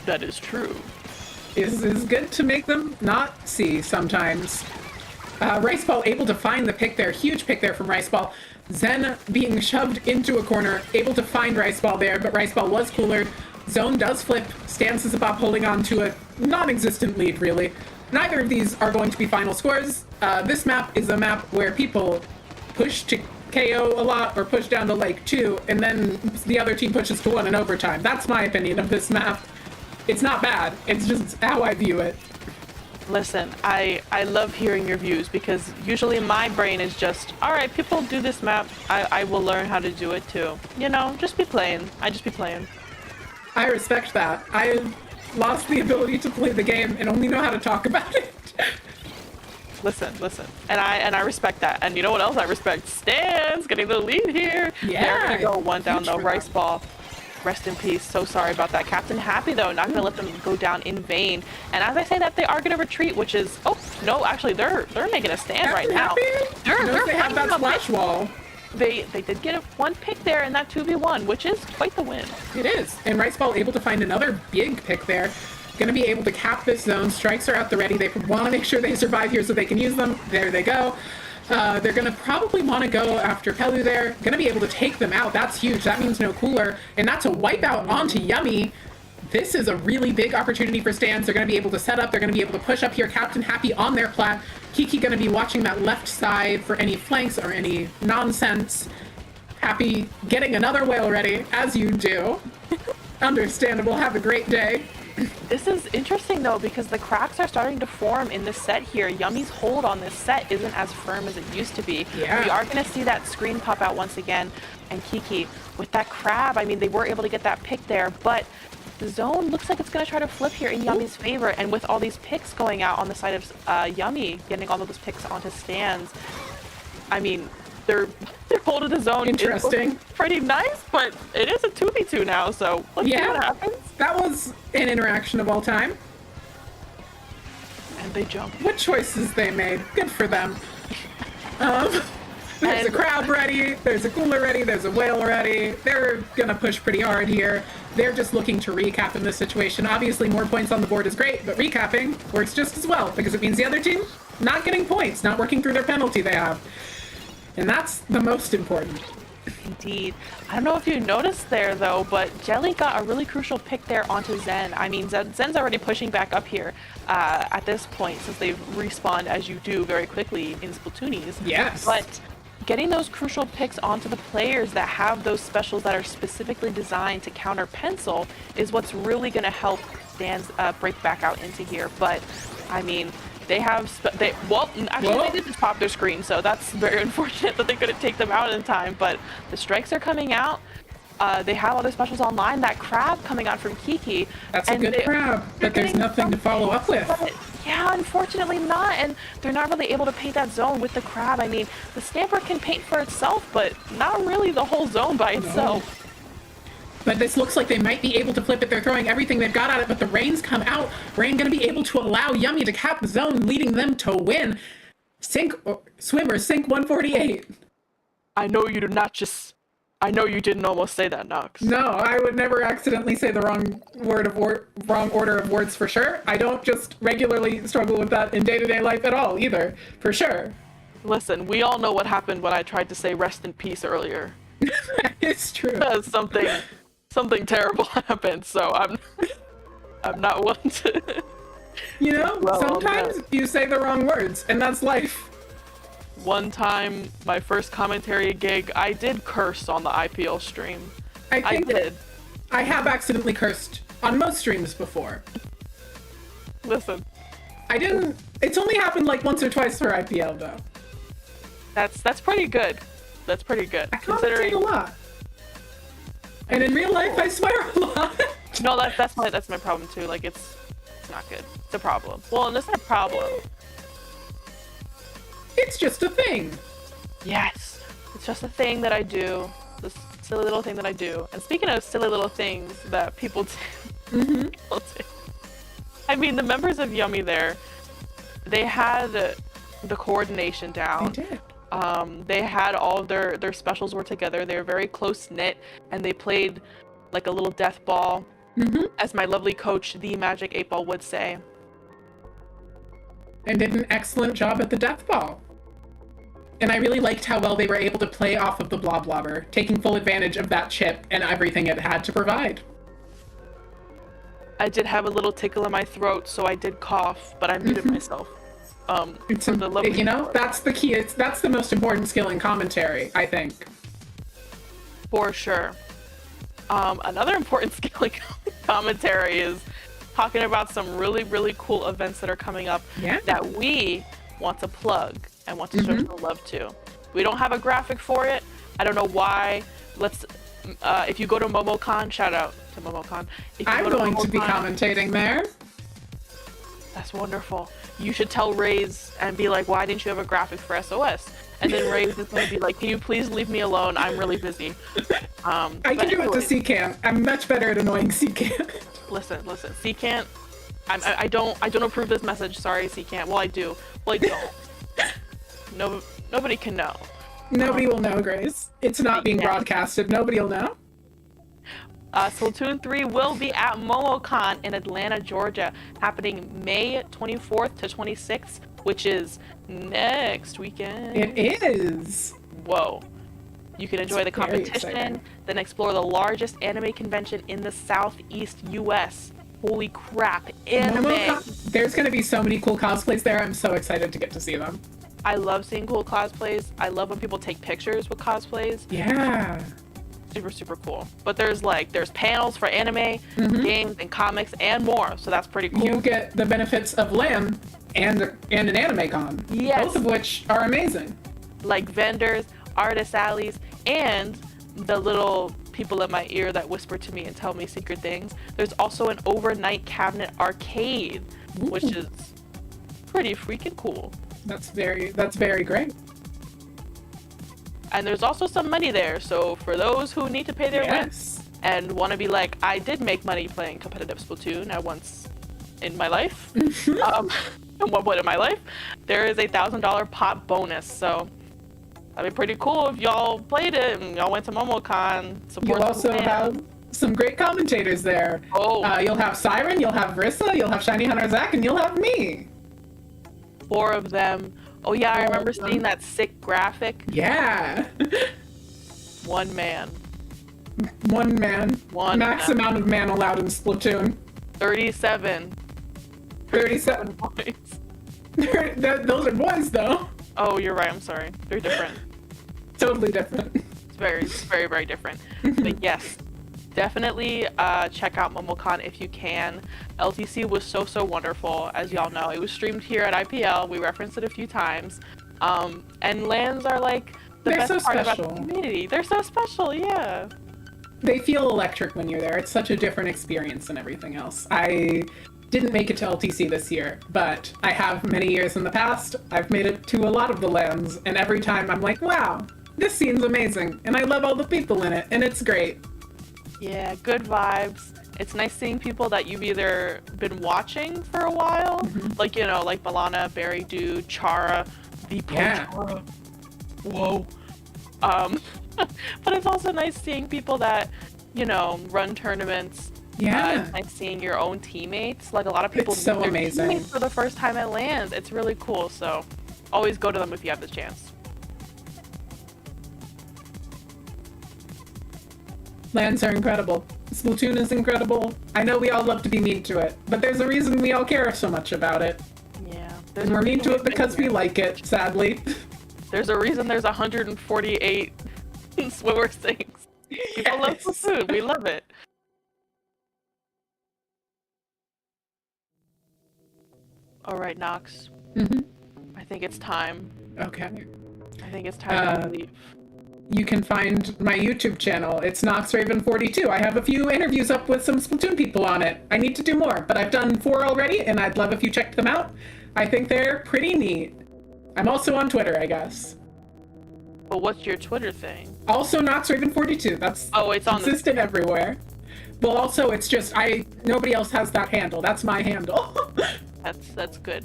that is true. Is good to make them not see sometimes. Rice Ball able to find the pick there. Huge pick there from Rice Ball. Zen being shoved into a corner, able to find Rice Ball there, but Rice Ball was cooler. Zone does flip. Stance is about holding on to a non-existent lead, really. Neither of these are going to be final scores. This map is a map where people push to KO a lot or push down to like 2, and then the other team pushes to 1 in overtime. That's my opinion of this map. It's not bad. It's just how I view it. Listen, I love hearing your views because usually my brain is just, all right, people do this map. I will learn how to do it too. You know, just be playing. I just be playing. I respect that. I lost the ability to play the game and only know how to talk about it. Listen, and I respect that. And you know what else I respect? Stan's getting the lead here. Yeah, they're gonna go one down though. huge for Rice them. Ball. Rest in peace. So sorry about that. Captain Happy though, not gonna let them go down in vain. And as I say that, they are gonna retreat, which is no, actually they're making a stand right now. They're they have that splash wall. They did get one pick there in that 2v1, which is quite the win. It is. And Rice Ball able to find another big pick there. Going to be able to cap this zone. Strikes are at the ready. They want to make sure they survive here so they can use them. There they go. They're going to probably want to go after Pelu there. Going to be able to take them out. That's huge. That means no cooler. And that's a wipeout onto Yummy. This is a really big opportunity for Stans. They're going to be able to set up. They're going to be able to push up here. Captain Happy on their plat. Kiki going to be watching that left side for any flanks or any nonsense. Happy getting another whale ready, as you do. Understandable. Have a great day. This is interesting though because the cracks are starting to form in this set here. Yummy's hold on this set isn't as firm as it used to be. Yeah. We are going to see that screen pop out once again. And Kiki, with that crab, I mean, they were able to get that pick there, but the zone looks like it's going to try to flip here in Yummy's favor. And with all these picks going out on the side of Yummy, getting all of those picks onto Stands, I mean, their hold of the zone Interesting. is pretty nice, but it is a 2v2 now, so let's see what happens. That was an interaction of all time. And they jump. What choices they made. Good for them. There's a crab ready, there's a cooler ready, there's a whale ready. They're gonna push pretty hard here. They're just looking to recap in this situation. Obviously, more points on the board is great, but recapping works just as well because it means the other team not getting points, not working through their penalty they have. And that's the most important. Indeed. I don't know if you noticed there though, but Jelly got a really crucial pick there onto Zen. I mean, Zen's already pushing back up here at this point since they've respawned as you do very quickly in Splatoonies. Yes. But getting those crucial picks onto the players that have those specials that are specifically designed to counter Pencil is what's really going to help Dan's break back out into here. But I mean, they have they did just pop their screen, so that's very unfortunate that they couldn't take them out in time. But the strikes are coming out. They have all their specials online. That crab coming out from Kiki. That's a good crab, but there's nothing to follow up with. Yeah, unfortunately not, and they're not really able to paint that zone with the crab. I mean, the Stamper can paint for itself, but not really the whole zone by itself. But this looks like they might be able to flip it. They're throwing everything they've got at it, but the Rains come out. Rain gonna be able to allow Yummy to cap the zone, leading them to win. Swimmer, sink 148. I know you do not just... I know you didn't almost say that, Nox. No, I would never accidentally say the wrong wrong order of words for sure. I don't just regularly struggle with that in day-to-day life at all either, for sure. Listen, we all know what happened when I tried to say rest in peace earlier. It's true. Something terrible happened, so I'm not one to... You know, sometimes you say the wrong words, and that's life. One time, my first commentary gig, I did curse on the IPL stream. I did. I have accidentally cursed on most streams before. Listen. I didn't... It's only happened like once or twice for IPL, though. That's pretty good. That's pretty good. I commentate a lot. And in real life, I swear a lot. No, that's my problem, too. Like, it's not good. It's a problem. Well, it's not a problem. It's just a thing. Yes. It's just a thing that I do. This silly little thing that I do. And speaking of silly little things that people do, I mean, the members of Yummy there, they had the coordination down. They did. They had all of their specials were together. They were very close knit, and they played like a little death ball, as my lovely coach, the Magic 8 Ball, would say. And did an excellent job at the death ball. And I really liked how well they were able to play off of the Blob Blobber, taking full advantage of that chip and everything it had to provide. I did have a little tickle in my throat, so I did cough, but I muted myself. For the lovely You know, that's the key. That's the most important skill in commentary, I think. For sure. Another important skill in commentary is talking about some really, really cool events that are coming up that we want to plug and want to show some love to. We don't have a graphic for it. I don't know why. If you go to MomoCon, shout out to MomoCon. I'm going to be commentating there. That's wonderful. You should tell Raze and be like, why didn't you have a graphic for SOS? And then Raze is going to be like, can you please leave me alone? I'm really busy. I can do it to Secant. I'm much better at annoying Secant. Listen, Secant. I don't approve this message. Sorry, Secant. Well, I do. Well, I don't. No, nobody can know. Nobody will know, Grace. It's not being broadcasted. Nobody will know. Splatoon 3 will be at MomoCon in Atlanta, Georgia, happening May 24th to 26th, which is next weekend. It is. Whoa. You can enjoy the competition, then explore the largest anime convention in the Southeast US. Holy crap, anime! There's going to be so many cool cosplays there. I'm so excited to get to see them. I love seeing cool cosplays. I love when people take pictures with cosplays. Yeah. Super, super cool. But there's panels for anime, games, and comics, and more. So that's pretty cool. You get the benefits of LAN and an anime con. Yes. Both of which are amazing. Like vendors, artist alleys, and the little people in my ear that whisper to me and tell me secret things. There's also an overnight cabinet arcade, which is pretty freaking cool. That's very great. And there's also some money there, so for those who need to pay their rent and want to be like, I did make money playing competitive Splatoon at once in my life, at one point in my life, there is $1,000 pot bonus, so that'd be pretty cool if y'all played it and y'all went to MomoCon. You'll also have some great commentators there. You'll have Siren, you'll have Rissa, you'll have Shiny Hunter Zach, and you'll have me. 4 of them. Oh yeah, I remember seeing that sick graphic. Yeah. One man. Max amount of man allowed in Splatoon. 37. 37 points. Those are boys, though. Oh, you're right. I'm sorry. They're different. Totally different. It's very, very different. But yes, definitely check out MomoCon if you can. LTC was so wonderful, as y'all know. It was streamed here at IPL. We referenced it a few times. And LANs are like the best part about the community. They're so special, yeah. They feel electric when you're there. It's such a different experience than everything else. I didn't make it to LTC this year, but I have many years in the past. I've made it to a lot of the LANs, and every time I'm like, wow, this scene's amazing, and I love all the people in it, and it's great. Yeah, good vibes. It's nice seeing people that you've either been watching for a while, like, you know, like Balana, Barry Dude, Chara, the Chara. Whoa. But it's also nice seeing people that, you know, run tournaments. Yeah. It's nice seeing your own teammates. Like, a lot of people it's so meet their amazing. teammates for the first time at LANs. It's really cool. So always go to them if you have the chance. LANs are incredible. Splatoon is incredible. I know we all love to be mean to it, but there's a reason we all care so much about it. Yeah. And we're mean to it because we like it, sadly. There's a reason there's 148 Swimmer things. People love Splatoon. We love it. All right, Nox. I think it's time. Okay. I think it's time to leave. You can find my YouTube channel. It's NoxRaven42. I have a few interviews up with some Splatoon people on it. I need to do more, but I've done 4 already, and I'd love if you checked them out. I think they're pretty neat. I'm also on Twitter, I guess. But what's your Twitter thing? Also NoxRaven42. That's it's on consistent everywhere. Well, also, it's just nobody else has that handle. That's my handle. That's good.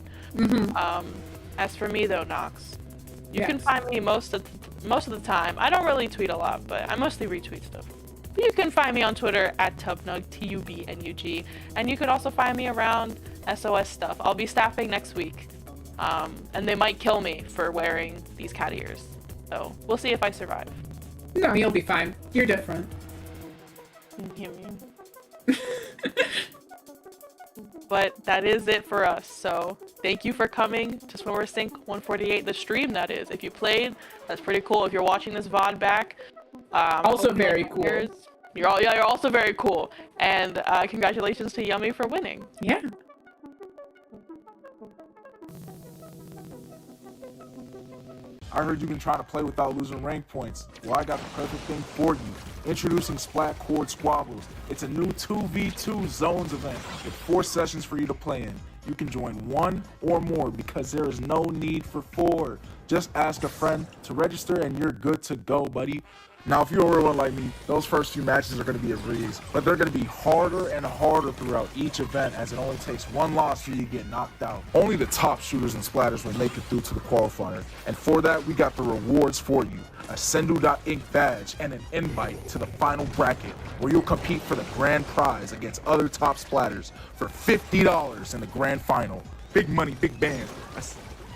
As for me though, Nox, you can find me most of the time. I don't really tweet a lot, but I mostly retweet stuff. But you can find me on Twitter at Tubnug, Tubnug, and you could also find me around SOS stuff. I'll be staffing next week, and they might kill me for wearing these cat ears. So we'll see if I survive. No, you'll be fine. You're different. But that is it for us. So thank you for coming to Swimmer Sync 148, the stream that is. If you played, that's pretty cool. If you're watching this VOD back, Also very cool. You're also very cool. And congratulations to Yummy for winning. Yeah. I heard you've been trying to play without losing rank points. Well, I got the perfect thing for you. Introducing Splat Chord Squabbles. It's a new 2v2 zones event with 4 sessions for you to play in. You can join 1 or more because there is no need for 4. Just ask a friend to register and you're good to go, buddy. Now, if you're a real one like me, those first few matches are going to be a breeze, but they're going to be harder and harder throughout each event as it only takes 1 loss for you to get knocked out. Only the top shooters and splatters will make it through to the qualifier, and for that, we got the rewards for you. A Sendu.Inc badge and an invite to the final bracket where you'll compete for the grand prize against other top splatters for $50 in the grand final. Big money, big band.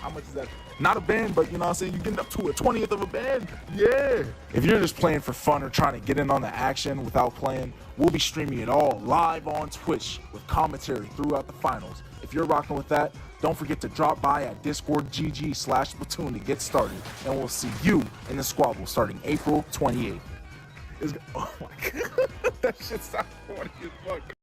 How much is that? Not a band, but you know what I'm saying, you're getting up to a 20th of a band. Yeah. If you're just playing for fun or trying to get in on the action without playing, we'll be streaming it all live on Twitch with commentary throughout the finals. If you're rocking with that, don't forget to drop by at discord.gg/Splatoon to get started, and we'll see you in the squabble starting April 28th. Oh my god, that shit sounds funny as fuck.